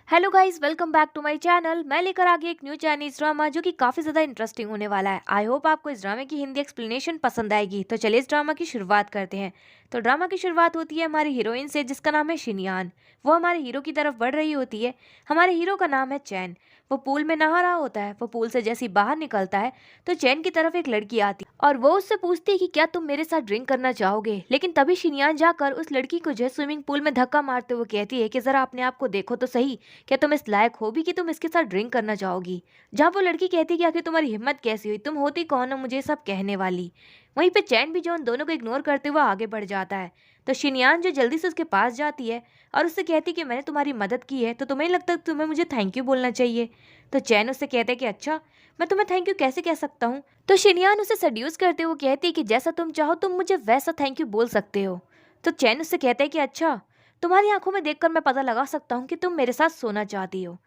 Hello guys, welcome back to my channel. मैं लेकर आ गई एक न्यू चाइनीज ड्रामा जो कि काफी ज्यादा इंटरेस्टिंग होने वाला है। आई होप आपको इस ड्रामे की हिंदी एक्सप्लेनेशन पसंद आएगी। तो चलिए इस ड्रामा की शुरुआत करते हैं। तो ड्रामा की शुरुआत होती है हमारी हीरोइन से, जिसका नाम है शिनयान। वो हमारे हीरो की तरफ बढ़ रही होती है। हमारे हीरो का नाम है चैन। वो पूल में नहा रहा होता है। वो पूल से जैसे ही बाहर निकलता है तो चैन की तरफ एक लड़की आती है और वो उससे पूछती है कि क्या तुम मेरे साथ ड्रिंक करना चाहोगे। लेकिन तभी शिनयान जाकर उस लड़की को जो है स्विमिंग पूल में धक्का मारते हुए कहती है कि जरा अपने आप को देखो तो सही, क्या तुम इस लायक हो भी कि तुम इसके साथ ड्रिंक करना चाहोगी। जहाँ वो लड़की कहती है कि आखिर तुम्हारी हिम्मत कैसी हुई, तुम होती कौन हो मुझे सब कहने वाली। वहीं पे चैन भी जो उन दोनों को इग्नोर करते हुए आगे बढ़ जाता है। तो शिनयान जो जल्दी से उसके पास जाती है और उससे कहती है कि मैंने तुम्हारी मदद की है तो तुम्हें नहीं लगता तुम्हें मुझे थैंक यू बोलना चाहिए। तो चैन उससे कहता है कि अच्छा, मैं तुम्हें थैंक यू कैसे कह सकता हूँ। तो शिनयान उसे सड्यूस करते हुए कहती है कि जैसा तुम चाहो तुम मुझे वैसा थैंक यू बोल सकते हो। तो चैन उससे कहता है कि अच्छा, तुम्हारी आंखों में देखकर मैं पता लगा सकता हूँ कि तुम मेरे साथ सोना चाहती हो।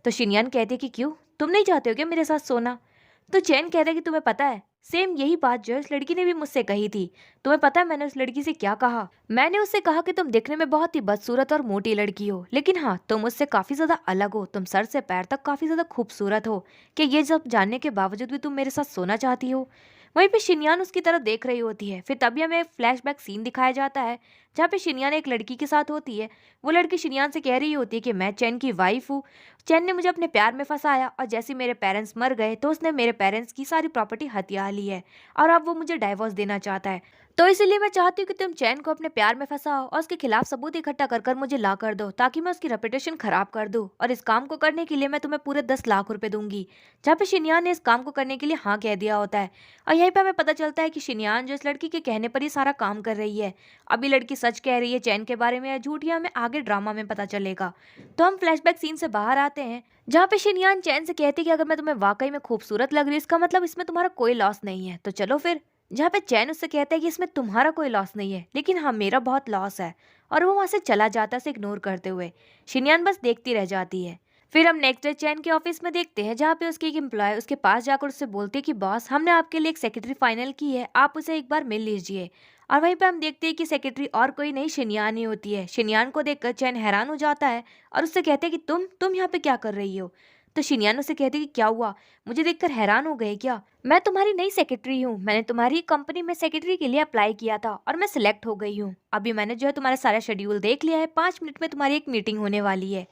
तो शिनयान कहती है कि क्यों, तुम नहीं चाहते हो क्या मेरे साथ सोना। तो चैन कहता है कि तुम्हें पता है सेम यही बात जो है उस लड़की ने भी मुझसे कही थी। तुम्हें पता है मैंने उस लड़की से क्या कहा। मैंने उससे कहा कि तुम दिखने में बहुत ही बदसूरत और मोटी लड़की हो, लेकिन हाँ तुम मुझसे काफी ज्यादा अलग हो। तुम सर से पैर तक काफी ज्यादा खूबसूरत हो कि ये सब जानने के बावजूद भी तुम मेरे साथ सोना चाहती हो। वहीं पे शिनयान उसकी तरफ देख रही होती है। फिर तभी हमें एक फ्लैशबैक सीन दिखाया जाता है जहाँ पे शिनयान एक लड़की के साथ होती है। वो लड़की शिनयान से कह रही होती है कि मैं चैन की वाइफ हूँ। चैन ने मुझे अपने प्यार में फंसाया और जैसे मेरे पेरेंट्स मर गए तो उसने मेरे पेरेंट्स की सारी प्रॉपर्टी हथिया ली है और अब वो मुझे डाइवोर्स देना चाहता है। तो इसलिए मैं चाहती हूँ कि तुम चैन को अपने प्यार में फंसाओ और उसके खिलाफ सबूत इकट्ठा कर कर मुझे ला कर दो, ताकि मैं उसकी रेपुटेशन खराब कर दूँ। और इस काम को करने के लिए मैं तुम्हें पूरे 10 लाख रुपए दूंगी। जहाँ पे शिनयान ने इस काम को करने के लिए हाँ कह दिया होता है। और यहीं पे हमें पता चलता है कि शिनयान जो इस लड़की के कहने पर ही सारा काम कर रही है। अभी लड़की सच कह रही है चैन के बारे में या झूठ, या हमें आगे ड्रामा में पता चलेगा। तो हम फ्लैशबैक सीन से बाहर आते हैं जहाँ पे शिनयान चैन से कहती है कि अगर मैं तुम्हें वाकई में खूबसूरत लग रही हूँ इसका मतलब इसमें तुम्हारा कोई लॉस नहीं है, तो चलो फिर। जहाँ पे चैन उससे कहता है कि इसमें तुम्हारा कोई लॉस नहीं है लेकिन हाँ मेरा बहुत लॉस है। और वो वहां से चला जाता है उसे इग्नोर करते हुए। शिनयान बस देखती रह जाती है। फिर हम नेक्स्ट डे चैन के ऑफिस में देखते हैं जहाँ पे उसकी एक एम्प्लॉय उसके पास जाकर उससे बोलती है कि बॉस हमने आपके लिए एक सेक्रेटरी फाइनल की है, आप उसे एक बार मिल लीजिए। और वहीं पे हम देखते हैं कि सेक्रेटरी और कोई नहीं शिनयान ही होती है। शिनयान को देखकर चैन हैरान हो जाता है और उससे कहते हैं कि तुम यहाँ पे क्या कर रही हो। तो शिनयान उससे कहती है कि क्या हुआ, मुझे देखकर हैरान हो गए क्या। मैं तुम्हारी नई सेक्रेटरी हूँ, मैंने तुम्हारी कंपनी में सेक्रेटरी के लिए अप्लाई किया था और मैं सिलेक्ट हो गई हूँ। अभी मैंने जो है तुम्हारा सारा शेड्यूल देख लिया है, 5 मिनट में तुम्हारी एक मीटिंग होने वाली है।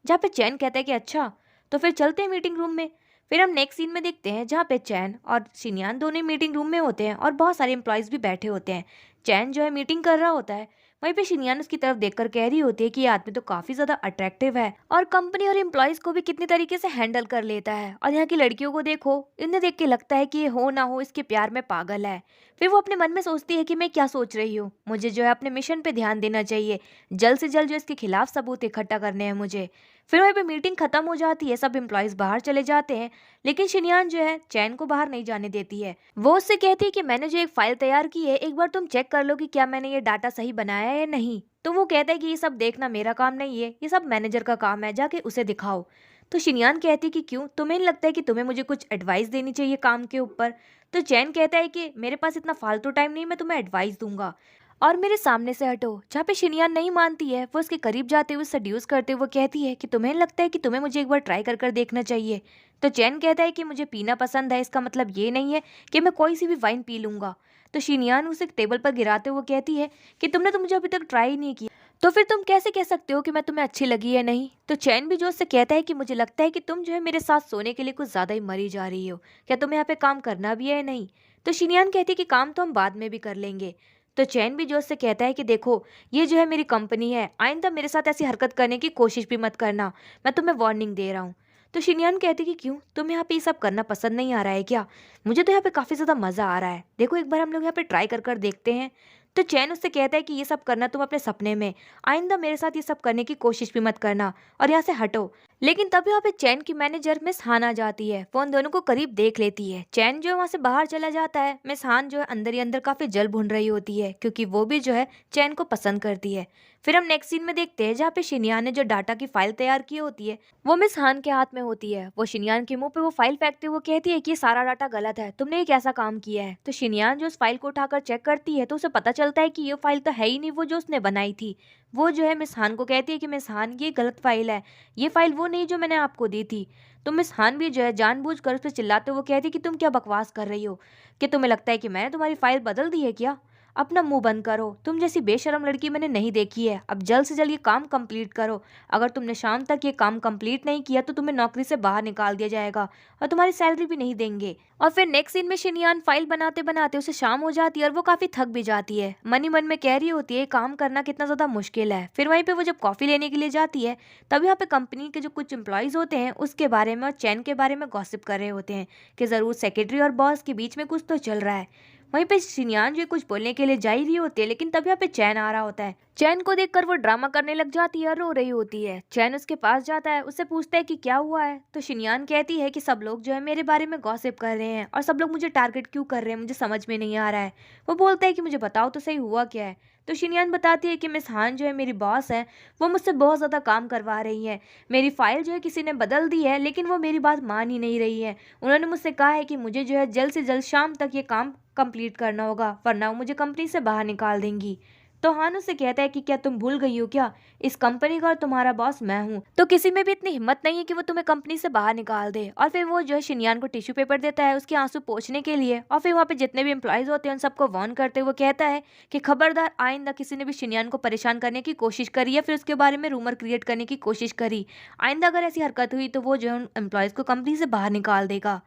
जहाँ पे चैन कहता है कि अच्छा, तो फिर चलते हैं मीटिंग रूम में। फिर हम नेक्स्ट सीन में देखते हैं जहाँ पे चैन और शिनयान दोनों ही मीटिंग रूम में होते हैं और बहुत सारे एम्प्लॉयज भी बैठे होते हैं। चैन जो है मीटिंग कर रहा होता है। वहीं पे शिनयान उसकी तरफ देखकर कह रही होती है कि ये आदमी तो काफी ज्यादा अट्रैक्टिव है और कंपनी और एम्प्लॉयज को भी कितनी तरीके से हैंडल कर लेता है। और यहाँ की लड़कियों को देखो, इन्हें देख के लगता है कि ये हो ना हो इसके प्यार में पागल है। फिर वो अपने मन में सोचती है कि मैं क्या सोच रही हूँ, मुझे जो है अपने मिशन पे ध्यान देना चाहिए, जल्द से जल्द जो इसके खिलाफ सबूत इकट्ठा करने हैं मुझे। फिर वहीं पे मीटिंग खत्म हो जाती है, सब एम्प्लॉयज बाहर चले जाते हैं। लेकिन शिनयान जो है चैन को बाहर नहीं जाने देती है। वो उससे कहती है कि मैंने जो एक फाइल तैयार की है एक बार तुम चेक कर लो कि क्या मैंने ये डाटा सही बनाया है या नहीं। तो वो कहता है कि ये सब देखना मेरा काम नहीं है, ये सब मैनेजर का काम है, जाके उसे दिखाओ। तो शिनयान कहती है कि क्यों, तुम्हें नहीं लगता है कि तुम्हें मुझे कुछ एडवाइस देनी चाहिए काम के ऊपर। तो चैन कहता है कि मेरे पास इतना फालतू टाइम नहीं, मैं तुम्हें एडवाइस दूंगा और मेरे सामने से हटो। जहाँ पे शिनयान नहीं मानती है, वो उसके करीब जाते हुए सड्यूस करते हुए कहती है कि तुम्हें लगता है कि तुम्हें मुझे एक बार ट्राई कर कर देखना चाहिए। तो चैन कहता है कि मुझे पीना पसंद है, इसका मतलब ये नहीं है कि मैं कोई सी भी वाइन पी लूंगा। तो शिनयान उसे टेबल पर गिराते हुए कहती है कि तुमने तो मुझे अभी तक ट्राई ही नहीं किया, तो फिर तुम कैसे कह सकते हो कि मैं तुम्हें अच्छी लगी या नहीं। तो चैन भी जो उससे कहता है कि मुझे लगता है कि तुम जो है मेरे साथ सोने के लिए कुछ ज्यादा ही मरी जा रही हो, क्या तुम्हें यहाँ पे काम करना भी है या नहीं। तो शिनयान कहती है कि काम तो हम बाद में भी कर लेंगे। तो चैन भी जोश से कहता है कि देखो, ये जो है मेरी कंपनी है, आइंदा मेरे साथ ऐसी हरकत करने की कोशिश भी मत करना, मैं तुम्हें वार्निंग दे रहा हूँ। तो शिनयान कहती कि क्यों, तुम्हें यहाँ पे ये सब करना पसंद नहीं आ रहा है क्या। मुझे तो यहाँ पे काफी ज्यादा मजा आ रहा है, देखो एक बार हम लोग यहाँ पे ट्राई कर कर देखते हैं। तो चैन उससे कहता है कि ये सब करना तुम अपने सपने में, आइंदा मेरे साथ ये सब करने की कोशिश भी मत करना और यहाँ से हटो। लेकिन तभी वहाँ पे चैन की मैनेजर मिस हान आ जाती है। वो उन दोनों को करीब देख लेती है। चैन जो है वहाँ से बाहर चला जाता है। मिस हान जो है अंदर ही अंदर काफी जल भून रही होती है क्योंकि वो भी जो है चैन को पसंद करती है। फिर हम नेक्स्ट सीन में देखते हैं जहाँ पे शिनयान ने जो डाटा की फाइल तैयार की होती है वो मिस हान के हाथ में होती है। वो शिनयान के मुंह पे वो फाइल फेंकते हुए कहती है कि ये सारा डाटा गलत है, तुमने ये कैसा काम किया है। तो शिनयान जो उस फाइल को उठाकर चेक करती है तो उसे पता चलता है कि ये फाइल तो है ही नहीं वो जो उसने बनाई थी। वो जो है मिस हान को कहती है कि मिस हान ये गलत फाइल है, ये फाइल वो नहीं जो मैंने आपको दी थी। तो मिस हान भी जो है जानबूझकर उस पर चिल्लाते हुए कहती है कि तुम क्या बकवास कर रही हो, कि तुम्हें लगता है कि मैंने तुम्हारी फाइल बदल दी है क्या। अपना मुंह बंद करो, तुम जैसी बेशरम लड़की मैंने नहीं देखी है। अब जल्द से जल्द ये काम कंप्लीट करो, अगर तुमने शाम तक ये काम कंप्लीट नहीं किया तो तुम्हें नौकरी से बाहर निकाल दिया जाएगा और तुम्हारी सैलरी भी नहीं देंगे। और फिर नेक्स्ट सीन में शिनयान फाइल बनाते बनाते उसे शाम हो जाती है और वो काफी थक भी जाती है। मनी मन में कह रही होती है काम करना कितना ज्यादा मुश्किल है। फिर वहीं पे वो जब कॉफी लेने के लिए जाती है तब यहाँ पे कंपनी के जो कुछ एम्प्लॉयज होते हैं उसके बारे में और चैन के बारे में गॉसिप कर रहे होते हैं कि जरूर सेक्रेटरी और बॉस के बीच में कुछ तो चल रहा है। वहीं पे शिनयान जो कुछ बोलने के लिए जा ही रही होती है लेकिन तब यहाँ पे चैन आ रहा होता है। चैन को देखकर वो ड्रामा करने लग जाती है और रो रही होती है। चैन उसके पास जाता है, उससे पूछता है कि क्या हुआ है। तो शिनयान कहती है कि सब लोग जो है मेरे बारे में गॉसिप कर रहे हैं और सब लोग मुझे टारगेट क्यों कर रहे हैं मुझे समझ में नहीं आ रहा है। वो बोलता है कि मुझे बताओ तो सही हुआ क्या है। तो शिनयान बताती है कि मिस हान जो है मेरी बॉस है, वो मुझसे बहुत ज़्यादा काम करवा रही है। मेरी फाइल जो है किसी ने बदल दी है लेकिन वो मेरी बात मान ही नहीं रही है। उन्होंने मुझसे कहा है कि मुझे जो है जल्द से जल्द शाम तक ये काम कंप्लीट करना होगा वरना वो मुझे कंपनी से बाहर निकाल देंगी। तो हान उससे कहता है कि क्या तुम भूल गई हो क्या, इस कंपनी का और तुम्हारा बॉस मैं हूँ, तो किसी में भी इतनी हिम्मत नहीं है कि वो तुम्हें कंपनी से बाहर निकाल दे। और फिर वो जो है शिनयान को टिश्यू पेपर देता है उसके आंसू पोंछने के लिए और फिर वहाँ पे जितने भी एम्प्लॉयज होते हैं उन सबको वार्न करते हुए कहता है कि खबरदार आइंदा किसी ने भी शिनयान को परेशान करने की कोशिश करी है फिर उसके बारे में रूमर क्रिएट करने की कोशिश करी, आइंदा अगर ऐसी हरकत हुई तो वो जो है उन एम्प्लॉयज को कंपनी से बाहर निकाल देगा।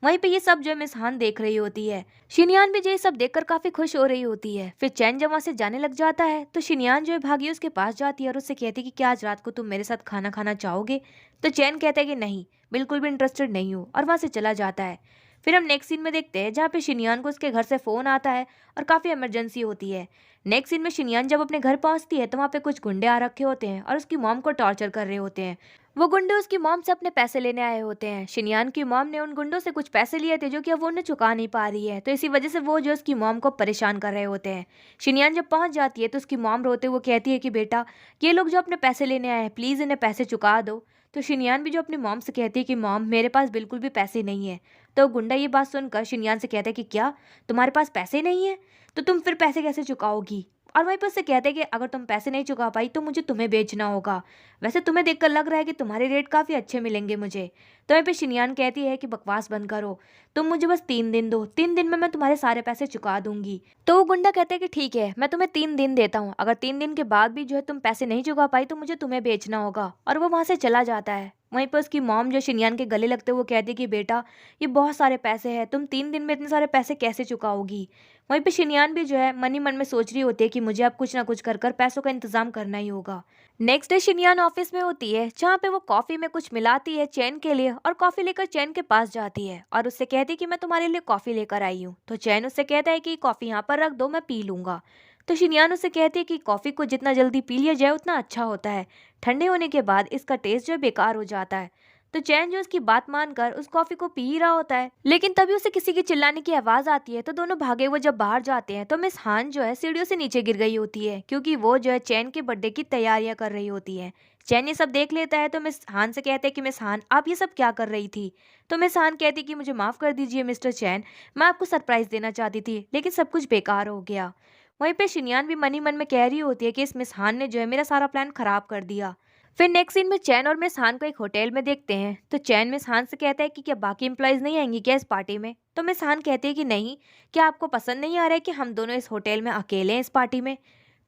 वहीं पे ये सब जो है मिस हान देख रही होती है। शिनयान भी जो ये सब देखकर काफी खुश हो रही होती है। फिर चैन जब वहां से जाने लग जाता है तो शिनयान जो है भागी उसके पास जाती है और उससे कहती है कि क्या आज रात को तुम मेरे साथ खाना खाना चाहोगे। तो चैन कहता है कि नहीं, बिल्कुल भी इंटरेस्टेड नहीं हूँ और वहां से चला जाता है। फिर हम नेक्स्ट सीन में देखते हैं जहाँ पे शिनयान को उसके घर से फोन आता है और काफी इमरजेंसी होती है। नेक्स्ट सीन में शिनयान जब अपने घर पहुंचती है तो वहाँ पे कुछ गुंडे आ रखे होते हैं और उसकी मॉम को टॉर्चर कर रहे होते हैं। वो गुंडे उसकी मॉम से अपने पैसे लेने आए होते हैं। शिनयान की मॉम ने उन गुंडों से कुछ पैसे लिए थे जो कि अब वो उन्हें चुका नहीं पा रही है, तो इसी वजह से वो जो उसकी मॉम को परेशान कर रहे होते हैं। शिनयान जब पहुंच जाती है तो उसकी मॉम रोते हुए कहती है कि बेटा ये लोग जो अपने पैसे लेने आए हैं प्लीज इन्हें पैसे चुका दो। तो शिनयान भी जो अपनी मॉम से कहती है कि मॉम मेरे पास बिल्कुल भी पैसे नहीं है। तो गुंडा ये बात सुनकर शिनयान से कहता है कि क्या तुम्हारे पास पैसे नहीं है, तो तुम फिर पैसे कैसे चुकाओगी। और वहीं पर उससे कहते हैं कि अगर तुम पैसे नहीं चुका पाई तो मुझे तुम्हें बेचना होगा, वैसे तुम्हें देखकर लग रहा है कि तुम्हारे रेट काफ़ी अच्छे मिलेंगे मुझे। तो वहीं पे शिनयान कहती है कि बकवास बंद करो, तुम मुझे बस 3 दिन दो, 3 दिन में मैं तुम्हारे सारे पैसे चुका दूंगी। तो वो गुंडा कहता है कि ठीक है मैं तुम्हें 3 दिन देता हूँ, अगर 3 दिन के बाद भी जो है तुम पैसे नहीं चुका पाई तो मुझे तुम्हें बेचना होगा। और वो वहाँ से चला जाता है। वहीं पर उसकी मॉम जो शिनयान के गले लगते हुए कहती है कि बेटा ये बहुत सारे पैसे हैं, तुम 3 दिन में इतने सारे पैसे कैसे चुकाओगी। वहीं पे शिनयान भी जो है मन ही मन में सोच रही होती है कि मुझे अब कुछ ना कुछ कर कर पैसों का इंतजाम करना ही होगा। नेक्स्ट डे शिनयान ऑफिस में होती है जहाँ पे वो कॉफी में कुछ मिलाती है चैन के लिए और कॉफी लेकर चैन के पास जाती है और उससे कहती है कि मैं तुम्हारे लिए कॉफी लेकर आई हूँ। तो चैन उससे कहता है कि कॉफी यहाँ पर रख दो मैं पी लूंगा। तो शिनयान उससे कहती है कि कॉफी को जितना जल्दी पी लिया जाए उतना अच्छा होता है, ठंडे होने के बाद इसका टेस्ट जो है बेकार हो जाता है। तो चैन जो उसकी बात मानकर उस कॉफी को पी ही रहा होता है लेकिन तभी उसे किसी की चिल्लाने की आवाज आती है। तो दोनों भागे हुए जब बाहर जाते हैं तो मिस हान जो है सीढ़ियों से नीचे गिर गई होती है क्योंकि वो जो है चैन के बर्थडे की तैयारियां कर रही होती है। चैन ये सब देख लेता है तो मिस हान से कहते हैं कि मिस हान आप ये सब क्या कर रही थी। तो मिस हान कहती कि मुझे माफ कर दीजिए मिस्टर चैन, मैं आपको सरप्राइज देना चाहती थी लेकिन सब कुछ बेकार हो गया। वहीं पे शिनयान भी मन ही मन में कह रही होती है कि इस मिस हान ने जो है मेरा सारा प्लान खराब कर दिया। फिर नेक्स्ट सीन में चैन और मिस हान को एक होटल में देखते हैं। तो चैन मिस हान से कहता है कि क्या बाकी एम्प्लॉयज नहीं आएंगी क्या इस पार्टी में। तो मिस हान कहती है कि नहीं, क्या आपको पसंद नहीं आ रहा है कि हम दोनों इस होटल में अकेले हैं इस पार्टी में।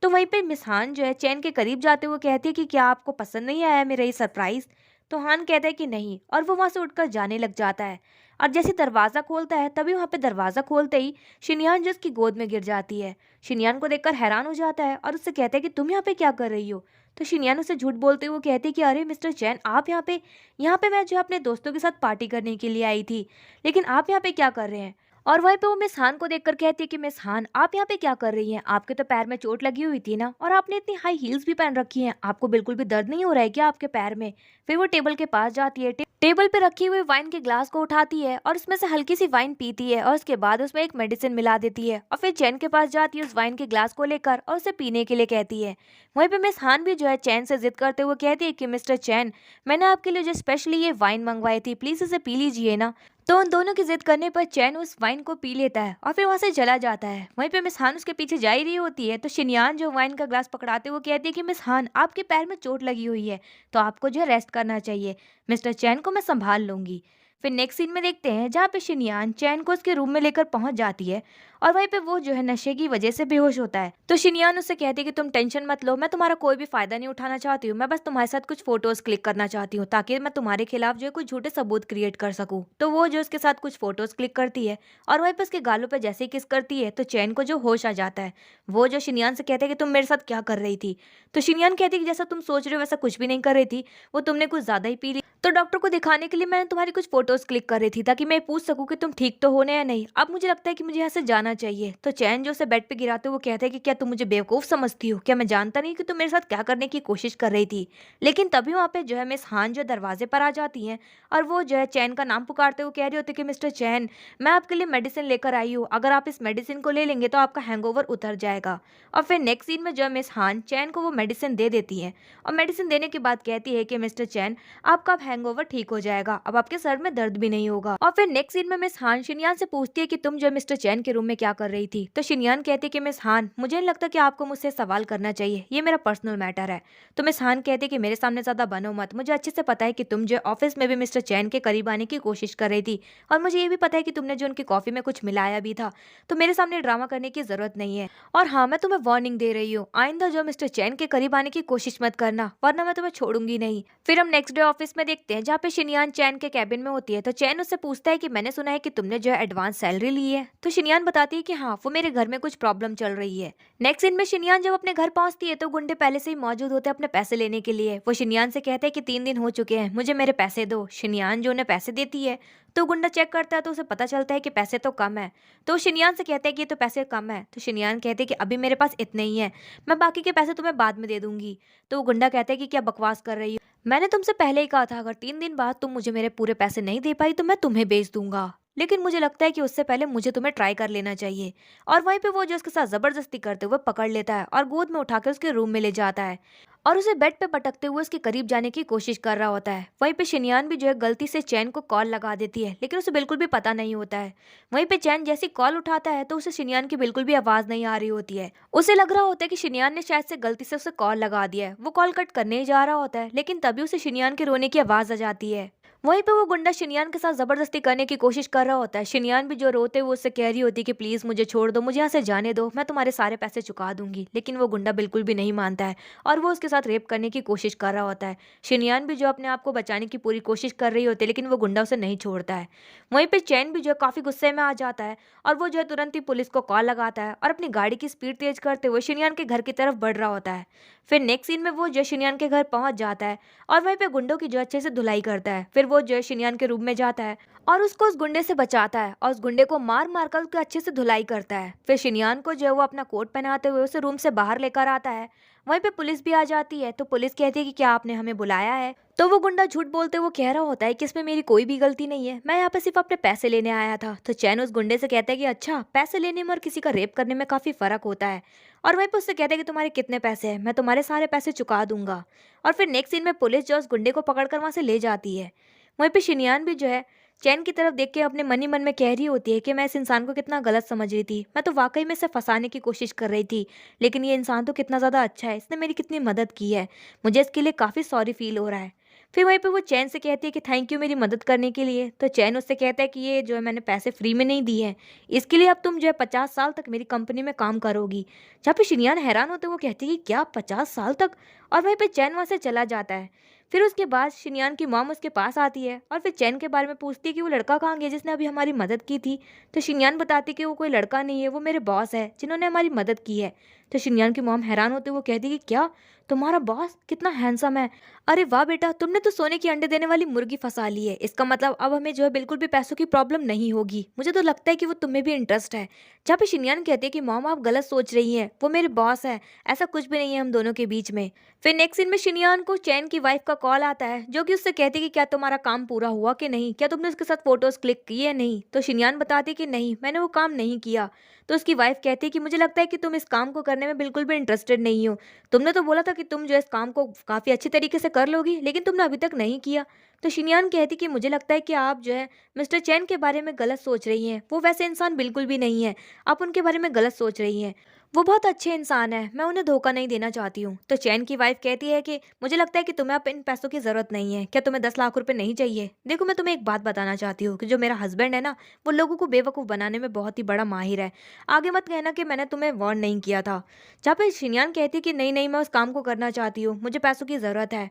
तो वहीं पे मिस हान जो है चैन के करीब जाते हुए कहती है कि क्या आपको पसंद नहीं आया मेरा ये सरप्राइज। तो हान कहता है कि नहीं और वो वहां से उठकर जाने लग जाता है। और जैसे दरवाजा खोलता है तभी वहां पे दरवाजा खोलते ही शिनयान जो उसकी गोद में गिर जाती है। शिनयान को देखकर हैरान हो जाता है और उससे कहता है कि तुम यहाँ पे क्या कर रही हो। तो शिनयान उसे झूठ बोलते हुए कहती है कि अरे मिस्टर चैन आप यहाँ पे मैं जो अपने दोस्तों के साथ पार्टी करने के लिए आई थी, लेकिन आप यहाँ पे क्या कर रहे हैं। और वहीं पे वो मिस हान को देखकर कहती है कि मिस हान, आप यहाँ पे क्या कर रही हैं? आपके तो पैर में चोट लगी हुई थी ना, और आपने इतनी हाई हील्स भी पहन रखी हैं, आपको बिल्कुल भी दर्द नहीं हो रहा है क्या आपके पैर में? फिर वो टेबल के पास जाती है, टेबल पे रखी हुई वाइन के ग्लास को उठाती है और उसमें से हल्की सी वाइन पीती है और उसके बाद उसमें एक मेडिसिन मिला देती है, और फिर चैन के पास जाती है उस वाइन के ग्लास को लेकर और उसे पीने के लिए कहती है। वहीं पे मिस हान भी जो है चैन से जिद करते हुए कहती है कि मिस्टर चैन, मैंने आपके लिए जो स्पेशली ये वाइन मंगवाई थी, प्लीज इसे पी लीजिए ना। तो उन दोनों की जिद करने पर चैन उस वाइन को पी लेता है और फिर वहां से चला जाता है। वहीं पे मिस हान उसके पीछे जा ही रही होती है तो शिनयान जो वाइन का ग्लास पकड़ाते हुए कहती है कि मिस हान, आपके पैर में चोट लगी हुई है, तो आपको जो है रेस्ट करना चाहिए, मिस्टर चैन को मैं संभाल लूंगी। फिर नेक्स्ट सीन में देखते हैं जहाँ पे शिनयान चैन को उसके रूम में लेकर पहुंच जाती है और वहीं पे वो जो है नशे की वजह से बेहोश होता है। तो शिनयान उससे कहती है कि तुम टेंशन मत लो, मैं तुम्हारा कोई भी फायदा नहीं उठाना चाहती हूँ, मैं बस तुम्हारे साथ कुछ फोटोज क्लिक करना चाहती हूँ ताकि मैं तुम्हारे खिलाफ जो है कुछ झूठे सबूत क्रिएट कर सकूँ। तो वो जो उसके साथ कुछ फोटोज क्लिक करती है और वहीं पे उसके गालों पे जैसे ही किस करती है तो चैन को जो होश आ जाता है। वो जो शिनयान से कहते हैं कि तुम मेरे साथ क्या कर रही थी? तो शिनयान कहती है कि जैसा तुम सोच रहे हो वैसा कुछ भी नहीं कर रही थी, वो तुमने कुछ ज्यादा ही पी ली, तो डॉक्टर को दिखाने के लिए मैंने तुम्हारी कुछ फोटोज क्लिक कर रही थी ताकि मैं पूछ सकूं कि तुम ठीक तो होने या नहीं। अब मुझे लगता है कि मुझे यहाँ से जाना चाहिए। तो चैन जो उसे बेड पे गिराते हुए कहते हैं कि क्या तुम मुझे बेवकूफ समझती हो? क्या मैं जानता नहीं कि तुम मेरे साथ क्या करने की कोशिश कर रही थी? लेकिन तभी वहाँ पे जो है मिस हान जो दरवाजे पर आ जाती हैं और वो जो है चैन का नाम पुकारते हुए कह रही होती है कि मिस्टर चैन, मैं आपके लिए मेडिसिन लेकर आई हूँ, अगर आप इस मेडिसिन को ले लेंगे तो आपका हैंगओवर उतर जाएगा। और फिर नेक्स्ट सीन में जो है मिस हान चैन को वो मेडिसिन दे देती है और मेडिसिन देने के बाद कहती है कि मिस्टर चैन, आपका अब हैंगओवर ठीक हो जाएगा, अब आपके सर में दर्द भी नहीं होगा। और फिर नेक्स्ट सीन में मिस हान शिनयान से पूछती है कि तुम जो मिस्टर चैन के रूम में क्या कर रही थी? तो शिनयान कहती है कि मिस हान, मुझे नहीं लगता कि आपको मुझसे सवाल करना चाहिए, ये मेरा पर्सनल मैटर है। तो मिस हान कहती है कि मेरे सामने ज्यादा बनो मत, मुझे अच्छे से पता है कि तुम जो ऑफिस में भी मिस्टर चैन के करीब आने की कोशिश कर रही थी, और मुझे ये भी पता है कि तुमने जो उनकी कॉफी में कुछ मिलाया भी था, तो मेरे सामने ड्रामा करने की जरूरत नहीं है। और हाँ, मैं तुम्हें वार्निंग दे रही हूँ, आइंदा जो मिस्टर चैन के करीब आने की कोशिश मत करना, वरना मैं तुम्हें छोड़ूंगी नहीं। फिर हम नेक्स्ट डे ऑफिस में देखते हैं जहाँ पे शिनयान चैन के कैबिन में होती है। तो चैन उससे पूछता है कि मैंने सुना है कि तुमने जो है एडवांस सैलरी ली है। तो शिनयान बताती है कि हाँ, वो मेरे घर में कुछ प्रॉब्लम चल रही है। नेक्स्ट सीन में शिनयान जब अपने घर पहुंचती है तो गुंडे पहले से ही मौजूद होते हैं अपने पैसे लेने के लिए। वो शिनयान से कहते हैं कि 3 दिन हो चुके हैं, मुझे मेरे पैसे दो। शिनयान जो उन्हें पैसे देती है तो गुंडा चेक करता है तो उसे पता चलता है कि पैसे तो कम है। तो शिनयान से कहते हैं कि ये तो पैसे कम है। तो शिनयान कहते हैं कि अभी मेरे पास इतने ही है, मैं बाकी के पैसे तुम्हें बाद में दे दूंगी। तो वो गुंडा कहता है कि क्या बकवास कर रही हो, मैंने तुमसे पहले ही कहा था अगर 3 दिन बाद तुम मुझे मेरे पूरे पैसे नहीं दे पाई तो मैं तुम्हें बेच दूंगा, लेकिन मुझे लगता है कि उससे पहले मुझे तुम्हें ट्राई कर लेना चाहिए। और वहीं पे वो जो उसके साथ जबरदस्ती करते हुए पकड़ लेता है और गोद में उठाकर उसके रूम में ले जाता है और उसे बेड पे पटकते हुए उसके करीब जाने की कोशिश कर रहा होता है। वहीं पे शिनयान भी जो है गलती से चैन को कॉल लगा देती है, लेकिन उसे बिल्कुल भी पता नहीं होता है। वहीं पे चैन जैसी कॉल उठाता है तो उसे शिनयान की बिल्कुल भी आवाज नहीं आ रही होती है। उसे लग रहा होता है कि शिनयान ने शायद से गलती से उसे कॉल लगा दिया है। वो कॉल कट करने ही जा रहा होता है, लेकिन तभी उसे शिनयान के रोने की आवाज आ जाती है। वहीं पे वो गुंडा शिनयान के साथ जबरदस्ती करने की कोशिश कर रहा होता है। शिनयान भी जो रोते हुए उससे कह रही होती है कि प्लीज मुझे छोड़ दो, मुझे यहाँ से जाने दो, मैं तुम्हारे सारे पैसे चुका दूंगी। लेकिन वो गुंडा बिल्कुल भी नहीं मानता है और वो उसके साथ रेप करने की कोशिश कर रहा होता है। शिनयान भी जो अपने आप को बचाने की पूरी कोशिश कर रही होती है, लेकिन वो गुंडा उसे नहीं छोड़ता है। वहीं पे चैन भी जो है काफी गुस्से में आ जाता है और वो जो है तुरंत ही पुलिस को कॉल लगाता है और अपनी गाड़ी की स्पीड तेज करते हुए शिनयान के घर की तरफ बढ़ रहा होता है। फिर नेक्स्ट सीन में वो जो शिनयान के घर पहुंच जाता है और वहीं पे गुंडों की जो अच्छे से धुलाई करता है। फिर वो जो है शिनयान के रूम में जाता है और उसको उस गुंडे से बचाता है और उस गुंडे को मार मार कर उसके अच्छे से धुलाई करता है। फिर शिनयान को जो है वो अपना कोट पहनाते हुए उसे रूम से बाहर लेकर आता है। वहीं पे पुलिस भी आ जाती है तो पुलिस कहती है कि क्या आपने हमें बुलाया है? तो वो गुंडा झूठ बोलते हुए कह रहा होता है कि इसमें मेरी कोई भी गलती नहीं है, मैं यहाँ पे सिर्फ अपने पैसे लेने आया था। तो चैन उस गुंडे से कहता है कि अच्छा, पैसे लेने में और किसी का रेप करने में काफी फर्क होता है। और वहीं पे उससे कहता है कि तुम्हारे कितने पैसे हैं, मैं तुम्हारे सारे पैसे चुका दूंगा। और फिर नेक्स्ट सीन में पुलिस जो उस गुंडे को पकड़कर वहां से ले जाती है। वहीं पे शिनयान भी जो है चैन की तरफ देख के अपने मन ही मन में कह रही होती है कि मैं इस इंसान को कितना गलत समझ रही थी, मैं तो वाकई में इसे फंसाने की कोशिश कर रही थी, लेकिन ये इंसान तो कितना ज़्यादा अच्छा है, इसने मेरी कितनी मदद की है, मुझे इसके लिए काफ़ी सॉरी फील हो रहा है। फिर वहीं पे वो चैन से कहती है कि थैंक यू मेरी मदद करने के लिए। तो चैन उससे कहता है कि ये जो है मैंने पैसे फ्री में नहीं दिए हैं, इसके लिए अब तुम जो है 50 साल तक मेरी कंपनी में काम करोगी। जहाँ पे शिनयान हैरान होते वो कहती है कि क्या 50 साल तक? और वहीं पे चैन वहाँ से चला जाता है। फिर उसके बाद शिनयान की मॉम उसके पास आती है और फिर चैन के बारे में पूछती है कि वो लड़का कहाँ गया जिसने अभी हमारी मदद की थी। तो शिनयान बताती कि वो कोई लड़का नहीं है, वो मेरे बॉस है जिन्होंने हमारी मदद की है। तो शिनयान की मॉम हैरान होते हुए कहती कि क्या, तुम्हारा बॉस कितना हैंडसम है? अरे वाह बेटा, तुमने तो सोने की अंडे देने वाली मुर्गी फंसा ली है। इसका मतलब अब हमें जो है बिल्कुल भी पैसों की प्रॉब्लम नहीं होगी। मुझे तो लगता है कि वो तुम्हें भी इंटरेस्ट है। जहाँ पे शिनयान कहते हैं कि मॉम आप गलत सोच रही हैं, वो मेरे बॉस है, ऐसा कुछ भी नहीं है हम दोनों के बीच में। फिर नेक्स्ट सीन में शिनयान को चैन की वाइफ का कॉल आता है जो कि उससे कहती कि क्या तुम्हारा काम पूरा हुआ कि नहीं, क्या तुमने उसके साथ फोटोज क्लिक किए या नहीं। तो शिनयान बताती कि नहीं, मैंने वो काम नहीं किया। तो उसकी वाइफ कहती है कि मुझे लगता है कि तुम इस काम को करने में बिल्कुल भी इंटरेस्टेड नहीं हो। तुमने तो बोला था कि तुम जो इस काम को काफी अच्छी तरीके से कर लोगी, लेकिन तुमने अभी तक नहीं किया। तो शिनयान कहती कि मुझे लगता है कि आप जो है मिस्टर चैन के बारे में गलत सोच रही हैं। वो वैसे इंसान बिल्कुल भी नहीं है, आप उनके बारे में गलत सोच रही हैं। वो बहुत अच्छे इंसान है, मैं उन्हें धोखा नहीं देना चाहती हूँ। तो चैन की वाइफ कहती है कि मुझे लगता है कि तुम्हें अब इन पैसों की जरूरत नहीं है। क्या तुम्हें 10 लाख रुपए नहीं चाहिए? देखो मैं तुम्हें एक बात बताना चाहती हूँ कि जो मेरा हस्बैंड है ना, वो लोगों को बेवकूफ़ बनाने में बहुत ही बड़ा माहिर है। आगे मत कहना कि मैंने तुम्हें वार्न नहीं किया था। जहाँ पे शिनयान कहती कि नहीं नहीं, मैं उस काम को करना चाहती हूँ, मुझे पैसों की ज़रूरत है।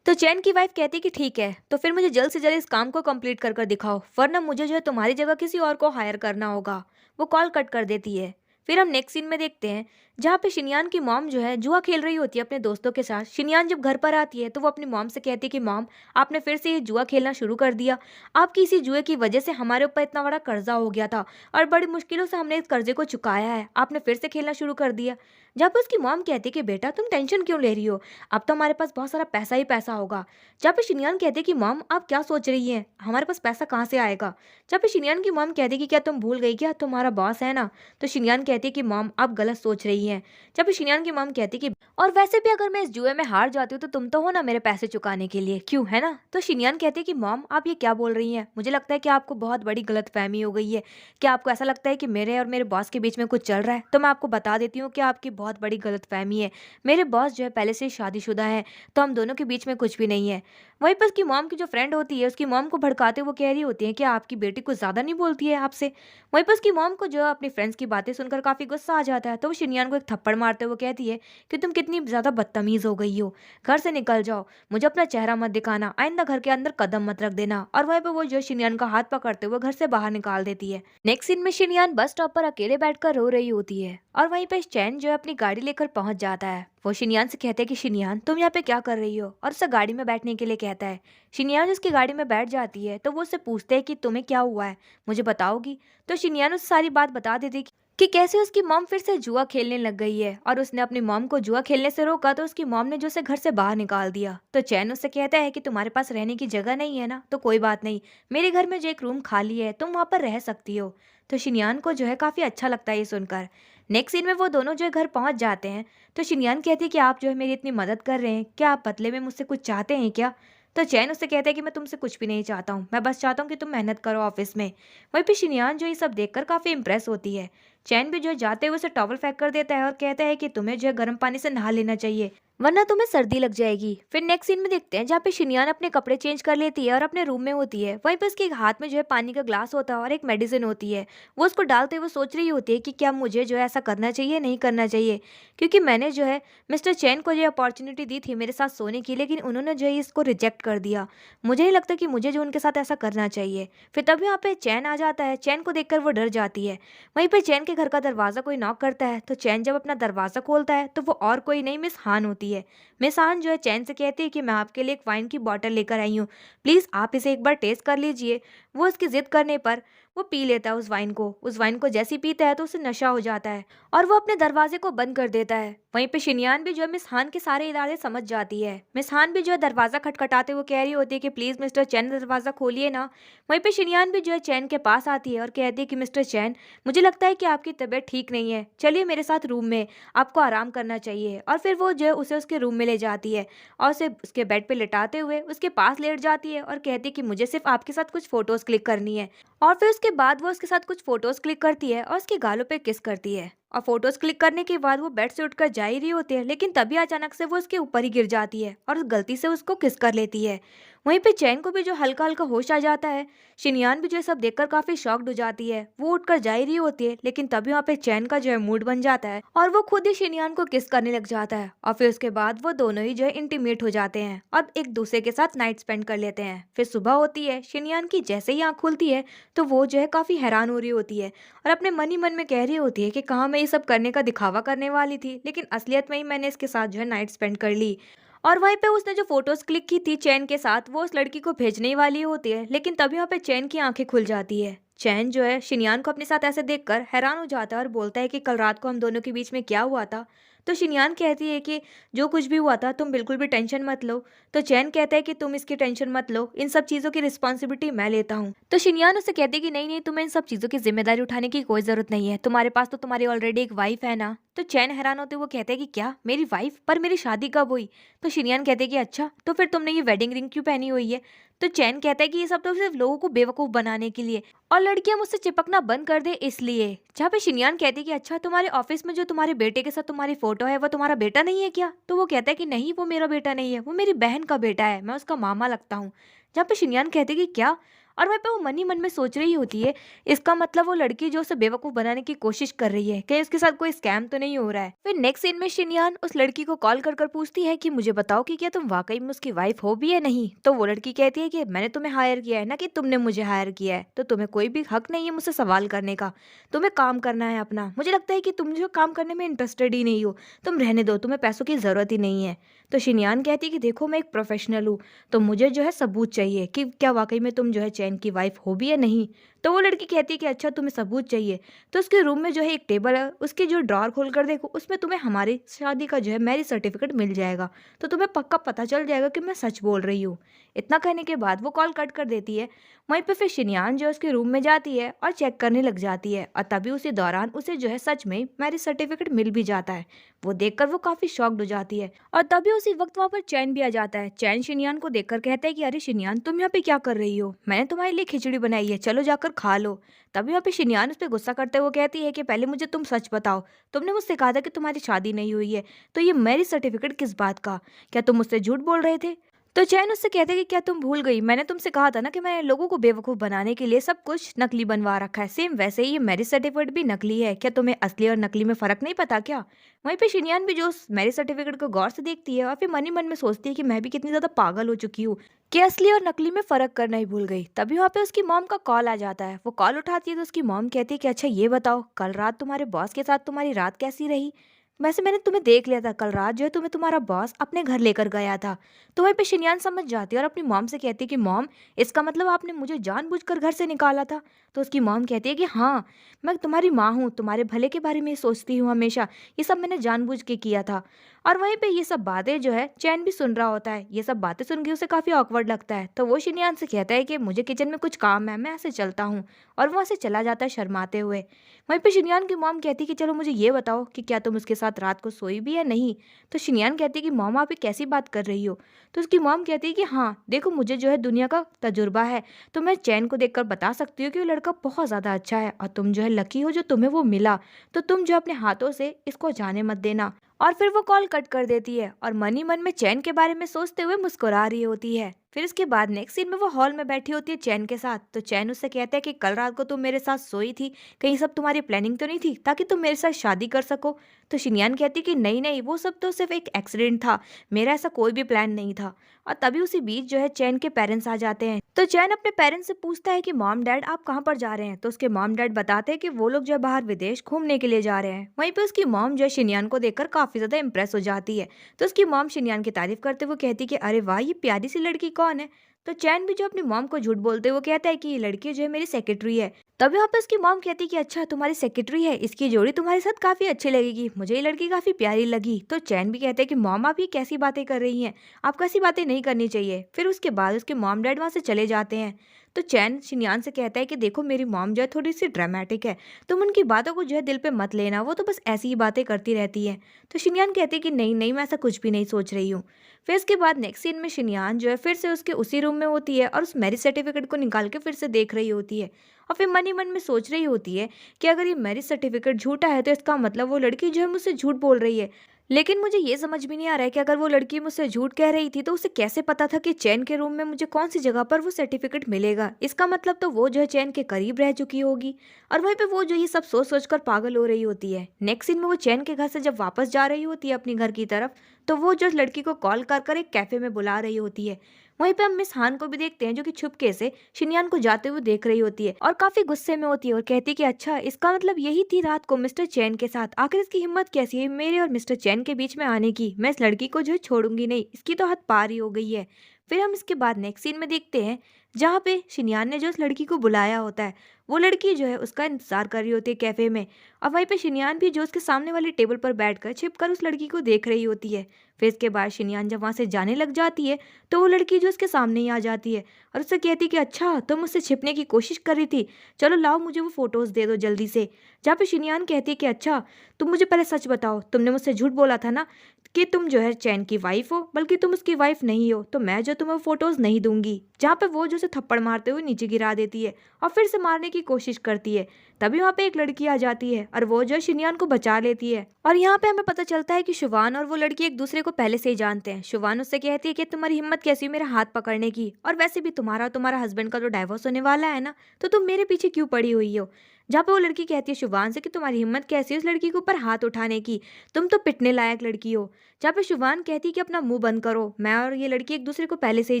तो चैन की वाइफ कहती कि ठीक है, तो फिर मुझे जल्द से जल्द इस काम को कंप्लीट कर कर दिखाओ, वरना मुझे जो है तुम्हारी जगह किसी और को हायर करना होगा। वो कॉल कट कर देती है। फिर हम नेक्स्ट सीन में देखते हैं जहाँ पे शिनयान की मॉम जो है जुआ खेल रही होती है अपने दोस्तों के साथ। शिनयान जब घर पर आती है तो वो अपनी मॉम से कहती है कि मॉम, आपने फिर से ये जुआ खेलना शुरू कर दिया। आपकी इसी जुए की वजह से हमारे ऊपर इतना बड़ा कर्जा हो गया था और बड़ी मुश्किलों से हमने इस कर्जे को चुकाया है, आपने फिर से खेलना शुरू कर दिया। जहाँ पे उसकी मॉम कहती है कि बेटा तुम टेंशन क्यों ले रही हो, अब तो हमारे पास बहुत सारा पैसा ही पैसा होगा। जहाँ पे शिनयान कहते हैं कि मॉम आप क्या सोच रही हैं, हमारे पास पैसा कहाँ से आएगा। जहाँ पे शिनयान की मॉम कहती है कि क्या तुम भूल गई क्या, तुम्हारा बॉस है ना। तो शिनयान कहती है कि मॉम आप गलत सोच रही हैं। जब शिनयान की मॉम कहती कि और वैसे भी अगर मैं इस जुए में हार जाती हूँ तो तुम तो हो ना मेरे पैसे चुकाने के लिए, क्यों, है ना। तो शिनयान कहती कि मॉम आप ये क्या बोल रही हैं, मुझे लगता है कि आपको बहुत बड़ी गलतफहमी हो गई है। क्या आपको ऐसा लगता है कि मेरे और मेरे बॉस के बीच में कुछ चल रहा है? तो मैं आपको बता देती हूँ कि आपकी बहुत बड़ी गलतफहमी है। मेरे बॉस जो है पहले से ही शादीशुदा है, तो हम दोनों के बीच में कुछ भी नहीं है। वहीं पर उसकी मॉम की जो फ्रेंड होती है उसकी मॉम को भड़काते वो कह रही होती है कि आपकी बेटी कुछ ज्यादा नहीं बोलती है आपसे। वहीं पर उसकी मॉम को जो है अपनी फ्रेंड्स की बातें सुनकर काफी गुस्सा आ जाता है, तो वो शिनयान को एक थप्पड़ मारते हुए कहती है कि तुम कितनी ज्यादा बदतमीज हो गई हो, घर से निकल जाओ, मुझे अपना चेहरा मत दिखाना, आइंदा घर के अंदर कदम मत रख देना। और वहीं पर वो जो शिनयान का हाथ पकड़ते हुए घर से बाहर निकाल देती है। नेक्स्ट सीन में शिनयान बस स्टॉप पर अकेले बैठकर रो रही होती है और वहीं पे चैन जो है अपनी गाड़ी लेकर पहुंच जाता है। वो शिनयान से कहते हैं कि शिनयान तुम यहाँ पे क्या कर रही हो, और उसे गाड़ी में बैठने के लिए कहता है। शिनयान उसकी गाड़ी में बैठ जाती है तो वो उससे पूछते हैं कि तुम्हें क्या हुआ है, मुझे बताओगी। तो शिनयान उसे सारी बात बता देती कि कैसे उसकी मॉम फिर से जुआ खेलने लग गई है और उसने अपनी मॉम को जुआ खेलने से रोका तो उसकी मॉम ने जो उसे घर से बाहर निकाल दिया। तो चैन उससे कहता है कि तुम्हारे पास रहने की जगह नहीं है ना, तो कोई बात नहीं, मेरे घर में जो एक रूम खाली है तुम वहां पर रह सकती हो। तो शिनयान को जो है काफी अच्छा लगता है ये सुनकर। नेक्स्ट सीन में वो दोनों जो है घर पहुंच जाते हैं। तो शिनयान कहती है कि आप जो है मेरी इतनी मदद कर रहे हैं, क्या आप बदले में मुझसे कुछ चाहते हैं क्या। तो चैन उससे कहता है कि मैं तुमसे कुछ भी नहीं चाहता हूँ, मैं बस चाहता हूँ कि तुम मेहनत करो ऑफिस में। वहीं पे शिनयान जो ये सब देखकर काफी इंप्रेस होती है। चैन भी जो है जाते हुए उसे टॉवल फेंक कर देता है और कहता है कि तुम्हें जो है गर्म पानी से नहा लेना चाहिए, वरना तुम्हें सर्दी लग जाएगी। फिर नेक्स्ट सीन में देखते हैं जहाँ पे शिनयान अपने कपड़े चेंज कर लेती है और अपने रूम में होती है। वहीं पे उसके हाथ में जो है पानी का ग्लास होता है और एक मेडिसिन होती है। वो उसको डालते हुए सोच रही होती है कि क्या मुझे जो है ऐसा करना चाहिए नहीं करना चाहिए, क्योंकि मैंने जो है मिस्टर चैन को जो अपॉर्चुनिटी दी थी मेरे साथ सोने की, लेकिन उन्होंने जो है इसको रिजेक्ट कर दिया। मुझे नहीं लगता कि मुझे जो उनके साथ ऐसा करना चाहिए। फिर तभी यहाँ पे चैन आ जाता है। चैन को देखकर वो डर जाती है। वहीं पे चैन के घर का दरवाजा कोई नॉक करता है। तो चैन जब अपना दरवाजा खोलता है तो वो और कोई नहीं, मिस हान होती है। मिस हान जो है चैन से कहती है कि मैं आपके लिए एक वाइन की बॉटल लेकर आई हूँ, प्लीज आप इसे एक बार टेस्ट कर लीजिए। वो उसकी जिद करने पर वो पी लेता है उस वाइन को जैसे ही पीता है तो उसे नशा हो जाता है और वो अपने दरवाजे को बंद कर देता है। वहीं पे शिनयान भी जो है मिस हान के सारे इरादे समझ जाती है। मिस हान भी जो है दरवाजा खटखटाते हुए कह रही होती है कि प्लीज मिस्टर चैन दरवाजा खोलिए ना। वहीं पे शिनयान भी जो है चैन के पास आती है और कहती है कि मिस्टर चैन, मुझे लगता है कि आपकी तबीयत ठीक नहीं है, चलिए मेरे साथ रूम में, आपको आराम करना चाहिए। और फिर वो जो है उसे उसके रूम में ले जाती है और उसे उसके बेड पे लिटाते हुए उसके पास लेट जाती है और कहती है कि मुझे सिर्फ आपके साथ कुछ फोटोज क्लिक करनी है। और फिर उसके बाद वो उसके साथ कुछ फोटोज क्लिक करती है और उसके गालों पे किस करती है और फोटोज क्लिक करने के बाद वो बेड से उठकर जा ही रही होती है, लेकिन तभी अचानक से वो उसके ऊपर ही गिर जाती है और गलती से उसको किस कर लेती है। वहीं पे चैन को भी जो हल्का हल्का होश आ जाता है। शिनयान भी जो है सब देखकर काफी शॉक्ड हो जाती है। वो उठकर जा ही रही होती है, लेकिन तभी वहाँ पे चैन का जो है मूड बन जाता है और वो खुद ही शिनयान को किस करने लग जाता है। और फिर उसके बाद वो दोनों ही जो है इंटीमेट हो जाते हैं और एक दूसरे के साथ नाइट स्पेंड कर लेते हैं। फिर सुबह होती है, शिनयान की जैसे ही आँख खुलती है तो वो जो है काफी हैरान हो रही होती है और अपने मन ही मन में कह रही होती है कि कहाँ मैं ये सब करने का दिखावा करने वाली थी, लेकिन असलियत में ही मैंने इसके साथ जो है नाइट स्पेंड कर ली। और वहीं पे उसने जो फोटोज क्लिक की थी चैन के साथ वो उस लड़की को भेजने ही वाली होती है, लेकिन तभी वहाँ पे चैन की आंखें खुल जाती है। चैन जो है शिनयान को अपने साथ ऐसे देखकर हैरान हो जाता है और बोलता है कि कल रात को हम दोनों के बीच में क्या हुआ था। तो शिनयान कहती है कि जो कुछ भी हुआ था तुम बिल्कुल भी टेंशन मत लो। तो चैन कहता है कि तुम इसकी टेंशन मत लो, इन सब चीजों की रिस्पॉन्सिबिलिटी मैं लेता हूँ। तो शिनयान उससे कहती है कि नहीं नहीं, तुम्हें इन सब चीजों की जिम्मेदारी उठाने की कोई जरूरत नहीं है, तुम्हारे पास तो तुम्हारी ऑलरेडी एक वाइफ है ना। तो चैन हैरान होते वो कहते हैं कि क्या मेरी वाइफ, पर मेरी शादी कब हुई। तो शिनयान कहते हैं कि अच्छा तो फिर तुमने ये वेडिंग रिंग क्यों पहनी हुई है। तो चैन कहता है कि ये सब तो सिर्फ लोगों को बेवकूफ बनाने के लिए और लड़कियां मुझसे चिपकना बंद कर दे इसलिए। जहाँ पे शिनयान कहती है कि अच्छा तुम्हारे ऑफिस में जो तुम्हारे बेटे के साथ तुम्हारी फोटो है वो तुम्हारा बेटा नहीं है क्या। तो वो कहता है कि नहीं वो मेरा बेटा नहीं है, वो मेरी बहन का बेटा है, मैं उसका मामा लगता हूँ। जहाँ पे शिनयान कहते हैं कि क्या, और वहीं पे वो मन ही मन में सोच रही होती है इसका मतलब वो लड़की जो उसे बेवकूफ बनाने की कोशिश कर रही है, कहीं उसके साथ कोई स्कैम तो नहीं हो रहा है। फिर नेक्स्ट सीन में शिनयान उस लड़की को कॉल कर कर पूछती है कि मुझे बताओ कि क्या तुम वाकई में उसकी वाइफ हो भी है नहीं। तो वो लड़की कहती है कि मैंने तुम्हें हायर किया है ना कि तुमने मुझे हायर किया है, तो तुम्हें कोई भी हक नहीं है मुझसे सवाल करने का। तुम्हें काम करना है अपना, मुझे लगता है कि तुम जो काम करने में इंटरेस्टेड ही नहीं हो, तुम रहने दो, तुम्हें पैसों की जरूरत ही नहीं है। तो शिनयान कहती है कि देखो मैं एक प्रोफेशनल हूँ, तो मुझे जो है सबूत चाहिए कि क्या वाकई में तुम जो है चैन की वाइफ हो भी या नहीं। तो वो लड़की कहती है कि अच्छा तुम्हें सबूत चाहिए, तो उसके रूम में जो है एक टेबल है, उसकी जो ड्रॉर खोल कर देखो उसमें तुम्हें हमारी शादी का जो है मैरिज सर्टिफिकेट मिल जाएगा, तो तुम्हें पक्का पता चल जाएगा कि मैं सच बोल रही हूँ। इतना कहने के बाद वो कॉल कट कर देती है। वहीं पे फिर शिनयान जो है उसके रूम में जाती है और चेक करने लग जाती है और तभी उसी दौरान उसे जो है सच में मैरिज सर्टिफिकेट मिल भी जाता है। वो देखकर वो काफी शॉक्ड हो जाती है और तभी उसी वक्त वहां पर चैन भी आ जाता है। चैन शिनयान को देखकर कहता है कि अरे शिनयान तुम यहाँ पे क्या कर रही हो, मैंने तुम्हारे लिए खिचड़ी बनाई है, चलो जाकर खा लो। तभी यहाँ पे शिनयान उस पर गुस्सा करते हुए कहती है कि पहले मुझे तुम सच बताओ, तुमने मुझसे कहा था कि तुम्हारी शादी नहीं हुई है, तो ये मैरिज सर्टिफिकेट किस बात का, क्या तुम मुझसे झूठ बोल रहे थे। तो चैन उससे कहते कि क्या तुम भूल गई, मैंने तुमसे कहा था ना कि मैंने लोगों को बेवकूफ बनाने के लिए सब कुछ नकली बनवा रखा है, सेम वैसे ही ये मैरिज सर्टिफिकेट भी नकली है, क्या तुम्हें असली और नकली में फर्क नहीं पता क्या। वहीं पे शिनयान भी जो उस मैरिज सर्टिफिकेट को गौर से देखती है और फिर मन ही मन में सोचती है कि मैं भी कितनी ज्यादा पागल हो चुकी हूँ कि असली और नकली में फर्क करना ही भूल गई। तभी वहाँ पे उसकी मॉम का कॉल आ जाता है। वो कॉल उठाती है तो उसकी मॉम कहती है कि अच्छा ये बताओ कल रात तुम्हारे बॉस के साथ तुम्हारी रात कैसी रही। वैसे मैंने तुम्हें देख लिया था, कल रात जो है तुम्हें तुम्हारा बॉस अपने घर लेकर गया था। तो वहीं पे शिनयान समझ जाती है और अपनी मॉम से कहती है कि मॉम इसका मतलब आपने मुझे जानबूझकर घर से निकाला था। तो उसकी मॉम कहती है कि हाँ, मैं तुम्हारी माँ हूँ, तुम्हारे भले के बारे में ही सोचती हूँ हमेशा, ये सब मैंने जानबूझ के किया था। और वहीं पे ये सब बातें जो है चैन भी सुन रहा होता है। ये सब बातें सुन के उसे काफी ऑकवर्ड लगता है, तो वो शिनयान से कहता है कि मुझे किचन में कुछ काम है, मैं ऐसे चलता हूँ। और वो ऐसे चला जाता है शर्माते हुए। वहीं पे शिनयान की मॉम कहती है कि चलो मुझे ये बताओ कि क्या तुम उसके साथ रात को सोई भी या नहीं। तो शिनयान कहती है कि मॉम आप ये कैसी बात कर रही हो। तो उसकी मॉम कहती है कि हाँ देखो मुझे जो है दुनिया का तजुर्बा है, तो मैं चैन को देखकर बता सकती हूँ कि वो लड़का बहुत ज़्यादा अच्छा है और तुम जो है लकी हो जो तुम्हें वो मिला, तो तुम जो अपने हाथों से इसको जाने मत देना। और फिर वो कॉल कट कर देती है और मन ही मन में चैन के बारे में सोचते हुए मुस्कुरा रही होती है। फिर इसके बाद नेक्स्ट सीन में वो हॉल में बैठी होती है चैन के साथ। तो चैन उससे कहता है कि कल रात को तुम मेरे साथ सोई थी, कहीं सब तुम्हारी प्लानिंग तो नहीं थी ताकि तुम मेरे साथ शादी कर सको। तो शिनयान कहती कि नहीं नहीं, वो सब तो सिर्फ एक एक्सीडेंट था, मेरा ऐसा कोई भी प्लान नहीं था। और तभी उसी बीच जो है चैन के पेरेंट्स आ जाते हैं। तो चैन अपने पेरेंट्स से पूछता है कि मॉम डैड आप कहाँ पर जा रहे हैं। तो उसके मॉम डैड बताते हैं कि वो लोग जो है बाहर विदेश घूमने के लिए जा रहे हैं। वहीं पे उसकी मॉम जो है शिनयान को देखकर काफी ज्यादा इंप्रेस हो जाती है। तो उसकी मॉम शिनयान की तारीफ करते हुए कहती कि अरे वाह ये प्यारी सी लड़की कौन है। तो चैन भी जो अपनी मॉम को झूठ बोलते हुए कहता है कि ये लड़की जो है मेरी सेक्रेटरी है। तभी वहाँ पे उसकी मॉम कहती कि अच्छा तुम्हारी सेक्रेटरी है, इसकी जोड़ी तुम्हारे साथ काफी अच्छी लगेगी, मुझे ये लड़की काफी प्यारी लगी। तो चैन भी कहते हैं कि मॉम आप ये कैसी बातें कर रही हैं, आपको ऐसी बातें नहीं करनी चाहिए। फिर उसके बाद उसके मॉम डैड वहाँ से चले जाते हैं। तो चैन शिनयान से कहता है कि देखो मेरी मॉम जो है थोड़ी सी ड्रामेटिक है, तुम उनकी बातों को जो है दिल पे मत लेना, वो तो बस ऐसी ही बातें करती रहती है। तो शिनयान कहती है कि नहीं नहीं मैं ऐसा कुछ भी नहीं सोच रही हूँ। फिर इसके बाद नेक्स्ट सीन में शिनयान जो है फिर से उसके उसी रूम में होती है और उस मैरिज सर्टिफिकेट को निकाल के फिर से देख रही होती है। और फिर मन ही मन में सोच रही होती है कि अगर ये मैरिज सर्टिफिकेट झूठा है तो इसका मतलब वो लड़की जो है मुझसे झूठ बोल रही है। लेकिन मुझे ये समझ में नहीं आ रहा है कि अगर वो लड़की मुझसे झूठ कह रही थी तो उसे कैसे पता था कि चैन के रूम में मुझे कौन सी जगह पर वो सर्टिफिकेट मिलेगा। इसका मतलब तो वो जो है चैन के करीब रह चुकी होगी और वहीं पे वो जो ये सब सोच सोच कर पागल हो रही होती है। नेक्स्ट सीन में वो चैन के घर से जब वापस जा रही होती है अपनी घर की तरफ, तो वो जो लड़की को कॉल कर कर एक कैफे में बुला रही होती है। वहीं पे हम मिस हान को भी देखते हैं जो कि छुपके से शिनयान को जाते हुए देख रही होती है और काफी गुस्से में होती है और कहती है कि अच्छा, इसका मतलब यही थी रात को मिस्टर चैन के साथ। आखिर इसकी हिम्मत कैसी है मेरे और मिस्टर चैन के बीच में आने की। मैं इस लड़की को जो है छोड़ूंगी नहीं, इसकी तो हद पार ही हो गई है। फिर हम इसके बाद नेक्स्ट सीन में देखते हैं जहाँ पे शिनयान ने जो उस लड़की को बुलाया होता है, वो लड़की जो है उसका इंतजार कर रही होती है कैफे में। और वहीं पे शिनयान भी जो उसके सामने वाली टेबल पर बैठकर छिपकर उस लड़की को देख रही होती है। फिर इसके बाद शिनयान जब वहां से जाने लग जाती है तो वो लड़की जो उसके सामने ही आ जाती है और उससे कहती कि अच्छा, तुम मुझसे छिपने की कोशिश कर रही थी, चलो लाओ मुझे वो फोटोज दे दो जल्दी से। जहाँ पे शिनयान कहती है कि अच्छा, तुम मुझे पहले सच बताओ, तुमने मुझसे झूठ बोला था ना कि तुम जो है चैन की वाइफ हो, बल्कि तुम उसकी वाइफ नहीं हो, तो मैं जो तुम्हें फोटोज नहीं दूंगी। जहाँ पे वो जो उसे थप्पड़ मारते हुए नीचे गिरा देती है और फिर से मारने की कोशिश करती है। तभी वहाँ पे एक लड़की आ जाती है और वो जो शिनयान को बचा लेती है। और यहाँ पे हमें पता चलता है कि शुभान और वो लड़की एक दूसरे को पहले से ही जानते हैं। शुभान उससे कहती है कि तुम्हारी हिम्मत कैसी हुई मेरा हाथ पकड़ने की, और वैसे भी तुम्हारा हस्बैंड का तो डाइवोर्स होने वाला है ना, तो तुम मेरे पीछे क्यों पड़ी हुई हो। जहाँ पे वो लड़की कहती है शुभान से कि तुम्हारी हिम्मत कैसी है उस लड़की के ऊपर हाथ उठाने की, तुम तो पिटने लायक लड़की हो। जहाँ पे शुभान कहती है कि अपना मुंह बंद करो, मैं और ये लड़की एक दूसरे को पहले से ही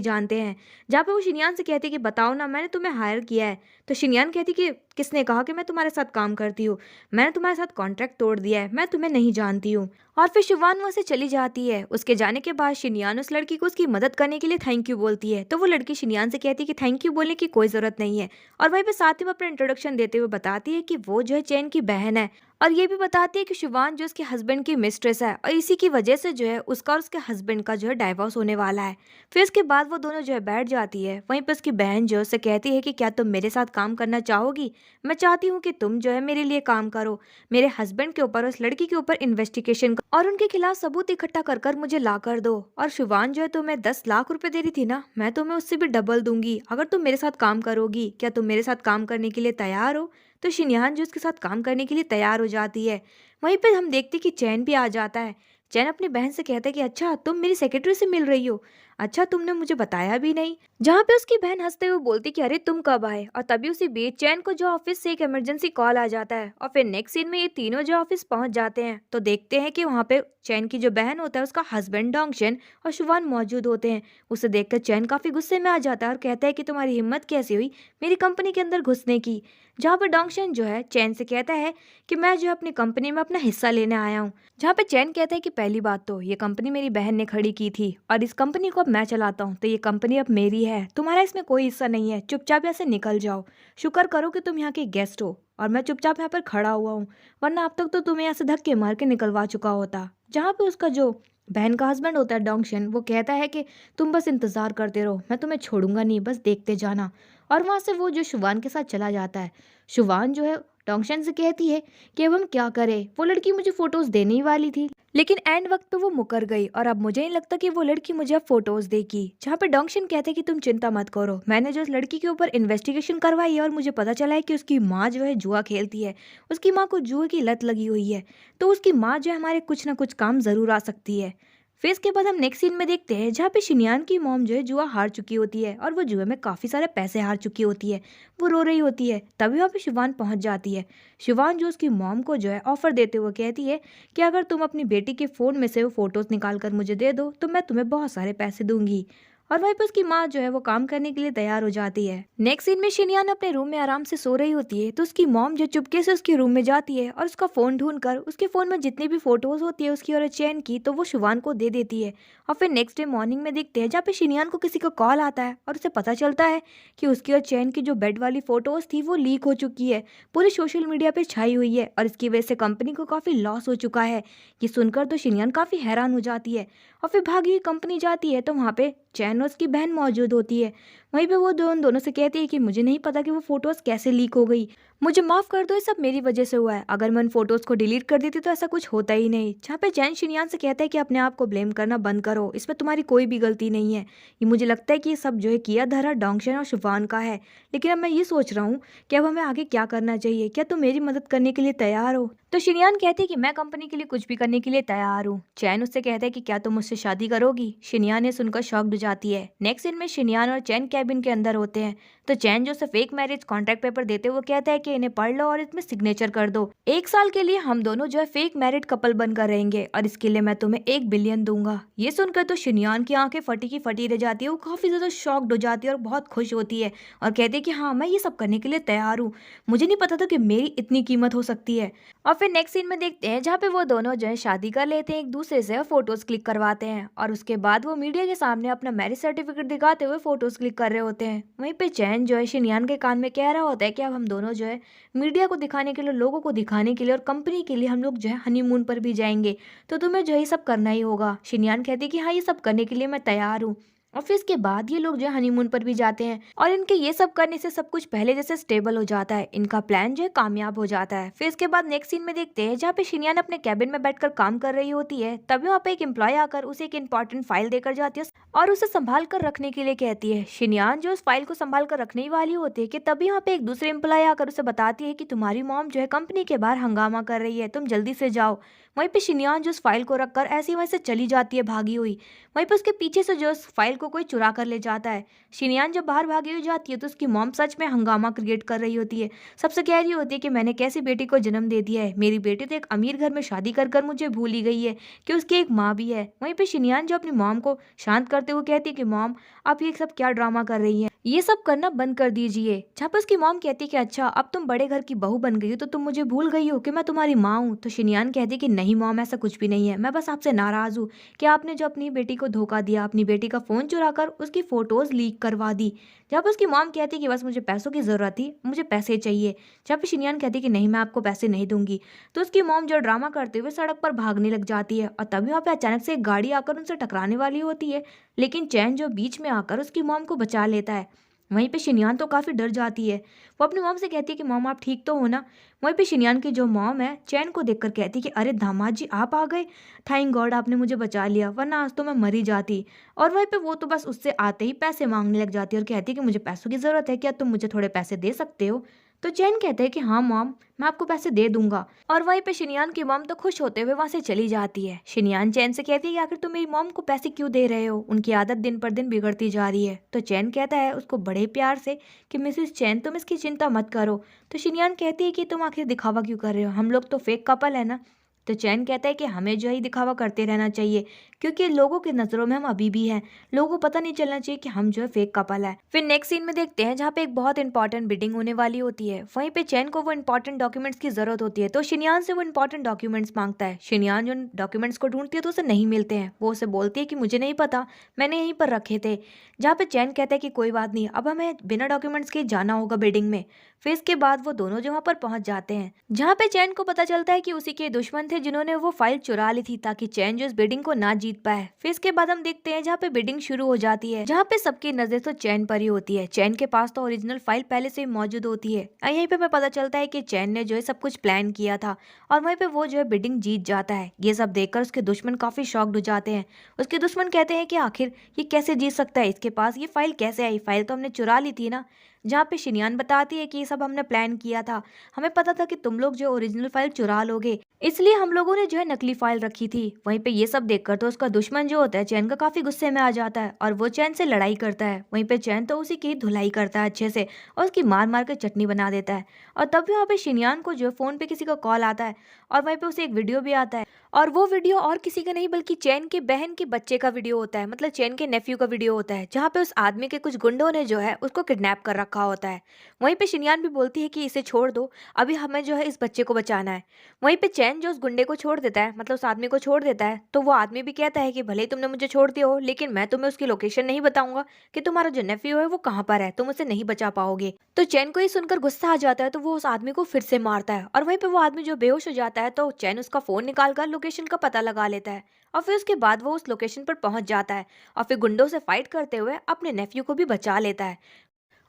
जानते हैं। जहाँ पे वो शिनयान से कहती है कि बताओ ना, मैंने तुम्हें हायर किया है। तो शिनयान कहती कि किसने कहा कि मैं तुम्हारे साथ काम करती हूँ, मैंने तुम्हारे साथ कॉन्ट्रैक्ट तोड़ दिया है, मैं तुम्हें नहीं जानती हूँ। और फिर शुभान वहाँ से चली जाती है। उसके जाने के बाद शिनयान उस लड़की को उसकी मदद करने के लिए थैंक यू बोलती है। तो वो लड़की शिनयान से कहती है कि थैंक यू बोलने की कोई जरूरत नहीं है, और वहीं पे साथ ही में अपना इंट्रोडक्शन देते हुए बताती है कि वो जो है चैन की बहन है, और ये भी बताती है कि शुभान जो उसके हस्बैंड की मिस्ट्रेस है और इसी की वजह से जो है उसका और उसके हस्बैंड का जो है डाइवोर्स होने वाला है। फिर उसके बाद वो दोनों जो है बैठ जाती है। वहीं पर उसकी बहन जो है उससे कहती है कि क्या तुम मेरे साथ काम करना चाहोगी, मैं चाहती हूँ कि तुम जो है मेरे लिए काम करो, मेरे हस्बैंड के ऊपर, उस लड़की के ऊपर इन्वेस्टिगेशन और उनके खिलाफ सबूत इकट्ठा कर कर मुझे ला कर दो। और शुभान जो है तुम्हें 10 लाख रुपए दे रही थी ना, मैं तुम्हें उससे भी डबल दूंगी अगर तुम मेरे साथ काम करोगी। क्या तुम मेरे साथ काम करने के लिए तैयार हो। तो शिनयान जो उसके साथ काम करने के लिए तैयार हो जाती है। वहीं पे हम देखते कि चैन भी आ जाता है। चैन अपनी बहन से कहता है कि अच्छा, तुम मेरी सेक्रेटरी से मिल रही हो, अच्छा तुमने मुझे बताया भी नहीं। जहाँ पे उसकी बहन हंसते हुए बोलती कि अरे तुम कब आए। और तभी उसी बीच चैन को जो ऑफिस से एक इमरजेंसी कॉल आ जाता है और फिर नेक्स्ट सीन में ये तीनों जो ऑफिस पहुंच जाते हैं तो देखते हैं कि वहाँ पे चैन की जो बहन होता है उसका हस्बैंड डोंगशन और शुभान मौजूद होते हैं। उसे देखकर चैन काफी गुस्से में आ जाता है और कहता है कि तुम्हारी हिम्मत कैसी हुई मेरी कंपनी के अंदर घुसने की। जहाँ पर डोंगशन जो है चैन से कहता है कि मैं जो है अपनी कंपनी में अपना हिस्सा लेने आया हूँ। जहाँ पे चैन कहता है कि पहली बात तो ये कंपनी मेरी बहन ने खड़ी की थी और इस कंपनी को अब मैं चलाता हूँ, तो ये कंपनी अब मेरी है, तुम्हारा इसमें कोई हिस्सा नहीं है, चुपचाप यहाँ से निकल जाओ। शुक्र करो कि तुम यहाँ के गेस्ट हो और मैं चुपचाप यहाँ पर खड़ा हुआ हूँ, वरना अब तक तो तुम्हें यहाँ से धक्के मार के निकलवा चुका होता। जहाँ पे उसका जो बहन का हस्बैंड होता है डोंगशन, वो कहता है कि तुम बस इंतजार करते रहो, मैं तुम्हें छोड़ूंगा नहीं, बस देखते जाना। और वहां से वो जो शुभान के साथ चला जाता है। शुभान जो है डोंगशन से कहती है कि अब हम क्या करें, वो लड़की मुझे फोटोज देने ही वाली थी लेकिन एंड वक्त पे वो मुकर गई और अब मुझे नहीं लगता कि वो लड़की मुझे अब फोटोज देगी। जहाँ पे डोंगशन कहते हैं कि तुम चिंता मत करो, मैंने जो उस लड़की के ऊपर इन्वेस्टिगेशन करवाई है और मुझे पता चला है कि उसकी माँ जो है जुआ खेलती है, उसकी माँ को जुए की लत लगी हुई है, तो उसकी माँ जो है हमारे कुछ ना कुछ काम जरूर आ सकती है। फिर इसके बाद हम नेक्स्ट सीन में देखते हैं जहाँ पे शिनयान की मॉम जो है जुआ हार चुकी होती है और वो जुए में काफी सारे पैसे हार चुकी होती है, वो रो रही होती है। तभी वहाँ पे शिवान पहुंच जाती है। शिवान जो उसकी मॉम को जो है ऑफर देते हुए कहती है कि अगर तुम अपनी बेटी के फोन में से वो फोटोज निकाल कर मुझे दे दो तो मैं तुम्हें बहुत सारे पैसे दूंगी। और वहीं पे उसकी माँ जो है वो काम करने के लिए तैयार हो जाती है। नेक्स्ट सीन में शिनयान अपने रूम में आराम से सो रही होती है तो उसकी मॉम जो चुपके से उसके रूम में जाती है और उसका फोन ढूंढकर उसके फोन में जितनी भी फोटोज होती है उसकी और चैन की, तो वो शिवान को दे देती है। और फिर नेक्स्ट डे मॉर्निंग में देखते हैं जहाँ पे शिनयान को किसी का कॉल आता है और उसे पता चलता है कि उसकी और चैन की जो बेड वाली फोटोज थी वो लीक हो चुकी है, पूरे सोशल मीडिया पे छाई हुई है और इसकी वजह से कंपनी को काफी लॉस हो चुका है। ये सुनकर तो शिनयान काफी हैरान हो जाती है और फिर भागी हुई कंपनी जाती है तो वहाँ पे चैन और उसकी बहन मौजूद होती है। वहीं पे वो दोनों से कहती है कि मुझे नहीं पता कि वो फोटोज कैसे लीक हो गई, मुझे माफ कर दो, ये सब मेरी वजह से हुआ है, अगर मैं उन फोटोज को डिलीट कर देती तो ऐसा कुछ होता ही नहीं। जहाँ पे चैन शिनयान से कहता है कि अपने आप को ब्लेम करना बंद करो, इसमें तुम्हारी कोई भी गलती नहीं है, ये मुझे लगता है कि ये सब जो है किया धरा डोंगशन और शिफान का है। लेकिन अब मैं ये सोच रहा हूँ कि अब हमें आगे क्या करना चाहिए, क्या तुम मेरी मदद करने के लिए तैयार हो? तो शिनयान कहती है कि मैं कंपनी के लिए कुछ भी करने के लिए तैयार हूँ। चैन उससे कहता है कि क्या तुम मुझसे शादी करोगी? शिनयान ने सुनकर शॉक्ड हो जाती है। नेक्स्ट सीन में शिनयान और चैन कैबिन के अंदर होते हैं। तो चैन जो उसे फेक मैरिज कॉन्ट्रैक्ट पेपर देते हुए कहता है कि इन्हें पढ़ लो और इसमें सिग्नेचर कर दो, 1 साल के लिए हम दोनों जो है फेक मैरिड कपल बनकर रहेंगे और इसके लिए मैं तुम्हें 1 बिलियन दूंगा। ये सुनकर तो शिनयान की आंखें फटी की फटी रह जाती है, वो काफी ज्यादा शॉक्ड हो जाती है और बहुत खुश होती है और कहती है कि हाँ मैं ये सब करने के लिए तैयार हूँ, मुझे नहीं पता था कि मेरी इतनी कीमत हो सकती है। और फिर नेक्स्ट सीन में देखते हैं जहाँ पे वो दोनों जो है शादी कर लेते हैं एक दूसरे से और फोटोज क्लिक करवाते हैं और उसके बाद वो मीडिया के सामने अपना मैरिज सर्टिफिकेट दिखाते हुए फोटोज क्लिक कर रहे होते हैं। वहीं पे चैन जो है शिनयान के कान में कह रहा होता है कि अब हम दोनों जो है मीडिया को दिखाने के लिए, लोगों को दिखाने के लिए और कंपनी के लिए हम लोग जो है हनीमून पर भी जाएंगे, तो तुम्हें जो है ये सब करना ही होगा। शिनयान कहती है कि हाँ ये सब करने के लिए मैं तैयार हूँ। और फिर इसके बाद ये लोग जो है हनीमून पर भी जाते हैं और इनके ये सब करने से सब कुछ पहले जैसे स्टेबल हो जाता है, इनका प्लान जो है कामयाब हो जाता है। फिर इसके बाद नेक्स्ट सीन में देखते हैं जहाँ पे शिनयान अपने कैबिन में बैठकर काम कर रही होती है, तभी वहाँ पे एक एम्प्लॉय आकर उसे एक इंपॉर्टेंट फाइल देकर जाती है और उसे संभाल कर रखने के लिए कहती है। शिनयान जो उस फाइल को संभाल कर रखने ही वाली होती है कि तभी यहाँ पे एक दूसरे एम्प्लॉय आकर उसे बताती है कि तुम्हारी मॉम जो है कंपनी के बाहर हंगामा कर रही है, तुम जल्दी से जाओ। वहीं पे शिनयान जो उस फाइल को रखकर ऐसी वहीं से चली जाती है भागी हुई। वहीं पे उसके पीछे से जो उस फाइल को कोई चुरा कर ले जाता है। शिनयान जब बाहर भागी हुई जाती है तो उसकी मॉम सच में हंगामा क्रिएट कर रही होती है, सबसे कह रही होती है कि मैंने कैसी बेटी को जन्म दे दिया है, मेरी बेटी तो एक अमीर घर में शादी कर कर मुझे भूल ही गई है कि उसकी एक माँ भी है। वहीं पे शिनयान जो अपनी मॉम को शांत करते हुए कहती है कि मॉम आप ये सब क्या ड्रामा कर रही है, ये सब करना बंद कर दीजिए। जहाँ पर उसकी मॉम कहती है कि अच्छा अब तुम बड़े घर की बहू बन गई हो तो तुम मुझे भूल गई हो कि मैं तुम्हारी माँ हूँ। तो शिनयान कहती है कि नहीं मॉम ऐसा कुछ भी नहीं है, मैं बस आपसे नाराज हूँ कि आपने जो अपनी बेटी को धोखा दिया, अपनी बेटी का फोन चुराकर उसकी फोटोज लीक करवा दी। जहाँ पर उसकी मॉम कहती है कि बस मुझे पैसों की जरूरत थी, मुझे पैसे चाहिए। जहाँ पे शिनयान कहती है कि नहीं मैं आपको पैसे नहीं दूंगी। तो उसकी मॉम जो ड्रामा करते हुए सड़क पर भागने लग जाती है और तभी वहाँ पे अचानक से एक गाड़ी आकर उनसे टकराने वाली होती है, लेकिन चैन जो बीच में आकर उसकी मॉम को बचा लेता है। वहीं पे शिनयान तो काफी डर जाती है, वो अपनी मॉम से कहती है कि मॉम आप ठीक तो हो ना। वहीं पे शिनयान की जो मॉम है चैन को देखकर कहती है कि अरे दामाद जी आप आ गए, थैंक गॉड आपने मुझे बचा लिया, वरना आज तो मैं मरी जाती। और वहीं पे वो तो बस उससे आते ही पैसे मांगने लग जाती है और कहती है कि मुझे पैसों की जरूरत है, क्या तुम मुझे थोड़े पैसे दे सकते हो? तो चैन कहते हैं कि हाँ मॉम मैं आपको पैसे दे दूंगा। और वहीं पे शिनयान की मॉम तो खुश होते हुए वहां से चली जाती है। शिनयान चैन से कहती है कि आखिर तुम मेरी मॉम को पैसे क्यों दे रहे हो, उनकी आदत दिन पर दिन बिगड़ती जा रही है। तो चैन कहता है उसको बड़े प्यार से कि मिसेस चैन तुम इसकी चिंता मत करो। तो शिनयान कहती है कि तुम आखिर दिखावा क्यों कर रहे हो, हम लोग तो फेक कपल है ना। तो चैन कहता है कि हमें जो है दिखावा करते रहना चाहिए क्योंकि लोगों की नजरों में हम अभी भी हैं, लोगों को पता नहीं चलना चाहिए कि हम जो है फेक कपल है। फिर नेक्स्ट सीन में देखते हैं जहाँ पे एक बहुत इंपॉर्टेंट मीटिंग होने वाली होती है, वहीं पे चैन को वो इंपॉर्टेंट डॉक्यूमेंट्स की जरूरत होती है तो शिनयान से वो इंपॉर्टेंट डॉक्यूमेंट्स मांगता है। शिनयान जो डॉक्यूमेंट्स को ढूंढती है तो उसे नहीं मिलते हैं, वो उसे बोलती है कि मुझे नहीं पता, मैंने यहीं पर रखे थे। जहाँ पे चैन कहता है कि कोई बात नहीं, अब हमें बिना डॉक्यूमेंट्स के जाना होगा बिल्डिंग में। फिर इसके बाद वो दोनों जो वहाँ पर पहुंच जाते हैं जहाँ पे चैन को पता चलता है कि उसी के दुश्मन थे जिन्होंने वो फाइल चुरा ली थी ताकि चैन जो इस बिडिंग को ना जीत पाए। फिर इसके बाद हम देखते हैं जहाँ पे बिडिंग शुरू हो जाती है, जहाँ पे सबकी नजर तो चैन पर ही होती है। चैन के पास तो ओरिजिनल फाइल पहले से ही मौजूद होती है और यहीं पे हमें पता चलता है कि चैन ने जो है सब कुछ प्लान किया था और वहीं पे वो जो है बिडिंग जीत जाता है। ये सब देखकर उसके दुश्मन काफी शॉक्ड हो जाते हैं। उसके दुश्मन कहते हैं कि आखिर ये कैसे जीत सकता है, इसके पास ये फाइल कैसे आई, फाइल तो हमने चुरा ली थी ना। जहाँ पे शिनयान बताती है कि ये सब हमने प्लान किया था, हमें पता था कि तुम लोग जो ओरिजिनल फाइल चुरा लोगे, इसलिए हम लोगों ने जो है नकली फाइल रखी थी। वहीं पे ये सब देखकर तो उसका दुश्मन जो होता है चैन का काफी गुस्से में आ जाता है और वो चैन से लड़ाई करता है। वहीं पे चैन तो उसी की धुलाई करता है अच्छे से और उसकी मार मार कर चटनी बना देता है। और तभी वहाँ पे शिनयान को जो है फोन पे किसी का कॉल आता है और वहीं पे उसे एक वीडियो भी आता है और वो वीडियो और किसी का नहीं बल्कि चैन के बहन के बच्चे का वीडियो होता है, मतलब चैन के नेफ्यू का वीडियो होता है, जहाँ पे उस आदमी के कुछ गुंडों ने जो है उसको किडनैप कर रखा होता है। वहीं पे शिनयान भी बोलती है कि इसे छोड़ दो, अभी हमें जो है इस बच्चे को बचाना है। वहीं पे चैन जो उस गुंडे को छोड़ देता है, मतलब उस आदमी को छोड़ देता है, तो वो आदमी भी कहता है कि भले ही तुमने मुझे छोड़ दिया हो लेकिन मैं तुम्हें उसकी लोकेशन नहीं बताऊंगा कि तुम्हारा जो नेफ्यू है वो कहाँ पर है, तुम उसे नहीं बचा पाओगे। तो चैन को ये सुनकर गुस्सा आ जाता है तो वो उस आदमी को फिर से मारता है और वहीं पे वो आदमी जो बेहोश हो जाता है तो चैन उसका फोन निकाल कर लोकेशन का पता लगा लेता है और फिर उसके बाद वो उस लोकेशन पर पहुंच जाता है और फिर गुंडों से फाइट करते हुए अपने नेफ्यू को भी बचा लेता है।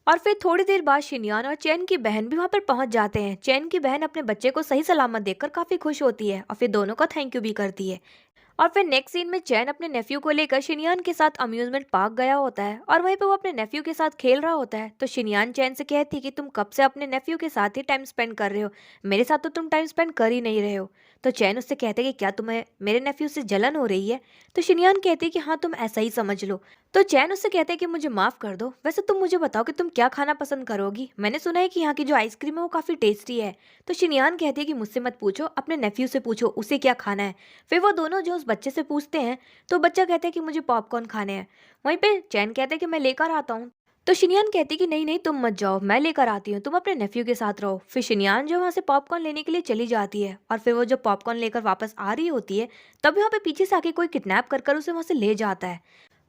और फिर थोड़ी देर बाद शिनयान और चैन की बहन भी वहां पर पहुंच जाते हैं। चैन की बहन अपने बच्चे को सही सलामत देखकर काफी खुश होती है और फिर दोनों का थैंक यू भी करती है। और फिर नेक्स्ट सीन में चैन अपने नेफ्यू को लेकर शिनयान के साथ अम्यूजमेंट पार्क गया होता है और वहीं पे वो अपने नेफ्यू के साथ खेल रहा होता है। तो शिनयान चैन से कहती है कि तुम कब से अपने नेफ्यू के साथ ही टाइम स्पेंड कर रहे हो, मेरे साथ तो तुम टाइम स्पेंड कर ही नहीं रहे हो। तो चैन उससे कहते हैं कि क्या तुम्हें मेरे नेफ्यू से जलन हो रही है। तो शिनयान कहती है कि हाँ, तुम ऐसा ही समझ लो। तो चैन उससे कहते हैं कि मुझे माफ कर दो, वैसे तुम मुझे बताओ कि तुम क्या खाना पसंद करोगी, मैंने सुना है कि यहाँ की जो आइसक्रीम है वो काफी टेस्टी है। तो शिनयान कहती है कि मुझसे मत पूछो, अपने नेफ्यू से पूछो उसे क्या खाना है। फिर वो दोनों जो उस बच्चे से पूछते हैं तो बच्चा कहता है कि मुझे पॉपकॉर्न खाने हैं। वहीं पे चैन कहते हैं कि मैं लेकर आता हूँ। तो शिनयान कहती है कि नहीं नहीं, तुम मत जाओ, मैं लेकर आती हूँ, तुम अपने नेफ्यू के साथ रहो। फिर शिनयान जो वहाँ से पॉपकॉर्न लेने के लिए चली जाती है और फिर वो जब पॉपकॉर्न लेकर वापस आ रही होती है तब यहाँ पे पीछे से आके कोई किडनैप कर कर उसे वहाँ से ले जाता है।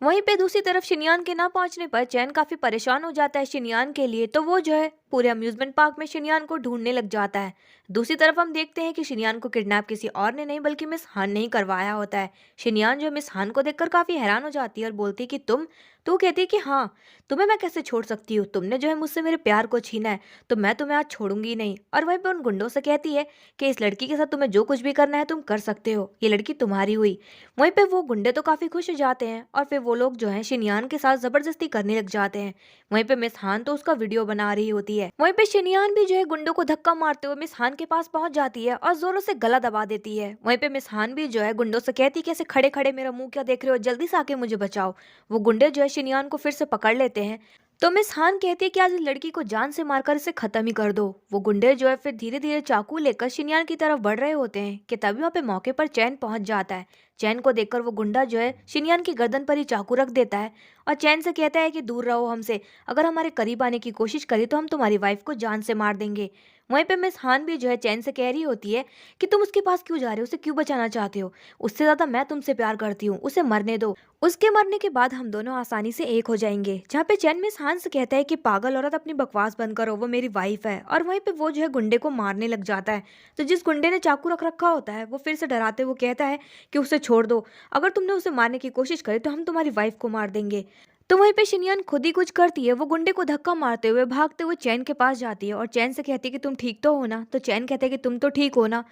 वहीं पे दूसरी तरफ शिनयान के ना पहुंचने पर चैन काफी परेशान हो जाता है शिनयान के लिए। तो वो जो है पूरे अम्यूजमेंट पार्क में शिनयान को ढूंढने लग जाता है। दूसरी तरफ हम देखते हैं कि शिनयान को किडनैप किसी और ने नहीं बल्कि मिस हान ने ही करवाया होता है। शिनयान जो मिस हान को देखकर काफी हैरान हो जाती है और बोलती है कि तुम। तो कहती है कि हाँ, तुम्हें मैं कैसे छोड़ सकती हूँ, तुमने जो है मुझसे मेरे प्यार को छीना है तो मैं तुम्हें आज छोड़ूंगी नहीं। और वहीं पे उन गुंडों से कहती है कि इस लड़की के साथ तुम्हें जो कुछ भी करना है तुम कर सकते हो, ये लड़की तुम्हारी हुई। वहीं पे वो गुंडे तो काफी खुश हो जाते हैं और फिर वो लोग जो है शिनयान के साथ जबरदस्ती करने लग जाते हैं। वहीं पे मिस हान तो उसका वीडियो बना रही होती है। वहीं पे शिनयान भी जो है गुंडों को धक्का मारते हुए मिस हान के पास पहुंच जाती है और जोरों से गला दबा देती है। वहीं पे मिस हान भी जो है गुंडों से कहती है कि ऐसे खड़े खड़े मेरा मुंह क्या देख रहे हो, जल्दी से आके मुझे बचाओ। वो गुंडे जो है शिनयान को फिर से पकड़ लेते हैं। तो मिस हान कहती है कि आज इस लड़की को जान से मारकर इसे खत्म ही कर दो। वो गुंडे जो है फिर धीरे धीरे चाकू लेकर शिनयान की तरफ बढ़ रहे होते हैं कि तभी वहाँ पे मौके पर चैन पहुंच जाता है। चैन को देखकर वो गुंडा जो है शिनयान की गर्दन पर ही चाकू रख देता है और चैन से कहता है कि दूर रहो हमसे, अगर हमारे करीब आने की कोशिश करी तो हम तुम्हारी वाइफ को जान से मार देंगे। वहीं पे मिस हान भी जो है चैन से कह रही होती है कि तुम उसके पास क्यों जा रहे हो, उसे क्यों बचाना चाहते हो, उससे ज्यादा मैं तुमसे प्यार करती हूँ, उसे मरने दो, उसके मरने के बाद हम दोनों आसानी से एक हो जाएंगे। जहाँ पे चैन मिस हान से कहता है कि पागल औरत, अपनी बकवास बंद करो, वो मेरी वाइफ है। और वहीं पे वो जो है गुंडे को मारने लग जाता है। तो जिस गुंडे ने चाकू रख रखा होता है वो फिर से डराते हुए कहता है कि उसे छोड़ दो, अगर तुमने उसे मारने की कोशिश करी तो हम तुम्हारी वाइफ को मार देंगे। तो वहीं पे शिनयान खुद ही कुछ करती है, वो गुंडे को धक्का मारते हुए भागते हुए चैन के पास जाती है और चैन से कहती है कि तुम ठीक तो हो ना। तो चैन कहते हैं कि तुम तो ठीक हो ना।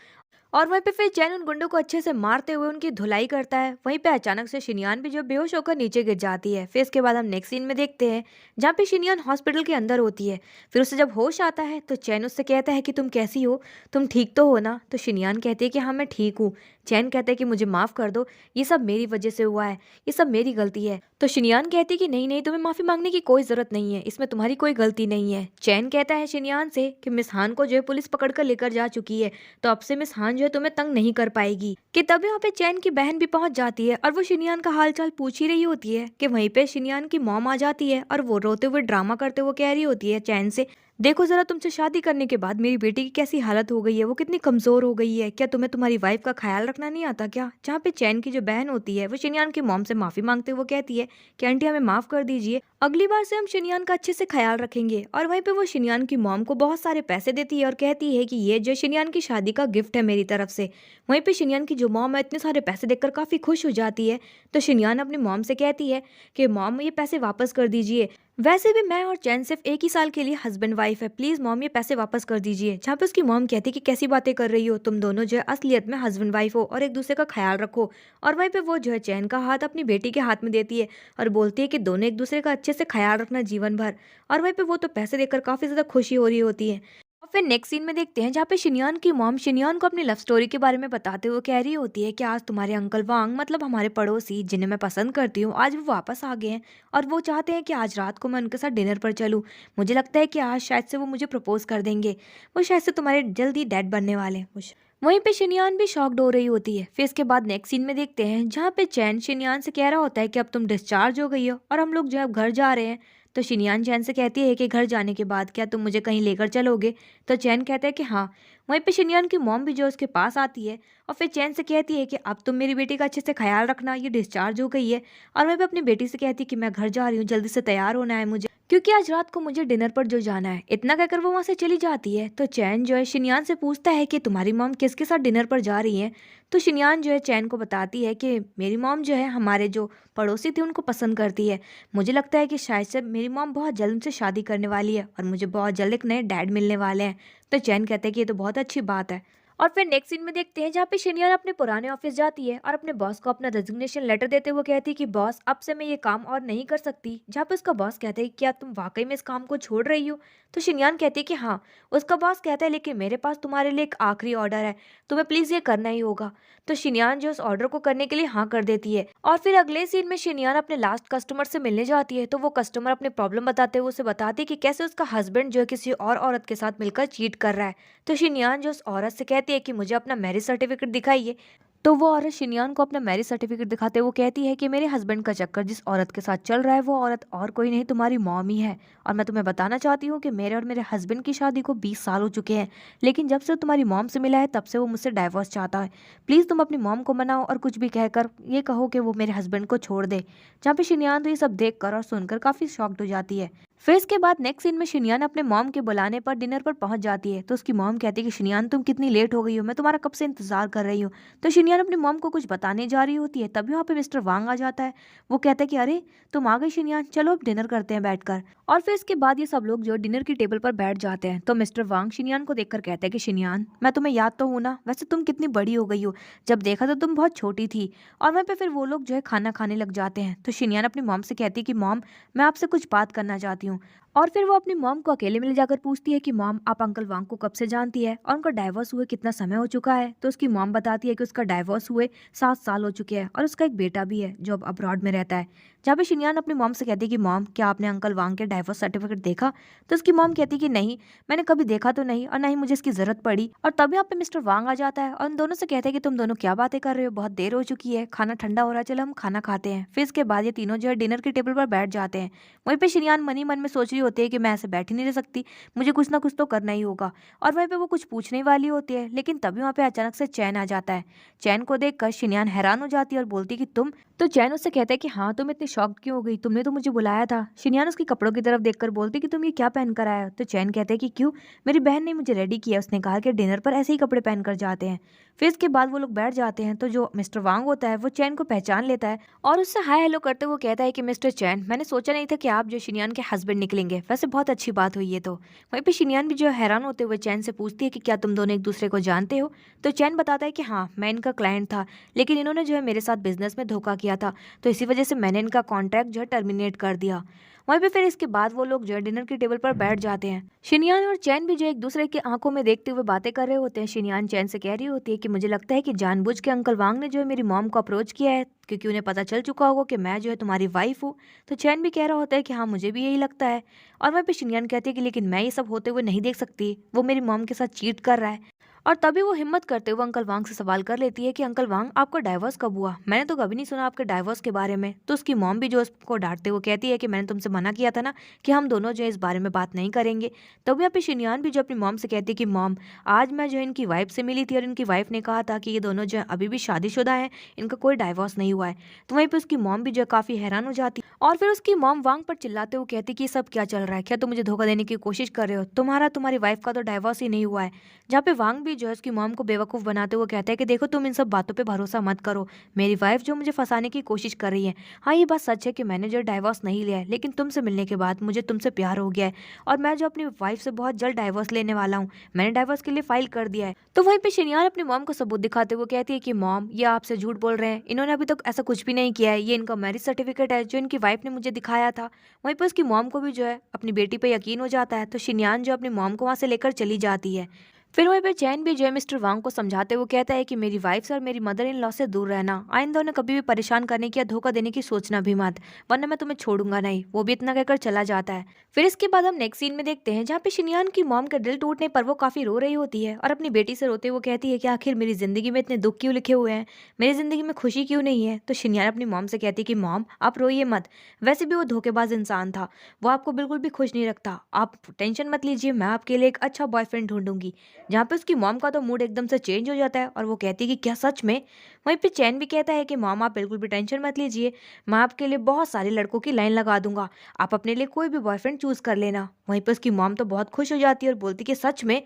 और वहीं पे फिर चैन उन गुंडों को अच्छे से मारते हुए उनकी धुलाई करता है। वहीं पे अचानक से शिनयान भी जो बेहोश होकर नीचे गिर जाती है। फिर इसके बाद हम नेक्स्ट सीन में देखते हैं जहाँ पे शिनयान हॉस्पिटल के अंदर होती है। फिर उसे जब होश आता है तो चैन उससे कहता है कि तुम कैसी हो, तुम ठीक तो हो ना। तो शिनयान कहती है कि हाँ मैं ठीक हूँ। चैन कहता है कि मुझे माफ कर दो, ये सब मेरी वजह से हुआ है, ये सब मेरी गलती है। तो शिनयान कहती है कि नहीं नहीं, तुम्हें माफी मांगने की कोई जरूरत नहीं है, इसमें तुम्हारी कोई गलती नहीं है। चैन कहता है शिनयान से कि मिस हान को जो है पुलिस पकड़ कर लेकर जा चुकी है, तो अब से मिस हान जो है तुम्हें तंग नहीं कर पाएगी। कि तभी वहाँ पे चैन की बहन भी पहुंच जाती है और वो शिनयान का हालचाल पूछ ही रही होती है कि वहीं पे शिनयान की मॉम आ जाती है और वो रोते हुए ड्रामा करते हुए कह रही होती है चैन से, देखो जरा, तुमसे शादी करने के बाद मेरी बेटी की कैसी हालत हो गई है, वो कितनी कमजोर हो गई है, क्या तुम्हें तुम्हारी वाइफ का ख्याल रखना नहीं आता क्या। जहाँ पे चैन की जो बहन होती है वो शिनयान की मॉम से माफी मांगते हुए कहती है कि आंटी हमें माफ कर दीजिए, अगली बार से हम शिनयान का अच्छे से ख्याल रखेंगे। और वहीं पे वो शिनयान की मॉम को बहुत सारे पैसे देती है और कहती है कि ये जो शिनयान की शादी का गिफ्ट है मेरी तरफ से। वहीं पे शिनयान की जो मॉम है इतने सारे पैसे देखकर काफी खुश हो जाती है। तो शिनयान अपनी मॉम से कहती है कि मॉम ये पैसे वापस कर दीजिए, वैसे भी मैं और चैन सिर्फ एक ही साल के लिए हस्बैंड वाइफ है, प्लीज मॉम ये पैसे वापस कर दीजिए। जहाँ पे उसकी मॉम कहती है कि कैसी बातें कर रही हो, तुम दोनों जो है असलियत में हस्बैंड वाइफ हो और एक दूसरे का ख्याल रखो। और वहीं पे वो जो है चैन का हाथ अपनी बेटी के हाथ में देती है और बोलती है कि दोनों एक दूसरे का अच्छे से ख्याल रखना जीवन भर। और वहीं पे वो तो पैसे देकर काफी ज्यादा खुशी हो रही होती है। और फिर नेक्स्ट सीन में देखते हैं जहाँ पे शिनयान की मॉम शिनयान को अपनी लव स्टोरी के बारे में बताते हुए कह रही होती है कि आज तुम्हारे अंकल वांग, मतलब हमारे पड़ोसी जिन्हें मैं पसंद करती हूँ, आज वो वापस आ गए हैं और वो चाहते हैं कि आज रात को मैं उनके साथ डिनर पर चलूँ। मुझे लगता है कि आज शायद से वो मुझे प्रपोज कर देंगे, वो शायद से तुम्हारे जल्दी डैड बनने वाले हैं। वहीं पे शिनयान भी शॉक्ड हो रही होती है। फिर इसके बाद नेक्स्ट सीन में देखते हैं जहाँ पे चैन शिनयान से कह रहा होता है कि अब तुम डिस्चार्ज हो गई हो और हम लोग जो है अब घर जा रहे हैं। तो शिनयान चैन से कहती है कि घर जाने के बाद क्या तुम मुझे कहीं लेकर चलोगे। तो चैन कहता है कि हाँ। वहीं पे शिनयान की मॉम भी जो उसके पास आती है और फिर चैन से कहती है कि अब तुम मेरी बेटी का अच्छे से ख्याल रखना, ये डिस्चार्ज हो गई है। और वहीं पे अपनी बेटी से कहती है कि मैं घर जा रही हूँ, जल्दी से तैयार होना है मुझे, क्योंकि आज रात को मुझे डिनर पर जो जाना है। इतना कहकर वो वहाँ से चली जाती है। तो चैन जो है शिनयान से पूछता है कि तुम्हारी मॉम किसके साथ डिनर पर जा रही है। तो शिनयान जो है चैन को बताती है कि मेरी मॉम जो है हमारे जो पड़ोसी थे उनको पसंद करती है। मुझे लगता है कि शायद से मेरी मॉम बहुत जल्द उनसे शादी करने वाली है और मुझे बहुत जल्द एक नए डैड मिलने वाले हैं। तो चैन कहते हैं कि ये तो बहुत अच्छी बात है। और फिर नेक्स्ट सीन में देखते हैं जहाँ पे शिनयान अपने पुराने ऑफिस जाती है और अपने बॉस को अपना रेजिग्नेशन लेटर देते हुए कहती है कि बॉस अब से मैं ये काम और नहीं कर सकती। जहाँ पे उसका बॉस कहता है कि क्या तुम वाकई में इस काम को छोड़ रही हो। तो शिनयान कहती है कि हाँ। उसका बॉस कहता है लेकिन मेरे पास तुम्हारे लिए एक आखिरी ऑर्डर है, तुम्हें प्लीज ये करना ही होगा। तो शिनयान जो उस ऑर्डर को करने के लिए हाँ कर देती है। और फिर अगले सीन में शिनयान अपने लास्ट कस्टमर से मिलने जाती है। तो वो कस्टमर अपने प्रॉब्लम बताते हुए उसे बताती है कि कैसे उसका हस्बैंड जो है किसी और औरत के साथ मिलकर चीट कर रहा है। तो शिनयान जो उस औरत से कहती है कि मुझे अपना मैरिज सर्टिफिकेट दिखाइए। तो वो औरत शिनयान को अपना मैरिज सर्टिफिकेट दिखाते वो कहती है कि मेरे हस्बैंड का चक्कर जिस औरत के साथ चल रहा है वो औरत और कोई नहीं तुम्हारी मॉम ही है। और मैं तुम्हें बताना चाहती हूँ कि मेरे और मेरे हस्बैंड की शादी को 20 साल हो चुके हैं, लेकिन जब से वो तुम्हारी मॉम से मिला है तब से वो मुझसे डाइवोर्स चाहता है। प्लीज़ तुम अपनी मॉम को मनाओ और कुछ भी कहकर ये कहो कि वो मेरे हस्बैंड को छोड़ दे। जहाँ पे शिनयान तो ये सब देख कर और सुनकर काफ़ी शॉक्ड हो जाती है। फिर इसके बाद नेक्स्ट सीन में शिनयान अपने मॉम के बुलाने पर डिनर पर पहुंच जाती है। तो उसकी मॉम कहती है कि शिनयान तुम कितनी लेट हो गई हो, मैं तुम्हारा कब से इंतजार कर रही हूँ। तो शिनयान अपनी मॉम को कुछ बताने जा रही होती है, तभी वहाँ पे मिस्टर वांग आ जाता है। वो कहता है कि अरे तुम आ गई शिनयान, चलो अब डिनर करते हैं बैठकर। और फिर इसके बाद ये सब लोग जो डिनर की टेबल पर बैठ जाते हैं। तो मिस्टर वांग शिनयान को देखकर कहता है कि शिनयान मैं तुम्हें याद तो हूँ ना, वैसे तुम कितनी बड़ी हो गई हो, जब देखा तो तुम बहुत छोटी थी। और वहाँ पे फिर वो लोग जो है खाना खाने लग जाते हैं। तो शिनयान अपनी मॉम से कहती है कि मॉम मैं आपसे कुछ बात करना चाहती हूँ। और फिर वो अपनी मॉम को अकेले में ले जाकर पूछती है कि मॉम आप अंकल वांग को कब से जानती है और उनका डाइवोर्स हुए कितना समय हो चुका है। तो उसकी मॉम बताती है कि उसका डाइवोर्स हुए 7 साल हो चुके हैं और उसका एक बेटा भी है जो अब अब्रॉड में रहता है। जहाँ पे शिनयान अपनी मॉम से कहती है कि मॉम क्या आपने अंकल वांग के डाइवोर्स सर्टिफिकेट देखा। तो उसकी मॉम कहती है कि नहीं, मैंने कभी देखा तो नहीं और ना ही मुझे इसकी जरूरत पड़ी। और तभी यहाँ पे मिस्टर वांग आ जाता है और उन दोनों से कहता है कि तुम दोनों क्या बातें कर रहे हो, बहुत देर हो चुकी है, खाना ठंडा हो रहा है, चलो हम खाना खाते हैं। फिर इसके बाद ये तीनों जो है डिनर के टेबल पर बैठ जाते हैं। वहीं पे शिनयान मन ही मन में सोच रही होती है कि मैं ऐसे बैठ ही नहीं रह सकती, मुझे कुछ ना कुछ तो करना ही होगा। और वहीं पे वो कुछ पूछने वाली होती है, लेकिन तभी वहाँ पे अचानक से चैन आ जाता है। चैन को देखकर शिनयान हैरान हो जाती है और बोलती कि तुम। तो चैन उससे कहता है कि हाँ तुम इतनी शॉक्ड क्यों हो गई, तुमने तो मुझे बुलाया था। शिनयान उसके कपड़ों की तरफ देखकर बोलती कि तुम ये क्या पहन कर आया हो। तो चैन कहते हैं कि क्यों, मेरी बहन ने मुझे रेडी किया, उसने कहा कि डिनर पर ऐसे ही कपड़े पहन कर जाते हैं। फिर इसके बाद वो लोग बैठ जाते हैं। तो जो मिस्टर वांग होता है वो चैन को पहचान लेता है और उससे हाय हेलो करते हुए कहता है कि मिस्टर चैन मैंने सोचा नहीं था कि आप जो शिनयान के हस्बैंड निकलेंगे, वैसे बहुत अच्छी बात हुई है। तो वहीं पे शिनयान भी जो हैरान होते हुए चैन से पूछती है कि क्या तुम दोनों एक दूसरे को जानते हो। तो चैन बताता है कि हाँ मैं इनका क्लाइंट था, लेकिन इन्होंने जो है मेरे साथ बिजनेस में धोखा किया था, तो इसी वजह से मैंने इनका कॉन्ट्रैक्ट जो है टर्मिनेट कर दिया। वहीं पे फिर इसके बाद वो लोग जो है डिनर की टेबल पर बैठ जाते हैं। शिनयान और चैन भी जो एक दूसरे की आंखों में देखते हुए बातें कर रहे होते हैं। शिनयान चैन से कह रही होती है कि मुझे लगता है कि जानबूझ के अंकल वांग ने जो है मेरी मॉम को अप्रोच किया है, क्योंकि उन्हें पता चल चुका होगा कि मैं जो है तुम्हारी वाइफ हूँ। तो चैन भी कह रहा होता है कि हाँ मुझे भी यही लगता है। और वहीं पे शिनयान कहती है कि लेकिन मैं ये सब होते हुए नहीं देख सकती, वो मेरी मॉम के साथ चीट कर रहा है। और तभी वो हिम्मत करते हुए अंकल वांग से सवाल कर लेती है कि अंकल वांग आपका डाइवोर्स कब हुआ, मैंने तो कभी नहीं सुना आपके डाइवोर्स के बारे में। तो उसकी मॉम भी जो उसको डांटते हुए कहती है कि मैंने तुमसे मना किया था ना कि हम दोनों जो है इस बारे में बात नहीं करेंगे। तब यहाँ पे शिनयान भी जो अपनी मॉम से कहती है कि मॉम आज मैं जो है इनकी वाइफ से मिली थी और इनकी वाइफ ने कहा था कि ये दोनों जो है अभी भी शादीशुदा है, इनका कोई डाइवोर्स नहीं हुआ है। तो वहीं पे उसकी मॉम भी जो है काफी हैरान हो जाती और फिर उसकी मॉम वांग पर चिल्लाते हुए कहती कि ये सब क्या चल रहा है, क्या तुम मुझे धोखा देने की कोशिश कर रहे हो, तुम्हारी वाइफ का तो डाइवोर्स ही नहीं हुआ है। जहाँ पे वांग भी जो है उसकी मॉम को बेवकूफ़ बनाते हुए कहता है कि देखो तुम इन सब बातों पे भरोसा मत करो, मेरी वाइफ जो मुझे फंसाने की कोशिश कर रही है। हाँ ये बात सच है कि मैंने जो डाइवोर्स नहीं लिया है, लेकिन तुमसे मिलने के बाद मुझे तुमसे प्यार हो गया है और मैं जो अपनी वाइफ से बहुत जल्द डाइवोर्स लेने वाला हूँ, मैंने डाइवोर्स के लिए फाइल कर दिया है। तो वहीं पे शिनयान अपनी मॉम को सबूत दिखाते हुए कहती है कि मॉम ये आपसे झूठ बोल रहे हैं, इन्होंने अभी तक ऐसा कुछ भी नहीं किया है, ये इनका मैरिज सर्टिफिकेट है जो इनकी वाइफ ने मुझे दिखाया था। वहीं पर उसकी मॉम को भी जो है अपनी बेटी पे यकीन हो जाता है। तो शिनयान जो अपनी मॉम को वहाँ से लेकर चली जाती है। फिर वहीं पे चैन भी जो है मिस्टर वांग को समझाते हुए कहता है कि मेरी वाइफ से और मेरी मदर इन लॉ से दूर रहना, आइंदा उन्हें कभी भी परेशान करने की या धोखा देने की सोचना भी मत, वरना मैं तुम्हें छोड़ूंगा नहीं। वो भी इतना कहकर चला जाता है। फिर इसके बाद हम नेक्स्ट सीन में देखते हैं जहाँ पे शिनयान की मॉम का दिल टूटने पर वो काफी रो रही होती है और अपनी बेटी से रोते हुए कहती है कि आखिर मेरी जिंदगी में इतने दुख क्यों लिखे हुए हैं, मेरी जिंदगी में खुशी क्यों नहीं है। तो शिनयान अपनी मॉम से कहती है कि मॉम आप रोइए मत, वैसे भी वो धोखेबाज इंसान था, वो आपको बिल्कुल भी खुश नहीं रखता, आप टेंशन मत लीजिए, मैं आपके लिए एक अच्छा बॉयफ्रेंड ढूंढूंगी। जहाँ पे उसकी मॉम का तो मूड एकदम से चेंज हो जाता है और वो कहती है कि क्या सच में। वहीं पे चैन भी कहता है कि मॉम आप बिल्कुल भी टेंशन मत लीजिए, मैं आपके लिए बहुत सारे लड़कों की लाइन लगा दूंगा, आप अपने लिए कोई भी बॉयफ्रेंड चूज कर लेना। वहीं पे उसकी मॉम तो बहुत खुश हो जाती है और बोलती कि सच में।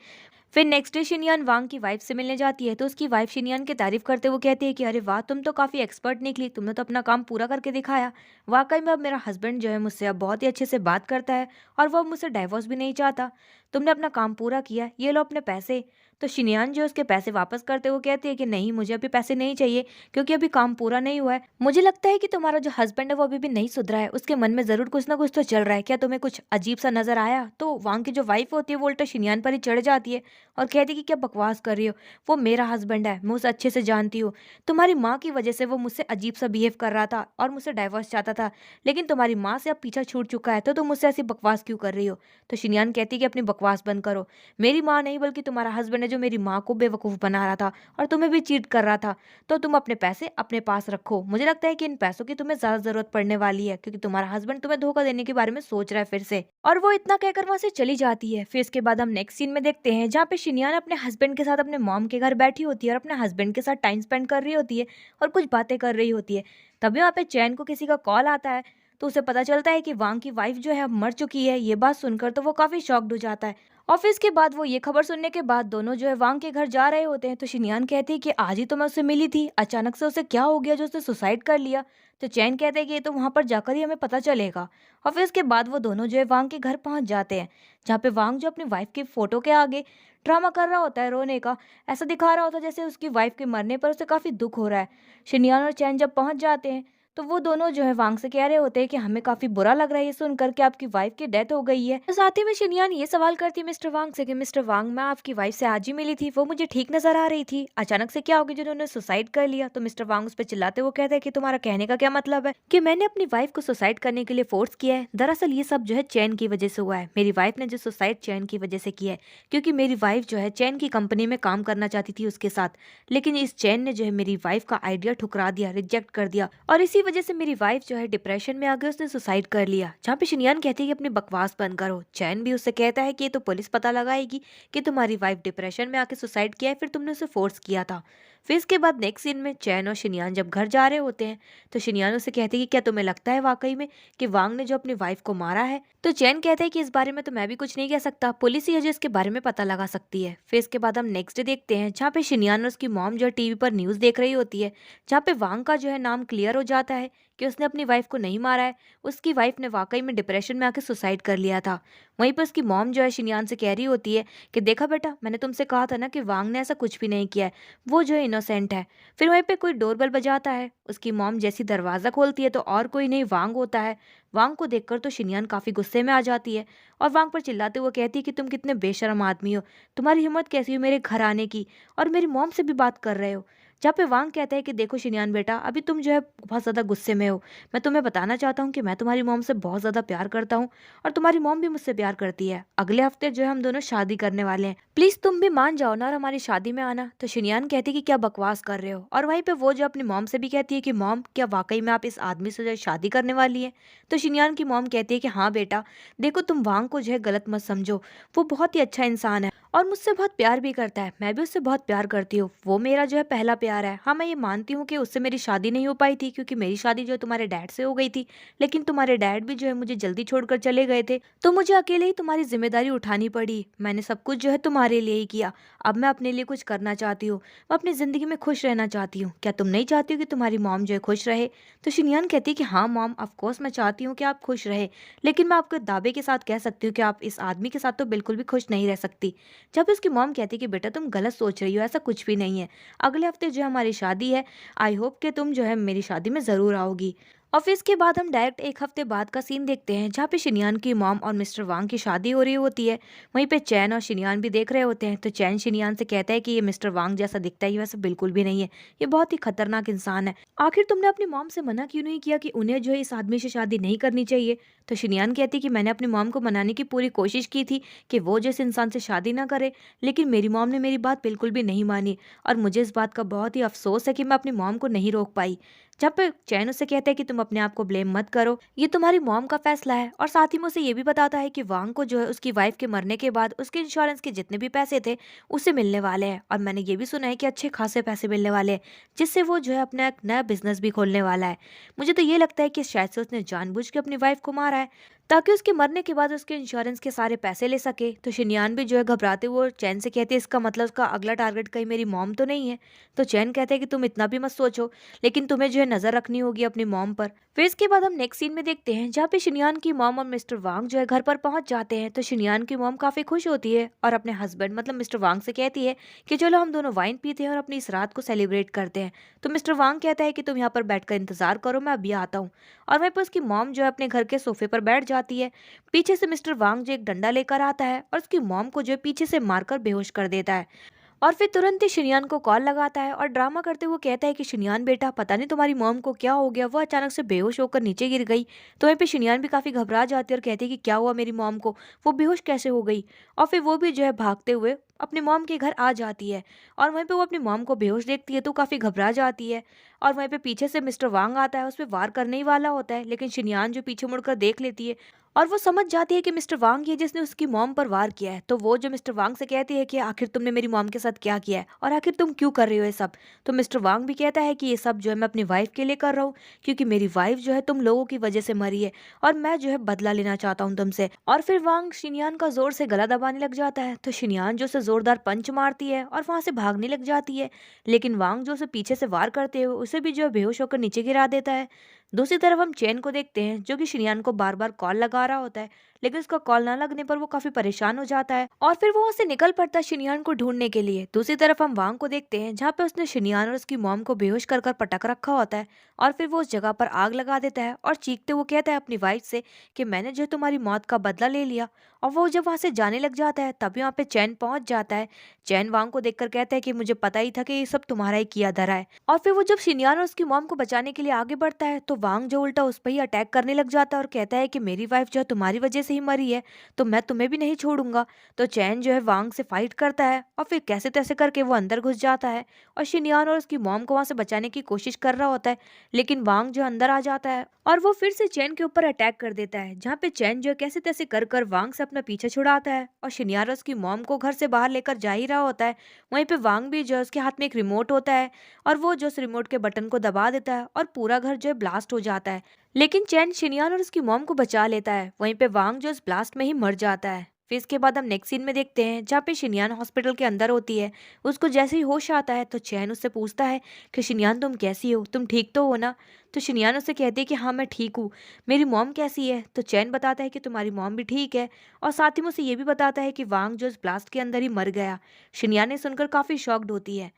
फिर नेक्स्ट डे शिनयान वांग की वाइफ से मिलने जाती है तो उसकी वाइफ शिनयान की तारीफ करते हुए कहती है कि अरे वाह, तुम तो काफी एक्सपर्ट निकली, तुमने तो अपना काम पूरा करके दिखाया। वाकई में अब मेरा हस्बैंड जो है मुझसे अब बहुत ही अच्छे से बात करता है और वो अब मुझसे डाइवोर्स भी नहीं चाहता। तुमने अपना काम पूरा किया, ये लो अपने पैसे। तो शिनयान जो है उसके पैसे वापस करते हुए कहती है कि नहीं, मुझे अभी पैसे नहीं चाहिए क्योंकि अभी काम पूरा नहीं हुआ है। मुझे लगता है कि तुम्हारा जो हस्बैंड है वो अभी भी नहीं सुधरा है, उसके मन में जरूर कुछ ना कुछ तो चल रहा है, क्या तुम्हें कुछ अजीब सा नजर आया? तो वांग की जो वाइफ होती है वो उल्टा शिनयान पर ही चढ़ जाती है और कहती कि क्या बकवास कर रही हो, वो मेरा हस्बैंड है, मैं उसे अच्छे से जानती हूँ। तुम्हारी माँ की वजह से वो मुझसे अजीब सा बिहेव कर रहा था और मुझसे डाइवोर्स चाहता था, लेकिन तुम्हारी माँ से अब पीछा छूट चुका है तो तुम मुझसे ऐसी बकवास क्यों कर रही हो? तो शिनयान कहती कि अपनी बकवास बंद करो, मेरी माँ नहीं बल्कि तुम्हारा हस्बैंड है जो मेरी माँ को बेवकूफ़ बना रहा था और तुम्हें भी चीट कर रहा था। तो तुम अपने पैसे अपने पास रखो, मुझे लगता है कि इन पैसों की तुम्हें ज़्यादा ज़रूरत पड़ने वाली है क्योंकि तुम्हारा हस्बैंड तुम्हें धोखा देने के बारे में सोच रहा है फिर से। और वो इतना कहकर वहां से चली जाती है। फिर इसके बाद हम नेक्स्ट सीन में देखते हैं जहाँ पे शिनयान अपने हस्बैंड के साथ अपने मॉम के घर बैठी होती है और अपने हस्बैंड के साथ टाइम स्पेंड कर रही होती है और कुछ बातें कर रही होती है। तभी वहाँ पे चैन को किसी का कॉल आता है तो उसे पता चलता है कि वांग की वाइफ जो है अब मर चुकी है। ये बात सुनकर तो वो काफी शॉक्ड हो जाता है। ऑफिस के बाद वो ये खबर सुनने के बाद दोनों जो है वांग के घर जा रहे होते हैं तो शिनयान कहती है कि आज ही तो मैं उससे मिली थी, अचानक से उसे क्या हो गया जो उसने सुसाइड कर लिया? तो चैन कहते हैं कि ये तो वहां पर जाकर ही हमें पता चलेगा। और फिर उसके बाद वो दोनों जो है वांग के घर पहुंच जाते हैं जहाँ पे वांग जो अपनी वाइफ की फोटो के आगे ड्रामा कर रहा होता है, रोने का ऐसा दिखा रहा होता है जैसे उसकी वाइफ के मरने पर उसे काफी दुख हो रहा है। शिनयान और चैन जब पहुंच जाते हैं तो वो दोनों जो है वांग से कह रहे होते हैं कि हमें काफी बुरा लग रहा है ये सुनकर कि आपकी वाइफ की डेथ हो गई है। तो साथ ही में शिनयान ये सवाल करती है मिस्टर वांग से कि मिस्टर वांग, मैं आपकी वाइफ से आज ही मिली थी, वो मुझे ठीक नजर आ रही थी, अचानक से क्या हो गया जिन्होंने सुसाइड कर लिया? तो मिस्टर वांग उस पर चिल्लाते हुए कहते हैं कि तुम्हारा कहने का क्या मतलब है कि मैंने अपनी वाइफ को सुसाइड करने के लिए फोर्स किया है? दरअसल ये सब जो है चैन की वजह से हुआ है, मेरी वाइफ ने जो सुसाइड चैन की वजह से किया है क्योंकि मेरी वाइफ जो है चैन की कंपनी में काम करना चाहती थी उसके साथ, लेकिन इस चैन ने जो है मेरी वाइफ का आइडिया ठुकरा दिया, रिजेक्ट कर दिया और इसी वजह से मेरी वाइफ जो है डिप्रेशन में आ गई, उसने सुसाइड कर लिया। जहाँ पे शिनयान कहती है कि अपनी बकवास बंद करो। चैन भी उससे कहता है कि ये तो पुलिस पता लगाएगी कि तुम्हारी वाइफ डिप्रेशन में आके सुसाइड किया है, फिर तुमने उसे फोर्स किया था। फिर इसके बाद नेक्स्ट सीन में चैन और शिनयान जब घर जा रहे होते हैं तो शिनयान उसे कहती है कि क्या तुम्हें लगता है वाकई में कि वांग ने जो अपनी वाइफ को मारा है? तो चैन कहता है कि इस बारे में तो मैं भी कुछ नहीं कह सकता, पुलिस ही है जो इसके बारे में पता लगा सकती है। फिर इसके बाद हम नेक्स्ट डे देखते हैं जहाँ पे शिनयान और उसकी मॉम जो टीवी पर न्यूज देख रही होती है जहाँ पे वांग का जो है नाम क्लियर हो जाता है कि उसने अपनी वाइफ को नहीं मारा है, उसकी वाइफ ने वाकई में डिप्रेशन में आके सुसाइड कर लिया था। वहीं पर उसकी मॉम जो है शिनयान से कह रही होती है कि देखा बेटा, मैंने तुमसे कहा था ना कि वांग ने ऐसा कुछ भी नहीं किया है, वो जो है इनोसेंट है। फिर वहीं पे कोई डोरबेल बजाता है, उसकी मॉम जैसी दरवाजा खोलती है तो और कोई नहीं वांग होता है। वांग को देखकर तो शिनयान काफी गुस्से में आ जाती है और वांग पर चिल्लाते हुए कहती है कि तुम कितने बेशर्म आदमी हो, तुम्हारी हिम्मत कैसी हो मेरे घर आने की और मेरी मॉम से भी बात कर रहे हो? जहाँ पे वांग कहता है कि देखो शिनयान बेटा, अभी तुम जो है बहुत ज्यादा गुस्से में हो, मैं तुम्हें बताना चाहता हूँ कि मैं तुम्हारी मॉम से बहुत ज्यादा प्यार करता हूँ और तुम्हारी मॉम भी मुझसे प्यार करती है। अगले हफ्ते जो है हम दोनों शादी करने वाले हैं, प्लीज तुम भी मान जाओ ना और हमारी शादी में आना। तो शिनयान कहती है कि क्या बकवास कर रहे हो और वहीं पे वो जो अपनी मॉम से भी कहती है कि मॉम, क्या वाकई में आप इस आदमी से जो है शादी करने वाली है? तो शिनयान की मॉम कहती है कि हाँ बेटा, देखो तुम वांग को जो है गलत मत समझो, वो बहुत ही अच्छा इंसान है और मुझसे बहुत प्यार भी करता है, मैं भी उससे बहुत प्यार करती हूँ, वो मेरा जो है पहला प्यार है। हाँ मैं ये मानती हूँ कि उससे मेरी शादी नहीं हो पाई थी क्योंकि मेरी शादी जो है तुम्हारे डैड से हो गई थी, लेकिन तुम्हारे डैड भी जो है मुझे जल्दी छोड़कर चले गए थे तो मुझे अकेले ही तुम्हारी जिम्मेदारी उठानी पड़ी, मैंने सब कुछ जो है तुम्हारे लिए ही किया। अब मैं अपने लिए कुछ करना चाहती हूँ, मैं अपनी जिंदगी में खुश रहना चाहती हूँ, क्या तुम नहीं चाहती हो कि तुम्हारी मॉम जो है खुश रहे? तो शिनयान कहती है कि हाँ मॉम, ऑफकोर्स मैं चाहती हूँ कि आप खुश रहे, लेकिन मैं आपके दावे के साथ कह सकती हूँ कि आप इस आदमी के साथ तो बिल्कुल भी खुश नहीं रह सकती। जब उसकी मॉम कहती कि बेटा तुम गलत सोच रही हो, ऐसा कुछ भी नहीं है, अगले हफ्ते जो है हमारी शादी है, आई होप कि तुम जो है मेरी शादी में जरूर आओगी। ऑफिस के बाद हम डायरेक्ट एक हफ्ते बाद का सीन देखते हैं जहाँ पे शिनयान की मॉम और मिस्टर वांग की शादी हो रही होती है। वहीं पे चैन और शिनयान भी देख रहे होते हैं तो चैन शिनयान से कहता है कि ये मिस्टर वांग जैसा दिखता है ये वैसा बिल्कुल भी नहीं है, ये बहुत ही खतरनाक इंसान है, आखिर तुमने अपनी मॉम से मना क्यों नहीं किया कि उन्हें जो है इस आदमी से शादी नहीं करनी चाहिए? तो शिनयान कहती कि मैंने अपनी मॉम को मनाने की पूरी कोशिश की थी कि वो जिस इंसान से शादी ना करे, लेकिन मेरी मॉम ने मेरी बात बिल्कुल भी नहीं मानी और मुझे इस बात का बहुत ही अफसोस है कि मैं अपनी मॉम को नहीं रोक पाई। जहाँ पे चैन उससे कहता है कि तुम अपने आप को ब्लेम मत करो, ये तुम्हारी मॉम का फैसला है। और साथ ही में उसे ये भी बताता है कि वांग को जो है उसकी वाइफ के मरने के बाद उसके इंश्योरेंस के जितने भी पैसे थे उसे मिलने वाले हैं, और मैंने ये भी सुना है कि अच्छे खासे पैसे मिलने वाले हैं, जिससे वो जो है अपना एक नया बिजनेस भी खोलने वाला है। मुझे तो ये लगता है कि शायद से उसने जानबूझ के अपनी वाइफ को मारा है ताकि उसके मरने के बाद उसके इंश्योरेंस के सारे पैसे ले सके। तो शिनयान भी जो है घबराते हुए चैन से कहते हैं इसका मतलब उसका अगला टारगेट कहीं मेरी मॉम तो नहीं है। तो चैन कहते हैं कि तुम इतना भी मत सोचो, लेकिन तुम्हें जो है नजर रखनी होगी अपनी मॉम पर। फिर इसके बाद हम नेक्स्ट सीन में देखते हैं जहाँ पे शिनयान की मॉम और मिस्टर वांग जो है घर पर पहुंच जाते हैं। तो शिनयान की मॉम काफी खुश होती है और अपने हस्बैंड मतलब मिस्टर वांग से कहती है कि चलो हम दोनों वाइन पीते हैं और अपनी इस रात को सेलिब्रेट करते हैं। तो मिस्टर वांग कहता है कि तुम यहाँ पर बैठकर इंतजार करो, मैं अभी आता हूँ। और वहीं पर उसकी मॉम जो है अपने घर के सोफे पर बैठ जाती है। पीछे से मिस्टर वांग जो एक डंडा लेकर आता है और उसकी मॉम को जो है पीछे से मारकर बेहोश कर देता है। और फिर तुरंत ही शिनयान को कॉल लगाता है और ड्रामा करते हुए कहता है कि शिनयान बेटा, पता नहीं तुम्हारी मॉम को क्या हो गया, वो अचानक से बेहोश होकर नीचे गिर गई। तो वहीं पे शिनयान भी काफी घबरा जाती है और कहती है कि क्या हुआ मेरी मॉम को, वो बेहोश कैसे हो गई। और फिर वो भी जो है भागते हुए अपनी मॉम के घर आ जाती है। और वहीं पे वो अपनी मॉम को बेहोश देखती है तो काफी घबरा जाती है। और वहीं पे पीछे से मिस्टर वांग आता है, उस पर वार करने ही वाला होता है, लेकिन शिनयान जो पीछे मुड़कर देख लेती है और वो समझ जाती है कि मिस्टर वांग ही है जिसने उसकी मॉम पर वार किया है। तो वो जो मिस्टर वांग से कहती है कि आखिर तुमने मेरी मॉम के साथ क्या किया है और आखिर तुम क्यों कर रही हो ये सब। तो मिस्टर वांग भी कहता है कि ये सब जो है मैं अपनी वाइफ के लिए कर रहा हूँ, क्योंकि मेरी वाइफ जो है तुम लोगों की वजह से मरी है और मैं जो है बदला लेना चाहता हूँ तुमसे। और फिर वांग शिनयान का जोर से गला दबाने लग जाता है। तो शिनयान जो उसे जोरदार पंच मारती है और वहां से भागने लग जाती है, लेकिन वांग जो उसे पीछे से वार करते हुए उसे भी जो है बेहोश होकर नीचे गिरा देता है। दूसरी तरफ हम चैन को देखते हैं जो कि शिनयान को बार बार कॉल लगा रहा होता है, लेकिन उसका कॉल ना लगने पर वो काफी परेशान हो जाता है और फिर वो वहां से निकल पड़ता है शिनयान को ढूंढने के लिए। दूसरी तरफ हम वांग को देखते हैं जहाँ पे उसने शिनयान और उसकी मॉम को बेहोश कर कर पटक रखा होता है, और फिर वो उस जगह पर आग लगा देता है और चीखते हुए कहता है अपनी वाइफ से कि मैंने जो है तुम्हारी मौत का बदला ले लिया। और वो जब वहां से जाने लग जाता है तभी वहां पे चैन पहुंच जाता है। चैन वांग को देखकर कहता है कि मुझे पता ही था कि ये सब तुम्हारा ही किया धरा है। और फिर वो जब शिनयान और उसकी मॉम को बचाने के लिए आगे बढ़ता है तो वांग जो उल्टा उस पर ही अटैक करने लग जाता है और कहता है कि मेरी वाइफ जो है तुम्हारी वजह से ही मरी है, तो मैं तुम्हें भी नहीं छोड़ूंगा। तो चैन जो है वांग से फाइट करता है और फिर कैसे तैसे करके वो अंदर घुस जाता है और शिनयान और उसकी मॉम को वहां से बचाने की कोशिश कर रहा होता है, लेकिन वांग जो अंदर आ जाता है और वो फिर से चैन के ऊपर अटैक कर देता है, जहाँ पे चैन जो है कैसे तैसे कर कर वांग से अपना पीछे छुड़ाता है और शिनयान उसकी मॉम को घर से बाहर लेकर जा ही रहा होता है। वहीं पे वांग भी जो है उसके हाथ में एक रिमोट होता है और वो जो उस रिमोट के बटन को दबा देता है और पूरा घर जो है ब्लास्ट हो जाता है, लेकिन चैन शिनयान और उसकी मॉम को बचा लेता है। वहीं पे वांग जो इस ब्लास्ट में ही मर जाता है। फिर इसके बाद हम नेक्स्ट सीन में देखते हैं जहाँ पे शिनयान हॉस्पिटल के अंदर होती है। उसको जैसे ही होश आता है तो चैन उससे पूछता है कि शिनयान तुम कैसी हो, तुम ठीक तो हो ना। तो शिनयान उससे कहती है कि हाँ मैं ठीक हूँ, मेरी मॉम कैसी है। तो चैन बताता है कि तुम्हारी मॉम भी ठीक है, और साथ ही में उसे ये भी बताता है कि वांग जो इस ब्लास्ट के अंदर ही मर गया। शिनयान ने सुनकर काफी शॉक्ड होती है।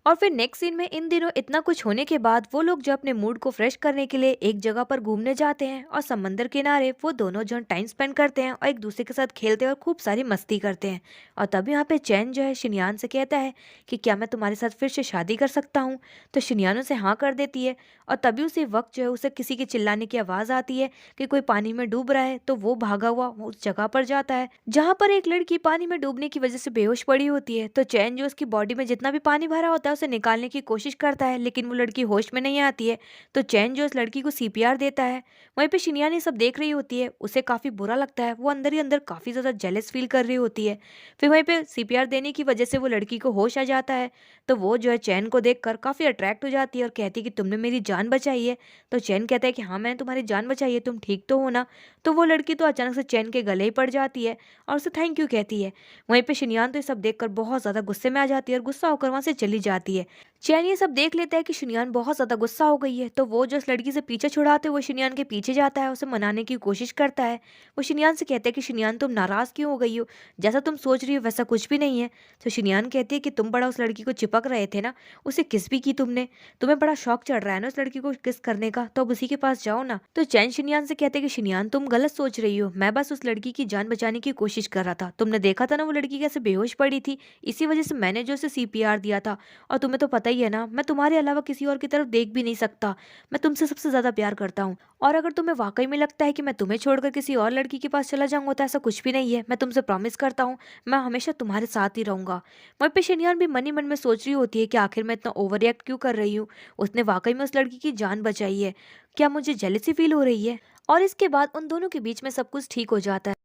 और फिर नेक्स्ट सीन में इन दिनों इतना कुछ होने के बाद वो लोग जो अपने मूड को फ्रेश करने के लिए एक जगह पर घूमने जाते हैं और समंदर किनारे वो दोनों जन टाइम स्पेंड करते हैं और एक दूसरे के साथ खेलते हैं और खूब सारी मस्ती करते हैं। और तभी यहाँ पे चैन जो है शिनयान से कहता है कि क्या मैं तुम्हारे साथ फिर से शादी कर सकता हूँ। तो शिनयान उसे हाँ कर देती है, और तभी उसी वक्त जो है उसे किसी के चिल्लाने की आवाज आती है कि कोई पानी में डूब रहा है। तो वो भागा हुआ उस जगह पर जाता है जहाँ पर एक लड़की पानी में डूबने की वजह से बेहोश पड़ी होती है। तो चैन जो उसकी बॉडी में जितना भी पानी भरा होता है उसे निकालने की कोशिश करता है, लेकिन वो लड़की होश में नहीं आती है। तो चैन जो उस लड़की को सीपीआर देता है। वहीं पे शिनयान ये सब देख रही होती है, उसे काफी बुरा लगता है, वो अंदर ही अंदर काफी ज्यादा जेलस फील कर रही होती है। फिर वहीं पे सीपीआर देने की वजह से वो लड़की को होश आ जाता है। तो वो जो है चैन को देखकर काफी अट्रैक्ट हो जाती है और कहती है कि तुमने मेरी जान बचाई है। तो चैन कहता है कि हाँ मैंने तुम्हारी जान बचाई है, तुम ठीक तो हो ना। तो वो लड़की तो अचानक से चैन के गले ही पड़ जाती है और उसे थैंक यू कहती है। वहीं पे शिनयान तो ये सब देखकर बहुत ज्यादा गुस्से में आ जाती है और गुस्सा होकर वहां से चली जाती है। चैन ये सब देख लेता है कि शिनयान बहुत ज्यादा गुस्सा हो गई है, तो वो जो उस लड़की से पीछे छुड़ाते हुए शिनयान के पीछे जाता है, उसे मनाने की कोशिश करता है। वो शिनयान से कहता है कि शिनयान तुम नाराज क्यों हो गई हो, जैसा तुम सोच रही हो वैसा कुछ भी नहीं है। तो शिनयान कहती है कि तुम बड़ा उस लड़की को चिपक रहे थे ना, उसे किस भी की तुमने, तुम्हें बड़ा शौक चढ़ रहा है ना उस लड़की को किस करने का, तो अब उसी के पास जाओ ना। तो चैन शिनयान से कहते हैं कि शिनयान तुम गलत सोच रही हो, मैं बस उस लड़की की जान बचाने की कोशिश कर रहा था। तुमने देखा था ना वो लड़की कैसे बेहोश पड़ी थी, इसी वजह से मैंने जो उसे सीपीआर दिया था, और तुम्हें तो पता सही है ना, मैं तुम्हारे अलावा किसी और की तरफ देख भी नहीं सकता। मैं तुमसे सबसे ज़्यादा प्यार करता हूँ। और अगर तुम्हें वाक़ई में लगता है कि मैं तुम्हें छोड़कर किसी और लड़की के पास चला जाऊँगा तो ऐसा कुछ भी नहीं है। मैं तुमसे प्रॉमिस करता हूँ, मैं हमेशा तुम्हारे साथ ही रहूँगा। वहीं पे शिनयान भी मन ही मन में सोच रही होती है कि आखिर मैं इतना ओवर रिएक्ट क्यों कर रही हूँ? उसने वाक़ई में उस लड़की की जान बचाई है। क्या मुझे जेलसी फ़ील हो रही है? और इसके बाद उन दोनों के बीच में सब कुछ ठीक हो जाता है।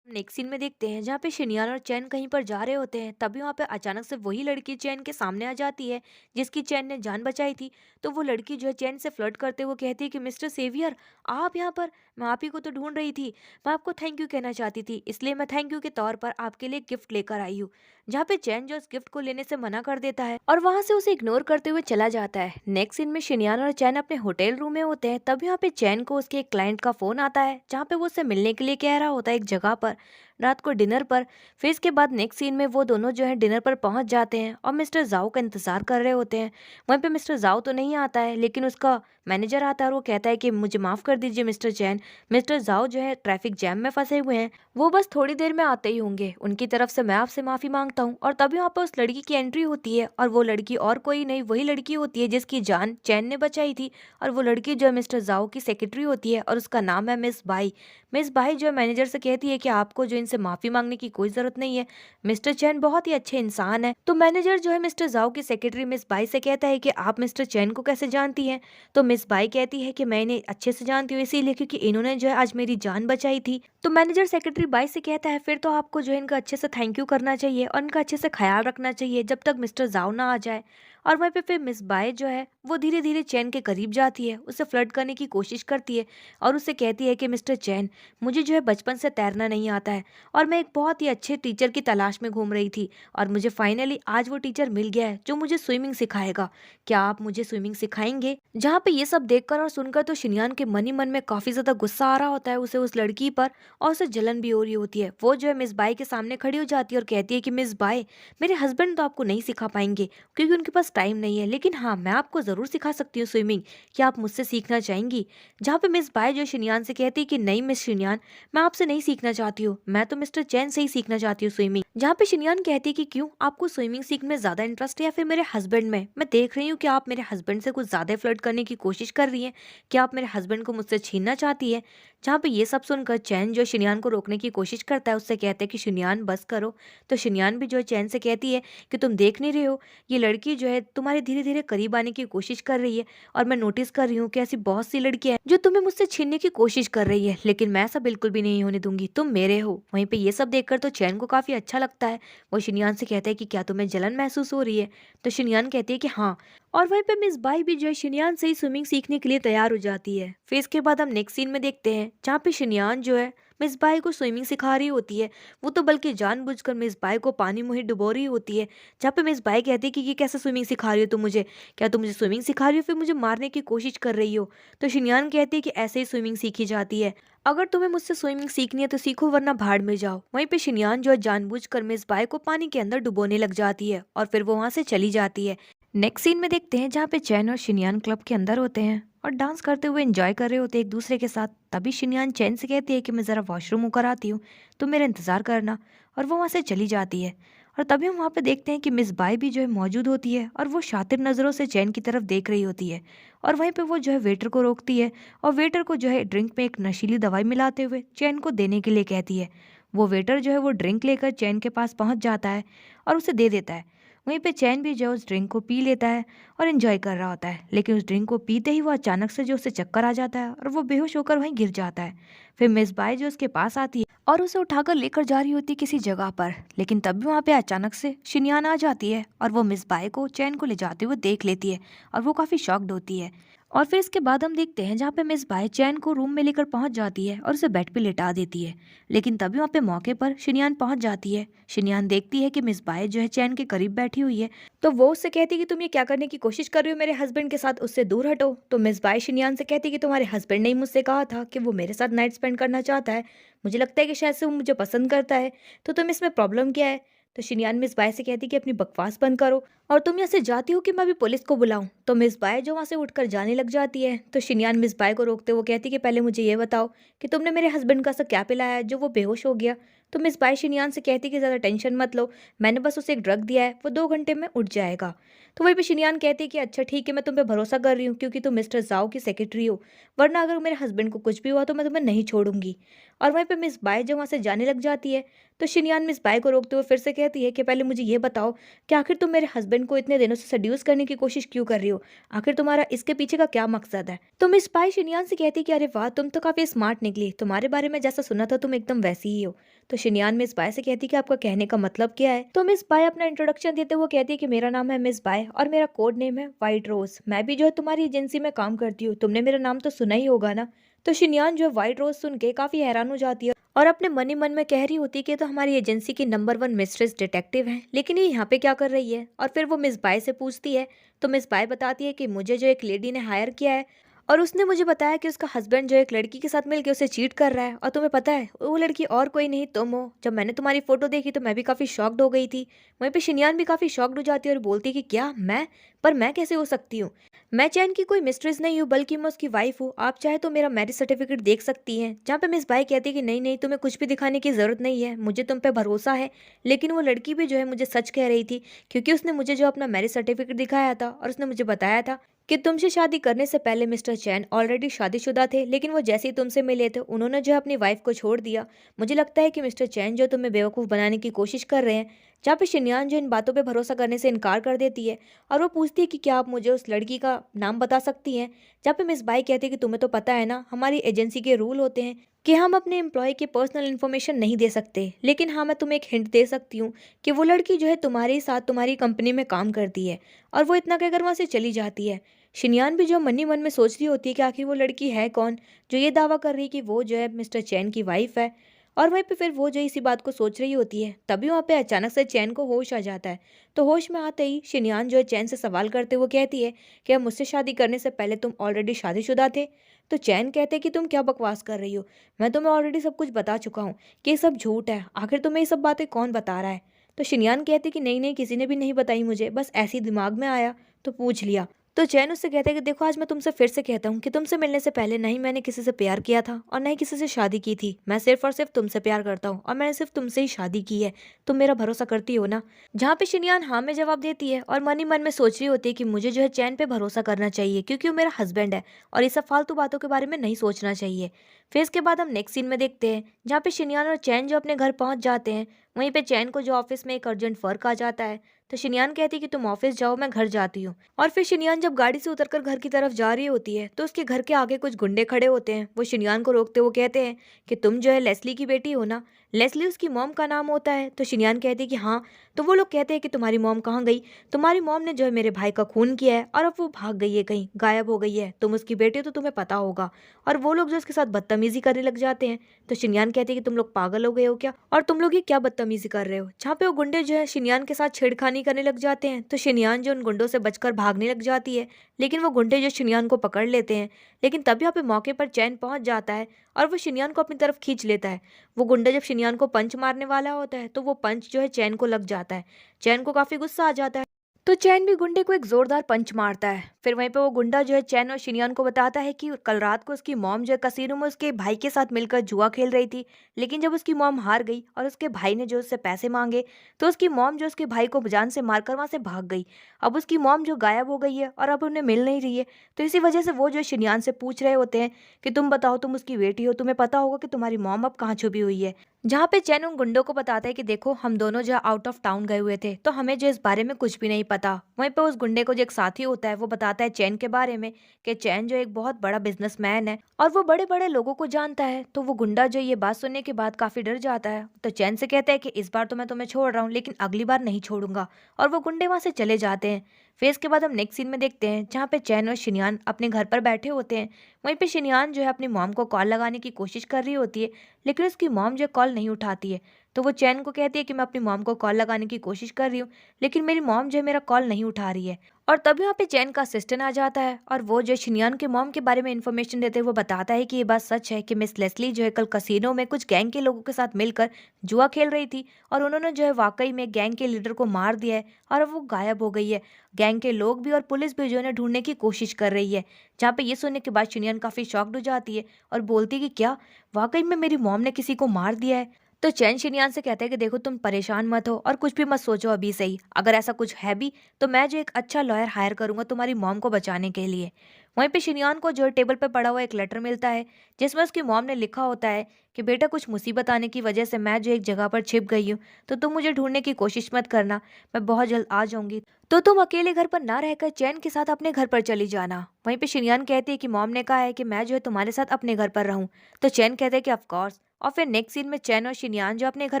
नेक्स्ट सीन में देखते हैं जहाँ पे शिनयान और चैन कहीं पर जा रहे होते हैं, तभी वहाँ पे अचानक से वही लड़की चैन के सामने आ जाती है जिसकी चैन ने जान बचाई थी। तो वो लड़की जो है चैन से फ्लर्ट करते हुए कहती है कि मिस्टर सेवियर, आप यहाँ पर, मैं आप ही को तो ढूंढ रही थी। मैं आपको थैंक यू कहना चाहती थी, इसलिए मैं थैंक यू के तौर पर आपके लिए गिफ्ट लेकर आई हूँ। जहाँ पे चैन जो उस गिफ्ट को लेने से मना कर देता है और वहां से उसे इग्नोर करते हुए चला जाता है। नेक्स्ट सीन में शिनयान और चैन अपने होटल रूम में होते हैं, तब यहाँ पे चैन को उसके एक क्लाइंट का फोन आता है जहाँ पे वो उससे मिलने के लिए कह रहा होता है एक जगह पर रात को डिनर पर। फिर इसके बाद नेक्स्ट सीन में वो दोनों जो है डिनर पर पहुंच जाते हैं और मिस्टर जाओ का इंतजार कर रहे होते हैं। वहीं पे मिस्टर जाओ तो नहीं आता है, लेकिन उसका मैनेजर आता है और वो कहता है कि मुझे माफ कर दीजिए मिस्टर चैन, मिस्टर जाओ जो है ट्रैफिक जैम में फंसे हुए हैं, वो बस थोड़ी देर में आते ही होंगे, उनकी तरफ से मैं आपसे माफी मांगता हूँ। और तभी वहाँ पर उस लड़की की एंट्री होती है और वो लड़की और कोई नहीं वही लड़की होती है जिसकी जान चैन ने बचाई थी। और वो लड़की जो है मिस्टर जाओ की सेक्रेटरी होती है और उसका नाम है मिस बाई। मिस बाई जो है मैनेजर से कहती है कि आपको जो इनसे माफी मांगने की कोई जरूरत नहीं है, मिस्टर चैन बहुत ही अच्छे इंसान है। तो मैनेजर जो है मिस्टर जाओ की सेक्रेटरी मिस बाई से कहता है कि आप मिस्टर चैन को कैसे जानती हैं? तो मिस बाई कहती है कि मैं इन्हें अच्छे से जानती हूँ इसीलिए क्योंकि इन्होंने जो है आज मेरी जान बचाई थी। तो मैनेजर सेक्रेटरी बाई से कहता है फिर तो आपको जो है इनका अच्छे से थैंक यू करना चाहिए और इनका अच्छे से ख्याल रखना चाहिए जब तक मिस्टर जाओ ना आ जाए। और वहीं पे फिर मिस बाय जो है वो धीरे धीरे चैन के करीब जाती है, उससे फ्लर्ट करने की कोशिश करती है और उससे कहती है कि मिस्टर चैन, मुझे जो है बचपन से तैरना नहीं आता है और मैं एक बहुत ही अच्छे टीचर की तलाश में घूम रही थी और मुझे फाइनली आज वो टीचर मिल गया है जो मुझे स्विमिंग सिखाएगा। क्या आप मुझे स्विमिंग सिखाएंगे? जहाँ पे ये सब देखकर और सुनकर तो शिनयान के मन ही मन में काफी ज्यादा गुस्सा आ रहा होता है उसे उस लड़की पर, और उसे जलन भी हो रही होती है। वो जो है मिस बाय के सामने खड़ी हो जाती है और कहती है कि मिस बाय, मेरे हस्बैंड तो आपको नहीं सिखा पाएंगे क्योंकि उनके पास टाइम नहीं है, लेकिन हाँ मैं आपको जरूर सिखा सकती हूँ स्विमिंग। क्या आप मुझसे सीखना चाहेंगी? जहाँ पे मिस बाय जो शिनयान से कहती है कि नहीं मिस शिनयान, मैं आपसे नहीं सीखना चाहती हूँ, मैं तो मिस्टर चैन से ही सीखना चाहती हूँ स्विमिंग। जहाँ पे शिनयान कहती है कि क्यों, आपको स्विमिंग सीखने में ज्यादा इंटरेस्ट है या फिर मेरे हस्बैंड में? मैं देख रही हूँ कि आप मेरे हस्बैंड से कुछ ज्यादा फ्लर्ट करने की कोशिश कर रही हैं। क्या आप मेरे हस्बैंड को मुझसे छीनना चाहती है? जहाँ पे ये सब सुनकर चैन जो शिनयान को रोकने की कोशिश करता है, उससे कहते हैं कि शिनयान बस करो। तो शिनयान भी जो है चैन से कहती है कि तुम देख नहीं रहे हो, ये लड़की जो है तुम्हारे धीरे धीरे करीब आने की कोशिश कर रही है और मैं नोटिस कर रही हूँ कि ऐसी बहुत सी लड़कियां हैं जो तुम्हें मुझसे छीनने की कोशिश कर रही है, लेकिन मैं ऐसा बिल्कुल भी नहीं होने दूंगी, तुम मेरे हो। वहीं पे ये सब देखकर तो चैन को काफी अच्छा लगता है। वो शिनयान से कहता है कि क्या तुम्हें जलन महसूस हो रही है? तो शिनयान कहती है कि हाँ। और वहीं पे मिस बाई भी जो है शिनयान से ही स्विमिंग सीखने के लिए तैयार हो जाती है। फिर इसके बाद हम नेक्स्ट सीन में देखते हैं जहाँ पे शिनयान जो है मिस बाई को स्विमिंग सिखा रही होती है। वो तो बल्कि जानबूझकर मिस बाई को पानी में ही डुबो रही होती है। जहाँ पे मिस बाई कहती है कि ये कैसे स्विमिंग सिखा रही हो तुम मुझे? क्या तुम मुझे स्विमिंग सिखा रही हो फिर मुझे मारने की कोशिश कर रही हो? तो शिनयान कहती है कि ऐसे ही स्विमिंग सीखी जाती है, अगर तुम्हें मुझसे स्विमिंग सीखनी है तो सीखो वरना भाड़ में जाओ। वहीं पे शिनयान जो है जानबूझकर मिस बाई को पानी के अंदर डुबोने लग जाती है और फिर वो वहां से चली जाती है। नेक्स्ट सीन में देखते हैं जहाँ पे चैन और शिनयान क्लब के अंदर होते हैं और डांस करते हुए एंजॉय कर रहे होते हैं एक दूसरे के साथ। तभी शिनयान चैन से कहती है कि मैं ज़रा वॉशरूम होकर आती हूँ, तो मेरा इंतज़ार करना। और वो वहाँ से चली जाती है और तभी हम वहाँ पे देखते हैं कि मिस बाई भी जो है मौजूद होती है और वो शातिर नज़रों से चैन की तरफ देख रही होती है। और वहीं पे वो जो है वेटर को रोकती है और वेटर को जो है ड्रिंक में एक नशीली दवाई मिलाते हुए चैन को देने के लिए कहती है। वो वेटर जो है वो ड्रिंक लेकर चैन के पास पहुँच जाता है और उसे दे देता है। वहीं पे चैन भी जो उस ड्रिंक को पी लेता है और एंजॉय कर रहा होता है, लेकिन उस ड्रिंक को पीते ही वो अचानक से जो उसे चक्कर आ जाता है और वो बेहोश होकर वहीं गिर जाता है। फिर मिस बाय जो उसके पास आती है और उसे उठाकर लेकर जा रही होती है किसी जगह पर, लेकिन तब भी वहाँ पे अचानक से शिनयान आ जाती है और वो मिस बाय को चैन को ले जाते हुए देख लेती है और वो काफी शॉक्ड होती है। और फिर इसके बाद हम देखते हैं जहाँ पे मिस बाय चैन को रूम में लेकर पहुंच जाती है और उसे बेड पे लेटा देती है, लेकिन तभी वहाँ पे मौके पर शिनयान पहुंच जाती है। शिनयान देखती है कि मिस बाय जो है चैन के करीब बैठी हुई है, तो वो उससे कहती है कि तुम ये क्या करने की कोशिश कर रही हो मेरे हस्बैंड के साथ, उससे दूर हटो। तो मिस बाय शिनयान से कहती है कि तुम्हारे हस्बैंड ने ही मुझसे कहा था कि वो मेरे साथ नाइट स्पेंड करना चाहता है, मुझे लगता है कि शायद से वो मुझे पसंद करता है, तो तुम इसमें प्रॉब्लम क्या है? तो शिनयान मिस बाय से कहती है कि अपनी बकवास बंद करो, और तुम यहाँ से जाती हो कि मैं अभी पुलिस को बुलाऊं? तो मिस बाय जो वहाँ से उठकर जाने लग जाती है। तो शिनयान मिस बाय को रोकते वो कहती कि पहले मुझे ये बताओ कि तुमने मेरे हस्बैंड का ऐसा क्या पिलाया है जो वो बेहोश हो गया। तो मिस बाय शिनयान से कहती कि ज़्यादा टेंशन मत लो, मैंने बस उसे एक ड्रग दिया है, वो 2 घंटे में उठ जाएगा। तो वहीं पे शिनयान कहती कि अच्छा ठीक है, मैं तुम पे भरोसा कर रही हूँ क्योंकि तुम मिस्टर जाओ की सेक्रेटरी हो, वरना अगर मेरे हस्बैंड को कुछ भी हुआ तो मैं तुम्हें नहीं छोड़ूंगी। और वहीं पे मिस बाय जो वहाँ से जाने लग जाती है, तो शिनयान मिस बाय को रोकते हुए फिर से कहती है कि पहले मुझे ये बताओ कि आखिर तुम मेरे हस्बैंड को इतने दिनों से सड्यूस करने की कोशिश क्यों कर रही हो? आखिर तुम्हारा इसके पीछे का क्या मकसद है? तो मिस पाई शिनयान से कहती कि अरे वाह, तुम तो काफी स्मार्ट निकली, तुम्हारे बारे में जैसा सुना था तुम एकदम वैसी ही हो। तो शिनयान मिस बाय से कहती कि आपका कहने का मतलब क्या है? तो मिस बाय अपना इंट्रोडक्शन देते हुए कहती है कि मेरा नाम है मिस बाय और मेरा कोड नेम है व्हाइट रोज, मैं भी जो है तुम्हारी एजेंसी में काम करती हूँ, तुमने मेरा नाम तो सुना ही होगा ना। तो शिनयान जो है व्हाइट रोज सुन के काफी हैरान हो जाती है और अपने मन ही मन में कह रही होती कि ये तो हमारी एजेंसी की नंबर 1 मिस्ट्रेस डिटेक्टिव है, लेकिन ये यहाँ पे क्या कर रही है। और फिर वो मिस बाय से पूछती है, तो मिस बाय बताती है कि मुझे जो एक लेडी ने हायर किया है और उसने मुझे बताया कि उसका हस्बैंड जो एक लड़की के साथ मिलकर उसे चीट कर रहा है, और तुम्हें पता है वो लड़की और कोई नहीं तुम हो। जब मैंने तुम्हारी फोटो देखी तो मैं भी काफी शॉक्ड हो गई थी। वहीं पे शिनयान भी काफी शॉक्ड हो जाती है और बोलती है कि क्या मैं, पर मैं कैसे हो सकती हूँ? मैं चैन की कोई मिस्ट्रेस नहीं हूँ, बल्कि मैं उसकी वाइफ हूँ। आप चाहे तो मेरा मैरिज सर्टिफिकेट देख सकती हैं। जहाँ पे मिस बाई कहती है कि नहीं नहीं, तुम्हें कुछ भी दिखाने की जरूरत नहीं है, मुझे तुम पे भरोसा है। लेकिन वो लड़की भी जो है मुझे सच कह रही थी, क्योंकि उसने मुझे जो अपना मैरिज सर्टिफिकेट दिखाया था और उसने मुझे बताया था कि तुमसे शादी करने से पहले मिस्टर चैन ऑलरेडी शादीशुदा थे, लेकिन वो जैसे ही तुमसे मिले थे उन्होंने जो है अपनी वाइफ को छोड़ दिया। मुझे लगता है कि मिस्टर चैन जो तुम्हें बेवकूफ़ बनाने की कोशिश कर रहे हैं। जहाँ पे शिनयान जो इन बातों पे भरोसा करने से इनकार कर देती है और वो पूछती है कि क्या आप मुझे उस लड़की का नाम बता सकती हैं। जहाँ पे मिस बाई कहती है कि तुम्हें तो पता है ना, हमारी एजेंसी के रूल होते हैं कि हम अपने एम्प्लॉय की पर्सनल इन्फॉर्मेशन नहीं दे सकते, लेकिन हाँ मैं तुम्हें एक हिंट दे सकती हूँ कि वो लड़की जो है तुम्हारे ही साथ तुम्हारी कंपनी में काम करती है। और वो इतना कहकर वहाँ से चली जाती है। शिनयान भी जो मन ही मन में सोच रही होती है कि आखिर वो लड़की है कौन जो ये दावा कर रही है कि वो जो है मिस्टर चैन की वाइफ है। और वहीं पे फिर वो जो इसी बात को सोच रही होती है, तभी वहाँ पे अचानक से चैन को होश आ जाता है। तो होश में आते ही शिनयान जो है चैन से सवाल करते हुए कहती है कि अब मुझसे शादी करने से पहले तुम ऑलरेडी शादीशुदा थे। तो चैन कहते हैं कि तुम क्या बकवास कर रही हो, मैं तुम्हें ऑलरेडी सब कुछ बता चुका हूँ कि ये सब झूठ है, आखिर तुम्हें ये सब बातें कौन बता रहा है। तो शिनयान कहते कि नहीं नहीं, किसी ने भी नहीं बताई मुझे, बस ऐसे ही दिमाग में आया तो पूछ लिया। तो चैन उससे कहता है कि देखो, आज मैं तुमसे फिर से कहता हूँ कि तुमसे मिलने से पहले नहीं मैंने किसी से प्यार किया था और न ही किसी से शादी की थी, मैं सिर्फ और सिर्फ तुमसे प्यार करता हूँ और मैंने सिर्फ तुमसे ही शादी की है। तुम मेरा भरोसा करती हो ना? जहाँ पे शिनयान हाँ में जवाब देती है और मन ही मन में सोच रही होती है कि मुझे जो है चैन पे भरोसा करना चाहिए क्योंकि वो मेरा हस्बैंड है और ये सब फालतू बातों के बारे में नहीं सोचना चाहिए। फिर इसके बाद हम नेक्स्ट सीन में देखते हैं जहाँ पे शिनयान और चैन जो अपने घर पहुंच जाते हैं। वहीं पे चैन को जो ऑफिस में एक अर्जेंट वर्क आ जाता है, तो शिनयान कहती है कि तुम ऑफिस जाओ, मैं घर जाती हूँ। और फिर शिनयान जब गाड़ी से उतरकर घर की तरफ जा रही होती है तो उसके घर के आगे कुछ गुंडे खड़े होते हैं। वो शिनयान को रोकते हुए कहते हैं कि तुम जो है लेस्ली की बेटी हो ना? लेस्ली उसकी मॉम का नाम होता है। तो शिनयान कहती है कि हाँ। तो वो लोग कहते हैं कि तुम्हारी मॉम कहाँ गई? तुम्हारी मॉम ने जो है मेरे भाई का खून किया है और अब वो भाग गई है, कहीं गायब हो गई है, तुम उसकी बेटी हो तो तुम्हें पता होगा। और वो लोग जो उसके साथ बदतमीजी करने लग जाते हैं। तो शिनयान कहते हैं कि तुम लोग पागल हो गए हो क्या, और तुम लोग ये क्या बदतमीजी कर रहे हो? जहाँ पे वो गुंडे जो है शिनयान के साथ छेड़खानी करने लग जाते हैं, तो शिनयान जो उन गुंडों से बचकर भागने लग जाती है, लेकिन वो गुंडे जो शिनयान को पकड़ लेते हैं। लेकिन तब यहाँ पे मौके पर चैन पहुंच जाता है और वो शिनयान को अपनी तरफ खींच लेता है। वो गुंडा जब शिनयान को पंच मारने वाला होता है तो वो पंच जो है चैन को लग जाता है। चैन को काफी गुस्सा आ जाता है, तो चैन भी गुंडे को एक जोरदार पंच मारता है। फिर वहीं पे वो गुंडा जो है चैन और शिनयान को बताता है कि कल रात को उसकी मॉम जो है कसीनो में उसके भाई के साथ मिलकर जुआ खेल रही थी, लेकिन जब उसकी मॉम हार गई और उसके भाई ने जो उससे पैसे मांगे तो उसकी मॉम जो उसके भाई को जान से मारकर वहां से भाग गई। अब उसकी मॉम जो गायब हो गई है और अब उन्हें मिल नहीं रही है। तो इसी वजह से वो जो शिनयान से पूछ रहे होते हैं कि तुम बताओ, तुम उसकी बेटी हो, तुम्हें पता होगा कि तुम्हारी मॉम अब कहाँ छुपी हुई है। जहाँ पे चैन उन गुंडों को बताता है कि देखो, हम दोनों जो आउट ऑफ टाउन गए हुए थे तो हमें जो इस बारे में कुछ भी नहीं पता। वहीं पे उस गुंडे को जो एक साथी होता है वो बताता है चैन के बारे में कि चैन जो एक बहुत बड़ा बिजनेसमैन है और वो बड़े बड़े लोगों को जानता है। तो वो गुंडा जो ये बात सुनने के बाद काफी डर जाता है। तो चैन से कहता है कि इस बार तो मैं तुम्हें छोड़ रहा हूँ, लेकिन अगली बार नहीं छोड़ूंगा। और वो गुंडे वहां से चले जाते हैं। फिर इसके बाद हम नेक्स्ट सीन में देखते हैं जहाँ पे चैन और शिनयान अपने घर पर बैठे होते हैं। वहीं पे शिनयान जो है अपनी मॉम को कॉल लगाने की कोशिश कर रही होती है, लेकिन उसकी मॉम जो कॉल नहीं उठाती है। तो वो चैन को कहती है कि मैं अपनी मॉम को कॉल लगाने की कोशिश कर रही हूँ, लेकिन मेरी मॉम जो है मेरा कॉल नहीं उठा रही है। और तभी वहाँ पे चैन का असिस्टेंट आ जाता है और वो जो शिनयान के मॉम के बारे में इन्फॉर्मेशन देते हैं वो बताता है कि ये बात सच है कि मिस लेस्ली जो है कल कसीनो में कुछ गैंग के लोगों के साथ मिलकर जुआ खेल रही थी और उन्होंने जो है वाकई में गैंग के लीडर को मार दिया है और अब वो गायब हो गई है। गैंग के लोग भी और पुलिस भी जो है ढूंढने की कोशिश कर रही है। जहाँ पे ये सुनने के बाद शिनयान काफी शॉक्ड हो जाती है और बोलती है कि क्या वाकई में मेरी मॉम ने किसी को मार दिया है। तो चैन शिनयान से कहता है कि देखो तुम परेशान मत हो और कुछ भी मत सोचो अभी से ही, अगर ऐसा कुछ है भी तो मैं जो एक अच्छा लॉयर हायर करूंगा तुम्हारी मॉम को बचाने के लिए। वहीं पे शिनयान को जो है टेबल पे पड़ा हुआ एक लेटर मिलता है जिसमें उसकी मॉम ने लिखा होता है कि बेटा कुछ मुसीबत आने की वजह से मैं जो एक जगह पर छिप गई हूँ, तो तुम मुझे ढूंढने की कोशिश मत करना, मैं बहुत जल्द आ जाऊंगी, तो तुम अकेले घर पर ना रहकर चैन के साथ अपने घर पर चली जाना। वहीं पे शिनयान कहती है कि मॉम ने कहा है कि मैं जो है तुम्हारे साथ अपने घर पर रहूं। तो चैन कहते हैं कि ऑफ कोर्स। और फिर नेक्स्ट सीन में चैन और शिनयान जो अपने घर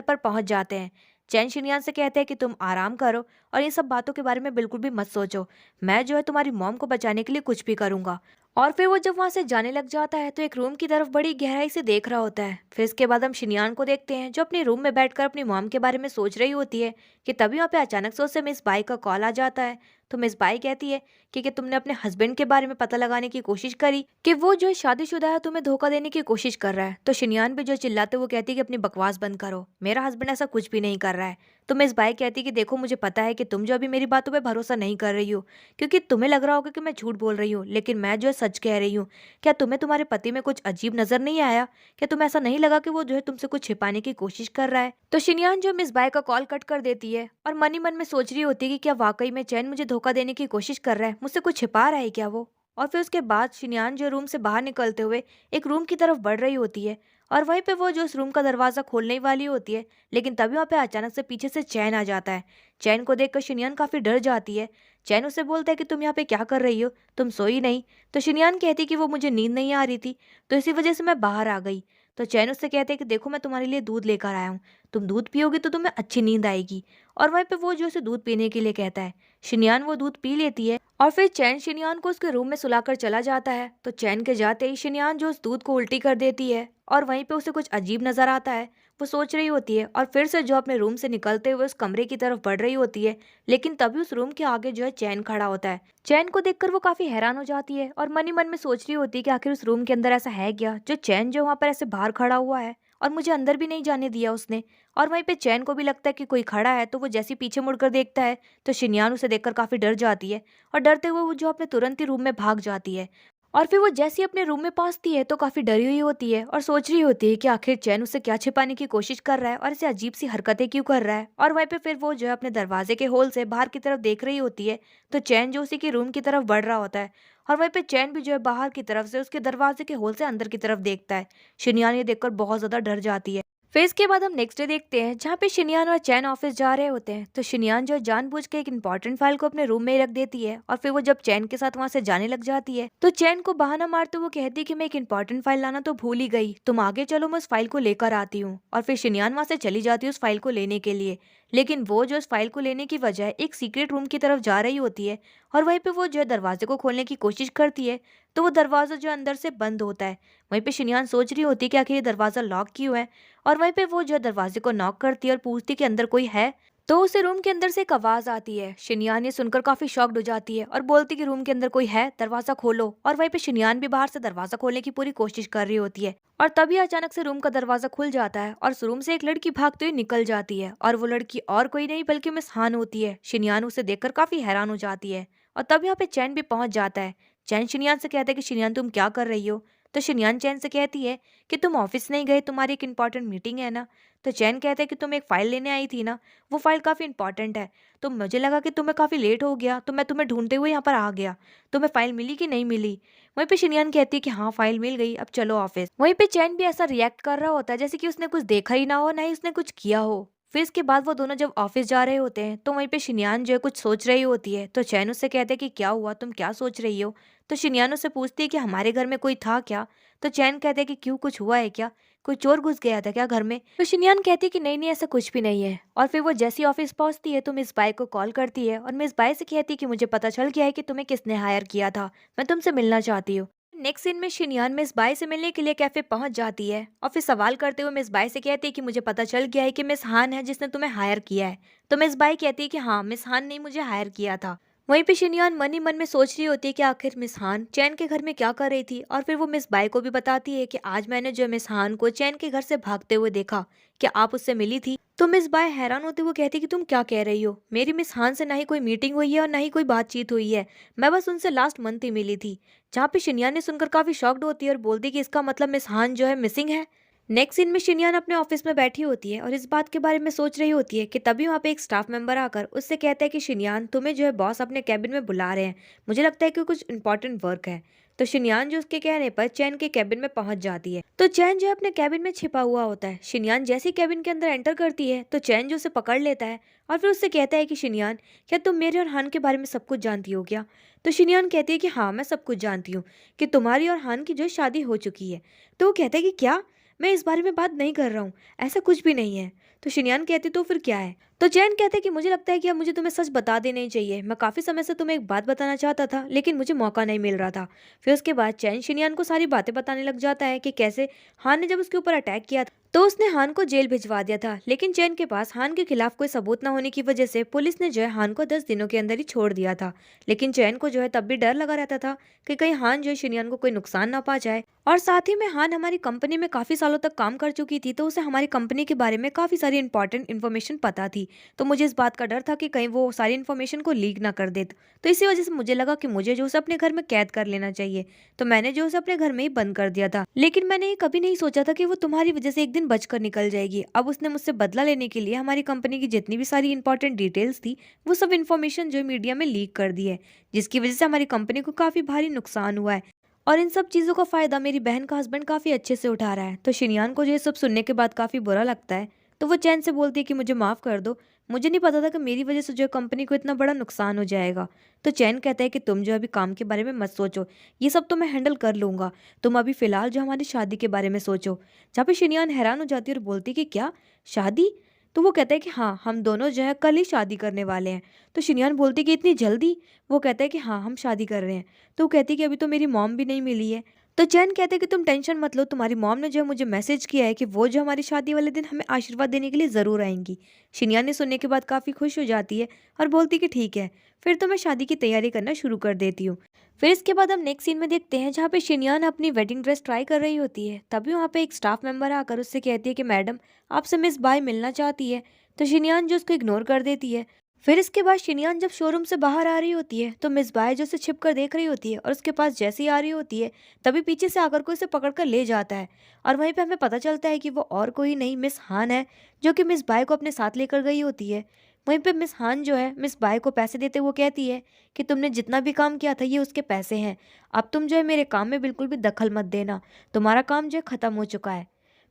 पर पहुंच जाते हैं। चैन शिनयान से कहते हैं कि तुम आराम करो और इन सब बातों के बारे में बिल्कुल भी मत सोचो, मैं जो है तुम्हारी मॉम को बचाने के लिए कुछ भी करूंगा। और फिर वो जब वहां से जाने लग जाता है तो एक रूम की तरफ बड़ी गहराई से देख रहा होता है। फिर इसके बाद हम शिनयान को देखते हैं जो अपने रूम में बैठकर अपनी मॉम के बारे में सोच रही होती है कि तभी वहाँ पे अचानक से उसे मिस बाई का कॉल आ जाता है। तो मिस बाई कहती है कि तुमने अपने हस्बैंड के बारे में पता लगाने की कोशिश करी कि वो जो है शादीशुदा है, तुम्हें धोखा देने की कोशिश कर रहा है। तो शिनयान भी जो चिल्लाते वो कहती है कि अपनी बकवास बंद करो, मेरा हस्बैंड ऐसा कुछ भी नहीं कर रहा है। तो मिस बाई कहती है कि देखो मुझे पता है कि तुम जो अभी मेरी बातों पे भरोसा नहीं कर रही हो क्योंकि तुम्हें लग रहा होगा कि मैं झूठ बोल रही हूँ, लेकिन मैं जो है सच कह रही हूँ। क्या तुम्हें तुम्हारे पति में कुछ अजीब नजर नहीं आया? क्या तुम्हें ऐसा नहीं लगा कि वो जो है तुमसे कुछ छिपाने की कोशिश कर रहा है? तो शिनयान जो मिस बाई का कॉल कट कर देती है और मन ही मन में सोच रही होती है कि क्या वाकई में चैन मुझे धोखा देने की कोशिश कर रहा है, मुझसे कुछ छिपा रहा है क्या वो। और फिर उसके बाद शिनयान जो रूम से बाहर निकलते हुए एक रूम की तरफ बढ़ रही होती है और वहीं पे वो जो उस रूम का दरवाजा खोलने ही वाली होती है, लेकिन तभी वहाँ पे अचानक से पीछे से चैन आ जाता है। चैन को देखकर शिनयान काफी डर जाती है। चैन उसे बोलता है कि तुम यहाँ पे क्या कर रही हो, तुम सोई नहीं? तो शिनयान कहती कि वो मुझे नींद नहीं आ रही थी, तो इसी वजह से मैं बाहर आ गई। तो चैन उससे कहते हैं कि देखो मैं तुम्हारे लिए दूध लेकर आया हूँ, तुम दूध पियोगे तो तुम्हें अच्छी नींद आएगी। और वहीं पे वो जो उसे दूध पीने के लिए कहता है। शिनयान वो दूध पी लेती है और फिर चैन शिनयान को उसके रूम में सुलाकर चला जाता है। तो चैन के जाते ही शिनयान जो उस दूध को उल्टी कर देती है और वहीं पे उसे कुछ अजीब नजर आता है। वो सोच रही होती है और फिर से जो अपने रूम से निकलते हुए उस कमरे की तरफ बढ़ रही होती है, लेकिन तभी उस रूम के आगे जो है चैन खड़ा होता है। चैन को देखकर वो काफी हैरान हो जाती है और मन ही मन में सोच रही होती है कि आखिर उस रूम के अंदर ऐसा है क्या जो चैन जो वहां पर ऐसे बाहर खड़ा हुआ है और मुझे अंदर भी नहीं जाने दिया उसने। और वहीं पे चैन को भी लगता है कि कोई खड़ा है, तो वो जैसे ही पीछे मुड़कर देखता है तो शिनयान उसे देखकर काफी डर जाती है और डरते हुए वो जो अपने तुरंत ही रूम में भाग जाती है। और फिर वो जैसे ही अपने रूम में पहुंचती है तो काफी डरी हुई होती है और सोच रही होती है कि आखिर चैन उसे क्या छिपाने की कोशिश कर रहा है और ऐसे अजीब सी हरकतें क्यों कर रहा है। और वहीं पे फिर वो जो है अपने दरवाजे के होल से बाहर की तरफ देख रही होती है, तो चैन जो उसी के रूम की तरफ बढ़ रहा होता है और वहीं पे चैन भी जो है बाहर की तरफ से उसके दरवाजे के होल से अंदर की तरफ देखता है। शिनयान ये देखकर बहुत ज्यादा डर जाती है। फिर इसके बाद हम नेक्स्ट डे देखते हैं जहाँ पे शिनयान और चैन ऑफिस जा रहे होते हैं। तो शिनयान जो है जानबूझ के एक इंपॉर्टेंट फाइल को अपने रूम में ही रख देती है और फिर वो जब चैन के साथ वहां से जाने लग जाती है तो चैन को बहाना मारते हुए कहती है कि मैं एक इंपॉर्टेंट फाइल लाना तो भूल ही गई, तुम आगे चलो मैं उस फाइल को लेकर आती हूँ। और फिर शिनयान वहां से चली जाती है उस फाइल को लेने के लिए, लेकिन वो जो उस फाइल को लेने की बजाय एक सीक्रेट रूम की तरफ जा रही होती है और वहीं पे वो जो है दरवाजे को खोलने की कोशिश करती है, तो वो दरवाजा जो अंदर से बंद होता है। वहीं पे शिनयान सोच रही होती है कि आखिर ये दरवाजा लॉक क्यों है। और वहीं पे वो जो दरवाजे को नॉक करती है और पूछती है कि अंदर कोई है। तो उसे रूम के अंदर से एक आवाज आती है। शिनयान ये सुनकर काफी शॉक्ड हो जाती है और बोलती कि रूम के अंदर कोई है, दरवाजा खोलो। और वहीं पे शिनयान भी बाहर से दरवाजा खोलने की पूरी कोशिश कर रही होती है और तभी अचानक से रूम का दरवाजा खुल जाता है और उस रूम से एक लड़की भागते हुए निकल जाती है और वो लड़की और कोई नहीं बल्कि मिस हान होती है। शिनयान उसे देखकर काफी हैरान हो जाती है और तब यहाँ पे चैन भी पहुंच जाता है। चैन शिनयान से कहता है कि शिनयान तुम क्या कर रही हो? तो शिनयान चैन से कहती है कि तुम ऑफिस नहीं गए, तुम्हारी एक इंपॉर्टेंट मीटिंग है ना? तो चैन कहता है कि तुम एक फाइल लेने आई थी ना, वो फाइल काफी इंपॉर्टेंट है, तो मुझे लगा कि तुम्हें काफी लेट हो गया तो मैं तुम्हें ढूंढते हुए यहाँ पर आ गया। तुम्हें फाइल मिली कि नहीं मिली? वहीं पे शिनयान कहती है कि हाँ फाइल मिल गई, अब चलो ऑफिस। वहीं पे चैन भी ऐसा रिएक्ट कर रहा होता है जैसे कि उसने कुछ देखा ही ना हो, ना ही उसने कुछ किया हो। फिर इसके बाद वो दोनों जब ऑफिस जा रहे होते हैं तो वहीं पे शिनयान जो है कुछ सोच रही होती है। तो चैन उससे कहते हैं कि क्या हुआ, तुम क्या सोच रही हो? तो शिनयान उससे पूछती है कि हमारे घर में कोई था क्या? तो चैन कहते हैं कि क्यों, कुछ हुआ है क्या? कोई चोर घुस गया था क्या घर में? तो शिनयान कहती है कि नहीं नहीं ऐसा कुछ भी नहीं है। और फिर वो जैसी ऑफिस पहुंचती है तो मिस बाई को कॉल करती है और मिस बाई से कहती है कि मुझे पता चल गया है कि तुम्हें किसने हायर किया था, मैं तुमसे मिलना चाहती हूँ। नेक्स्ट सीन में शिनयान मिस बाई से मिलने के लिए कैफे पहुंच जाती है और फिर सवाल करते हुए मिस बाई से कहती है कि मुझे पता चल गया है कि मिस हान है जिसने तुम्हें हायर किया है। तो मिस बाई कहती है कि हाँ मिस हान ने मुझे हायर किया था। वहीं पे शिनयान मन ही मन में सोच रही होती है कि आखिर मिस हान चैन के घर में क्या कर रही थी, और फिर वो मिस बाई को भी बताती है कि आज मैंने जो मिस हान को चैन के घर से भागते हुए देखा, क्या आप उससे मिली थी? तो मिस बाय हैरान होते हुए कहती कि तुम क्या कह रही हो, मेरी मिस हान से ना ही कोई मीटिंग हुई है और ना ही कोई बातचीत हुई है, मैं बस उनसे लास्ट मंथ ही मिली थी। जहाँ पे शिनयान ने सुनकर काफी शॉक्ड होती है और बोलती कि इसका मतलब मिस हान जो है मिसिंग है। नेक्स्ट सीन में शिनयान अपने ऑफिस में बैठी होती है और इस बात के बारे में सोच रही होती है कि तभी वहाँ पे एक स्टाफ मेंबर आकर उससे कहता है कि शिनयान तुम्हें जो है बॉस अपने कैबिन में बुला रहे हैं, मुझे लगता है कि कुछ इंपॉर्टेंट वर्क है। तो शिनयान जो उसके कहने पर चैन के कैबिन में पहुंच जाती है। तो चैन जो है अपने कैबिन में छिपा हुआ होता है। शिनयान जैसे ही कैबिन के अंदर एंटर करती है तो चैन जो उसे पकड़ लेता है और फिर उससे कहता है कि शिनयान, क्या तुम मेरे और हान के बारे में सब कुछ जानती हो क्या? तो शिनयान कहती है कि हाँ, मैं सब कुछ जानती हूँ कि तुम्हारी और हान की जो है शादी हो चुकी है। तो वो कहता है कि क्या? मैं इस बारे में बात नहीं कर रहा हूँ, ऐसा कुछ भी नहीं है। तो शिनयान कहती तो फिर क्या है? तो चैन कहते कि मुझे लगता है कि अब मुझे तुम्हें सच बता देना चाहिए, मैं काफी समय से तुम्हें एक बात बताना चाहता था लेकिन मुझे मौका नहीं मिल रहा था। फिर उसके बाद चैन शिनयान को सारी बातें बताने लग जाता है कि कैसे हान ने जब उसके ऊपर अटैक किया था तो उसने हान को जेल भिजवा दिया था, लेकिन चैन के पास हान के खिलाफ कोई सबूत न होने की वजह से पुलिस ने जो है हान को 10 दिनों के अंदर ही छोड़ दिया था। लेकिन चैन को जो है तब भी डर लगा रहता था कि कहीं हान जो है शिनयान को कोई नुकसान ना पा जाए। और साथ ही में हान हमारी कंपनी में काफी सालों तक काम कर चुकी थी, तो उसे हमारी कंपनी के बारे में काफी सारी इंपॉर्टेंट इन्फॉर्मेशन पता थी। तो मुझे इस बात का डर था कि कहीं वो सारी इन्फॉर्मेशन को लीक ना कर दे। तो इसी वजह से मुझे लगा कि मुझे जो उसे अपने घर में कैद कर लेना चाहिए। तो मैंने जो उसे अपने घर में ही बंद कर दिया था, लेकिन मैंने ये कभी नहीं सोचा था कि वो तुम्हारी वजह से एक दिन बचकर निकल जाएगी। अब उसने मुझसे बदला लेने के लिए हमारी कंपनी की जितनी भी सारी इंपॉर्टेंट डिटेल्स थी वो सब इन्फॉर्मेशन जो है मीडिया में लीक कर दी है, जिसकी वजह से हमारी कंपनी को काफी भारी नुकसान हुआ है। और इन सब चीज़ों का फ़ायदा मेरी बहन का हस्बैंड काफ़ी अच्छे से उठा रहा है। तो शिनयान को ये सब सुनने के बाद काफ़ी बुरा लगता है। तो वो चैन से बोलती है कि मुझे माफ़ कर दो, मुझे नहीं पता था कि मेरी वजह से जो है कंपनी को इतना बड़ा नुकसान हो जाएगा। तो चैन कहता है कि तुम जो अभी काम के बारे में मत सोचो, ये सब तो मैं हैंडल कर लूँगा, तुम अभी फ़िलहाल जो हमारी शादी के बारे में सोचो। जहाँ पे शिनयान हैरान हो जाती है और बोलती है कि क्या शादी? तो वो कहता है कि हाँ, हम दोनों जो है कल ही शादी करने वाले हैं। तो शिनयान बोलती है कि इतनी जल्दी? वो कहता है कि हाँ, हम शादी कर रहे हैं। तो वो कहती है कि अभी तो मेरी मॉम भी नहीं मिली है। तो चैन कहते हैं कि तुम टेंशन मत लो, तुम्हारी मॉम ने जो है मुझे मैसेज किया है कि वो जो हमारी शादी वाले दिन हमें आशीर्वाद देने के लिए ज़रूर आएंगी। शिनयान ने सुनने के बाद काफ़ी खुश हो जाती है और बोलती कि ठीक है, फिर तो मैं शादी की तैयारी करना शुरू कर देती हूँ। फिर इसके बाद हम नेक्स्ट सीन में देखते हैं जहाँ पे शिनयान अपनी वेडिंग ड्रेस ट्राई कर रही होती है। तभी वहाँ पे एक स्टाफ मेंबर आकर उससे कहती है कि मैडम, आपसे मिस बाय मिलना चाहती है। तो शिनयान जो उसको इग्नोर कर देती है। फिर इसके बाद शिनयान जब शोरूम से बाहर आ रही होती है तो मिस बाय जो उसे छिप कर देख रही होती है और उसके पास जैसे ही आ रही होती है तभी पीछे से आकर को उसे पकड़कर ले जाता है। और वहीं पे हमें पता चलता है कि वो और कोई नहीं मिस हान है, जो कि मिस बाय को अपने साथ लेकर गई होती है। वहीं पे मिस हान जो है मिस बाय को पैसे देते हुए कहती है कि तुमने जितना भी काम किया था ये उसके पैसे हैं, अब तुम जो है मेरे काम में बिल्कुल भी दखल मत देना, तुम्हारा काम जो है खत्म हो चुका है।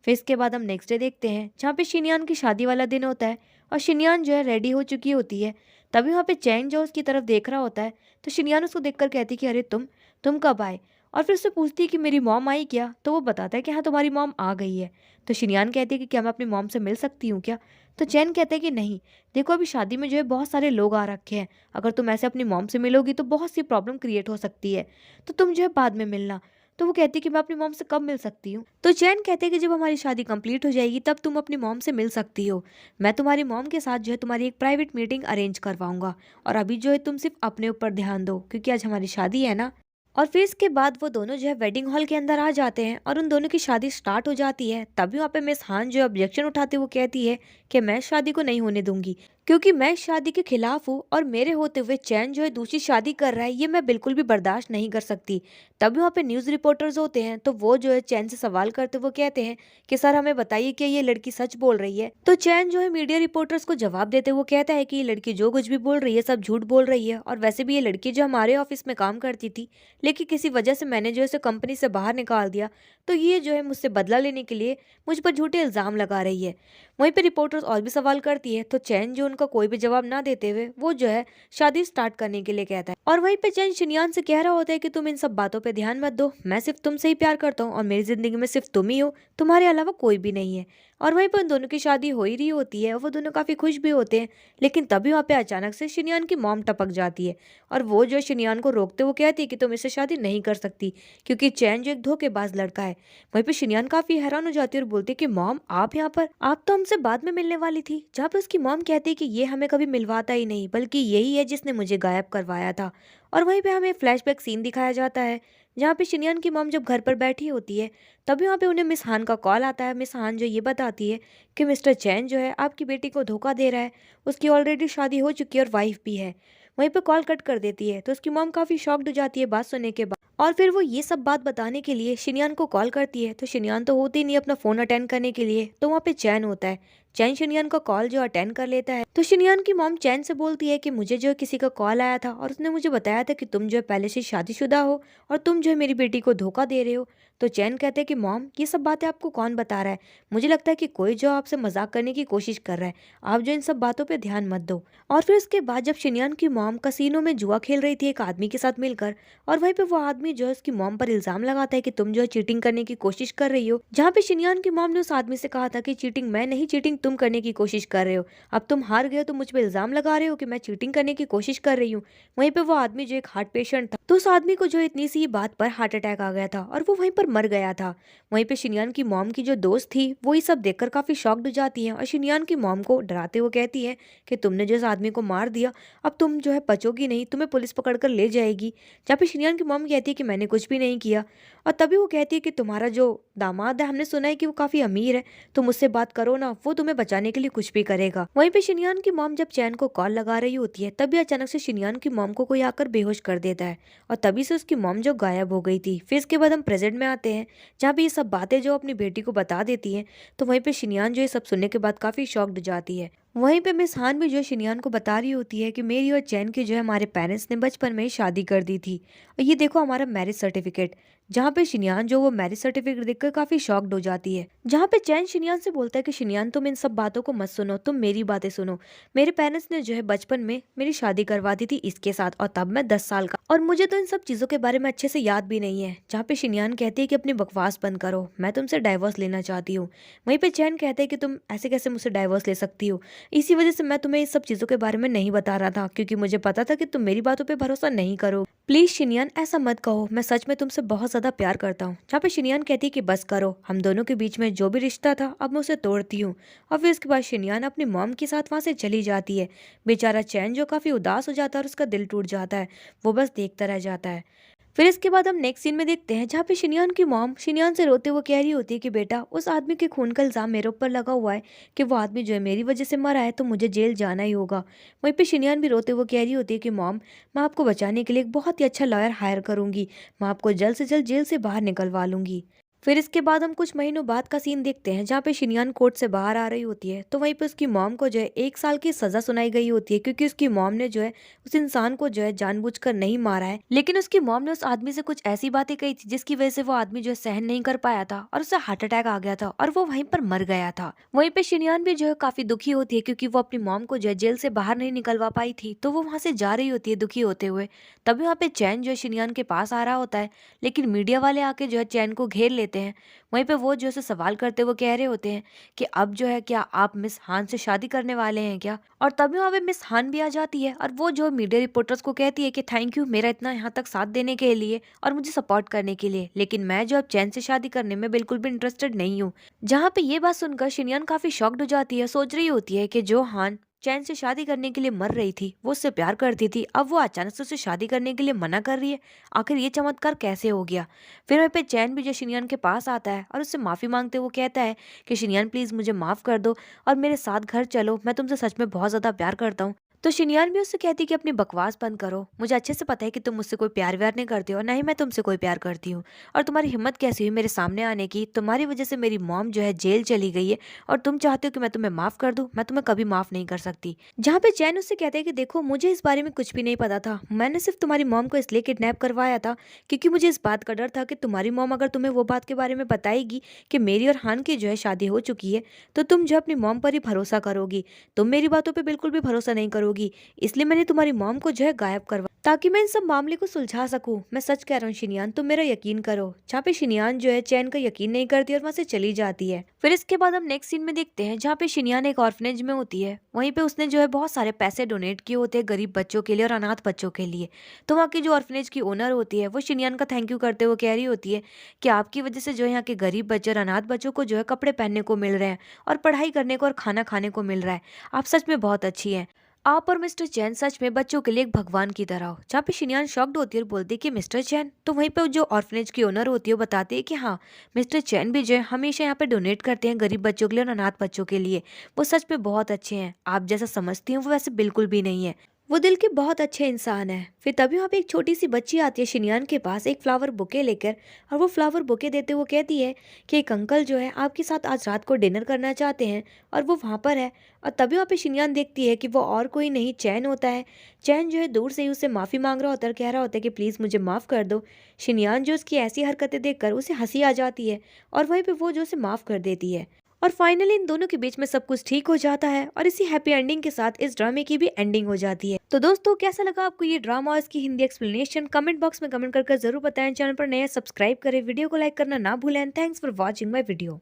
फिर इसके बाद हम नेक्स्ट डे देखते हैं जहाँ पे शिनयान की शादी वाला दिन होता है और शिनयान जो है रेडी हो चुकी होती है। तभी वहाँ पे चैंग जो उसकी तरफ देख रहा होता है। तो शिनयान उसको देखकर कहती कि अरे तुम कब आए? और फिर उससे पूछती है कि मेरी मॉम आई क्या? तो वो बताता है कि हाँ, तुम्हारी मॉम आ गई है। तो शिनयान कहती है कि क्या मैं अपनी मॉम से मिल सकती हूँ क्या? तो चैन कहता है कि नहीं, देखो अभी शादी में जो है बहुत सारे लोग आ रखे हैं, अगर तुम ऐसे अपनी मॉम से मिलोगी तो बहुत सी प्रॉब्लम क्रिएट हो सकती है, तो तुम जो है बाद में मिलना। तो वो कहती है कि मैं अपनी मॉम से कब मिल सकती हूँ? तो चैन कहते हैं कि जब हमारी शादी कंप्लीट हो जाएगी तब तुम अपनी मॉम से मिल सकती हो। मैं तुम्हारी मॉम के साथ जो है तुम्हारी एक प्राइवेट मीटिंग अरेंज करवाऊंगा, और अभी जो है तुम सिर्फ अपने ऊपर ध्यान दो क्योंकि आज हमारी शादी है ना। और फिर इसके बाद वो दोनों जो है वेडिंग हॉल के अंदर आ जाते हैं और उन दोनों की शादी स्टार्ट हो जाती है। तभी वहाँ पे मिस हान जो ऑब्जेक्शन उठाते हुए कहती है कि मैं इस शादी को नहीं होने दूंगी, क्योंकि मैं इस शादी के खिलाफ हूँ और मेरे होते हुए चैन जो है दूसरी शादी कर रहा है, ये मैं बिल्कुल भी बर्दाश्त नहीं कर सकती। तभी वहाँ पे न्यूज़ रिपोर्टर्स होते हैं तो वो जो है चैन से सवाल करते हुए कहते हैं कि सर हमें बताइए कि ये लड़की सच बोल रही है। तो चैन जो है मीडिया रिपोर्टर्स को जवाब देते हुए कहता है कि ये लड़की जो कुछ भी बोल रही है सब झूठ बोल रही है, और वैसे भी ये लड़की जो हमारे ऑफिस में काम करती थी, लेकिन किसी वजह से मैंने जो इसे कंपनी से बाहर निकाल दिया, तो ये जो है मुझसे बदला लेने के लिए मुझ पर झूठे इल्ज़ाम लगा रही है। वहीं पे रिपोर्टर्स और भी सवाल करती है तो चैन जो उनका कोई भी जवाब ना देते हुए वो जो है शादी स्टार्ट करने के लिए कहता है। और वहीं पे चैन शिनयान से कह रहा होता है कि तुम इन सब बातों पे ध्यान मत दो, मैं सिर्फ तुमसे ही प्यार करता हूँ और मेरी जिंदगी में सिर्फ तुम ही हो, तुम्हारे अलावा कोई भी नहीं है। और वहीं पर उन दोनों की शादी हो ही रही होती है और वो दोनों काफी खुश भी होते हैं। लेकिन तभी वहाँ पे अचानक से शिनयान की मॉम टपक जाती है और वो जो शिनयान को रोकते हुए कहती है कि तुम इससे शादी नहीं कर सकती, क्योंकि चैन जो एक धोखेबाज लड़का है। वहीं पे शिनयान काफी हैरान हो जाती है और बोलती है कि मॉम आप यहाँ पर, आप तो हमसे बाद में मिलने वाली थी। जहाँ पे उसकी मॉम कहती है कि ये हमें कभी मिलवाता ही नहीं, बल्कि यही है जिसने मुझे गायब करवाया था। और वहीं पे हमें फ्लैशबैक सीन दिखाया जाता है जहाँ पे शिनयान की मॉम जब घर पर बैठी होती है, तभी वहाँ पे उन्हें मिस हान का कॉल आता है। मिस हान जो ये बताती है कि मिस्टर चैन जो है आपकी बेटी को धोखा दे रहा है, उसकी ऑलरेडी शादी हो चुकी है और वाइफ भी है। वहीं पे कॉल कट कर देती है तो उसकी मॉम काफी शॉक्ड हो जाती है बात सुनने के बाद, और फिर वो ये सब बात बताने के लिए शिनयान को कॉल करती है। तो शिनयान तो होती नहीं अपना फोन अटेंड करने के लिए, तो वहाँ पे चैन होता है। चैन शिनयान का कॉल जो अटेंड कर लेता है। तो शिनयान की मॉम चैन से बोलती है कि मुझे जो है किसी का कॉल आया था और उसने मुझे बताया था कि तुम जो है पहले से शादीशुदा हो और तुम जो है मेरी बेटी को धोखा दे रहे हो। तो चैन कहते हैं कि मॉम ये सब बातें आपको कौन बता रहा है, मुझे लगता है कि कोई जो आपसे मजाक करने की कोशिश कर रहा है, आप जो इन सब बातों पे ध्यान मत दो। और फिर उसके बाद जब शिनयान की मॉम कसीनो में जुआ खेल रही थी एक आदमी के साथ मिलकर, और वहीं पे वो आदमी जो है उसकी मॉम पर इल्जाम लगाता है कि तुम जो है चीटिंग करने की कोशिश कर रही हो, जहाँ पे शिनयान की मॉम ने उस आदमी से कहा था कि चीटिंग मैं नहीं, चीटिंग तुम करने की कोशिश कर रहे हो, अब तुम हार गए हो तो मुझ पे इल्जाम लगा रहे हो कि मैं चीटिंग करने की कोशिश कर रही हूँ। वहीं पे वो आदमी जो एक हार्ट पेशेंट था, तो उस आदमी को जो इतनी सी बात पर हार्ट अटैक आ गया था और वो वहीं पर मर गया था। वहीं पे शिनयान की मॉम की जो दोस्त थी वो ये सब देखकर काफी शॉक्ड हो जाती है और शिनयान की मॉम को डराते हुए कहती है कि तुमने जो इस आदमी को मार दिया, अब तुम जो है बचोगी नहीं, तुम्हें पुलिस पकड़ कर ले जाएगी। जहाँ पे शिनयान की मॉम कहती है कि मैंने कुछ भी नहीं किया। और तभी वो कहती है कि तुम्हारा जो दामाद है, हमने सुना है कि वो काफी अमीर है, तुम उससे बात करो ना, वो तुम्हें बचाने के लिए कुछ भी करेगा। वहीं पे शिनयान की मॉम जब चैन को कॉल लगा रही होती है, तभी अचानक से शिनयान की मॉम को कोई आकर बेहोश कर देता है और तभी से उसकी मॉम जो गायब हो गई थी। फिर इसके बाद हम प्रेजेंट में आते हैं जहाँ पे ये सब बातें जो अपनी बेटी को बता देती है। तो वहीं पे शिनयान जो ये सब सुनने के बाद काफी शॉक्ड जाती है। वहीं पे मिस हान भी जो शिनयान को बता रही होती है कि मेरी और चैन की जो है हमारे पेरेंट्स ने बचपन में ही शादी कर दी थी, और ये देखो हमारा मैरिज सर्टिफिकेट। जहाँ पे शिनयान जो वो मैरिज सर्टिफिकेट देखकर काफी शॉक्ड हो जाती है। जहाँ पे चैन शिनयान से बोलता है कि शिनयान तुम इन सब बातों को मत सुनो, तुम मेरी बातें सुनो। मेरे पेरेंट्स ने जो है बचपन में मेरी शादी करवा दी थी इसके साथ, और तब मैं 10 साल का, और मुझे तो इन सब चीजों के बारे में अच्छे से याद भी नहीं है। जहाँ पे शिनयान कहती है कि अपनी बकवास बंद करो, मैं तुमसे डाइवोर्स लेना चाहती हूँ। वहीं पे चैन कहते हैं कि तुम ऐसे कैसे मुझसे डाइवोर्स ले सकती हो, इसी वजह से मैं तुम्हें इस सब चीजों के बारे में नहीं बता रहा था, क्योंकि मुझे पता था कि तुम मेरी बातों पे भरोसा नहीं करो। प्लीज शिनयान ऐसा मत कहो, मैं सच में तुमसे बहुत ज्यादा प्यार करता हूँ। जहाँ पे शिनयान कहती है कि बस करो, हम दोनों के बीच में जो भी रिश्ता था अब मैं उसे तोड़ती हूँ। और फिर उसके बाद शिनयान अपनी मॉम के साथ वहां से चली जाती है। बेचारा चैन जो काफी उदास हो जाता है और उसका दिल टूट जाता है, वो बस देखता रह जाता है। फिर इसके बाद हम नेक्स्ट सीन में देखते हैं जहाँ पे शिनयान की मॉम शिनयान से रोते हुए कह रही होती है कि बेटा उस आदमी के खून का इल्जाम मेरे ऊपर लगा हुआ है कि वो आदमी जो है मेरी वजह से मरा है, तो मुझे जेल जाना ही होगा। वहीं पे शिनयान भी रोते हुए कह रही होती है कि मॉम मैं आपको बचाने के लिए एक बहुत ही अच्छा लॉयर हायर करूंगी, मैं आपको जल्द से जल्द जेल से बाहर निकलवा लूंगी। फिर इसके बाद हम कुछ महीनों बाद का सीन देखते हैं जहाँ पे शिनयान कोर्ट से बाहर आ रही होती है। तो वहीं पे उसकी मॉम को जो है 1 साल की सजा सुनाई गई होती है, क्योंकि उसकी मॉम ने जो है उस इंसान को जो है जानबूझकर नहीं मारा है, लेकिन उसकी मॉम ने उस आदमी से कुछ ऐसी बातें कही थी जिसकी वजह से वो आदमी जो है सहन नहीं कर पाया था और उसे हार्ट अटैक आ गया था और वो वहीं पर मर गया था। वहीं पे शिनयान भी जो है काफी दुखी होती है, क्योंकि वो अपनी मॉम को जो है जेल से बाहर नहीं निकलवा पाई थी, तो वो वहां से जा रही होती है दुखी होते हुए। तभी वहाँ पे चैन जो है शिनयान के पास आ रहा होता है, लेकिन मीडिया वाले आके जो है चैन को घेर लेते हैं। वहीं पे वो जो है सवाल करते हुए कह रहे होते हैं कि अब जो है क्या आप मिस हान से शादी करने वाले हैं क्या। और तभी वहाँ पे मिस हान भी आ जाती है और वो जो मीडिया रिपोर्टर्स को कहती है कि थैंक यू मेरा इतना यहाँ तक साथ देने के लिए और मुझे सपोर्ट करने के लिए, लेकिन मैं जो अब चैन से शादी करने में बिल्कुल भी इंटरेस्टेड नहीं हूँ। जहाँ पे ये बात सुनकर शिनयान काफी शॉक्ड हो जाती है, सोच रही होती है कि जो हान चैन से शादी करने के लिए मर रही थी, वो उससे प्यार करती थी, अब वो अचानक से उसे शादी करने के लिए मना कर रही है, आखिर ये चमत्कार कैसे हो गया। फिर वहीं पे चैन भी जो शिनयान के पास आता है और उससे माफी मांगते हुए कहता है कि शिनयान प्लीज मुझे माफ कर दो और मेरे साथ घर चलो, मैं तुमसे सच में बहुत ज्यादा प्यार करता हूँ। तो शिनयान भी उससे कहती कि अपनी बकवास बंद करो, मुझे अच्छे से पता है कि तुम मुझसे कोई प्यार व्यार नहीं करती हो, ना ही मैं तुमसे कोई प्यार करती हूँ, और तुम्हारी हिम्मत कैसी हुई मेरे सामने आने की, तुम्हारी वजह से मेरी मॉम जो है जेल चली गई है और तुम चाहते हो कि मैं तुम्हें माफ कर दूं, मैं तुम्हें कभी माफ नहीं कर सकती। जहाँ पे चैन उससे कहते हैं कि देखो मुझे इस बारे में कुछ भी नहीं पता था, मैंने सिर्फ तुम्हारी मॉम को इसलिए किडनैप करवाया था क्योंकि मुझे इस बात का डर था कि तुम्हारी मॉम अगर तुम्हें वो बात के बारे में बताएगी कि मेरी और हान की जो है शादी हो चुकी है, तो तुम जो अपनी मॉम पर ही भरोसा करोगी, तुम मेरी बातों पर बिल्कुल भी भरोसा नहीं करोगी, इसलिए मैंने तुम्हारी मॉम को जो है गायब करवा। ताकि मैं इन सब मामले को सुलझा सकूं। मैं सच कह रहा हूँ शिनयान, तुम मेरा यकीन करो। जहाँ पे शिनयान जो है चैन का यकीन नहीं करती और वहां से चली जाती है। फिर इसके बाद हम नेक्स्ट सीन में देखते हैं जहाँ पे शिनयान एक ऑर्फनेज में होती है। वहीं पे उसने जो है बहुत सारे पैसे डोनेट किए होते हैं गरीब बच्चों के लिए और अनाथ बच्चों के लिए। तो वहाँ की जो ऑर्फनेज की ओनर होती है वो शिनयान का थैंक यू करते हुए कह रही होती है कि आपकी वजह से जो है यहाँ के गरीब बच्चे और अनाथ बच्चों को जो है कपड़े पहनने को मिल रहे हैं और पढ़ाई करने को और खाना खाने को मिल रहा है। आप सच में बहुत अच्छी हैं। आप और मिस्टर चैन सच में बच्चों के लिए एक भगवान की तरह हो। जहाँ पे शिनयान शॉक्ड होती है और बोलती है कि मिस्टर चैन, तो वहीं पे जो ऑर्फनेज की ओनर होती है वो बताती है कि हाँ, मिस्टर चैन भी जो है हमेशा यहाँ पे डोनेट करते हैं गरीब बच्चों के लिए और अनाथ बच्चों के लिए। वो सच में बहुत अच्छे हैं। आप जैसा समझती हैं वो वैसे बिल्कुल भी नहीं है। वो दिल के बहुत अच्छे इंसान है। फिर तभी वहाँ पे एक छोटी सी बच्ची आती है शिनयान के पास एक फ्लावर बुके लेकर, और वो फ्लावर बुके देते हुए कहती है कि एक अंकल जो है आपके साथ आज रात को डिनर करना चाहते हैं और वो वहाँ पर है। और तभी वहाँ पे शिनयान देखती है कि वो और कोई नहीं चैन होता है। चैन जो है दूर से ही उससे माफ़ी मांग रहा होता है और कह रहा होता है कि प्लीज़ मुझे माफ़ कर दो। शिनयान जो उसकी ऐसी हरकतें देखकर उसे हंसी आ जाती है और वहीं पे वो जो उसे माफ़ कर देती है। और फाइनली इन दोनों के बीच में सब कुछ ठीक हो जाता है और इसी हैप्पी एंडिंग के साथ इस ड्रामे की भी एंडिंग हो जाती है। तो दोस्तों, कैसा लगा आपको ये ड्रामा और इसकी हिंदी एक्सप्लेनेशन? कमेंट बॉक्स में कमेंट करके जरूर बताएं। चैनल पर नया सब्सक्राइब करें, वीडियो को लाइक करना ना भूलें। Thanks for watching my video.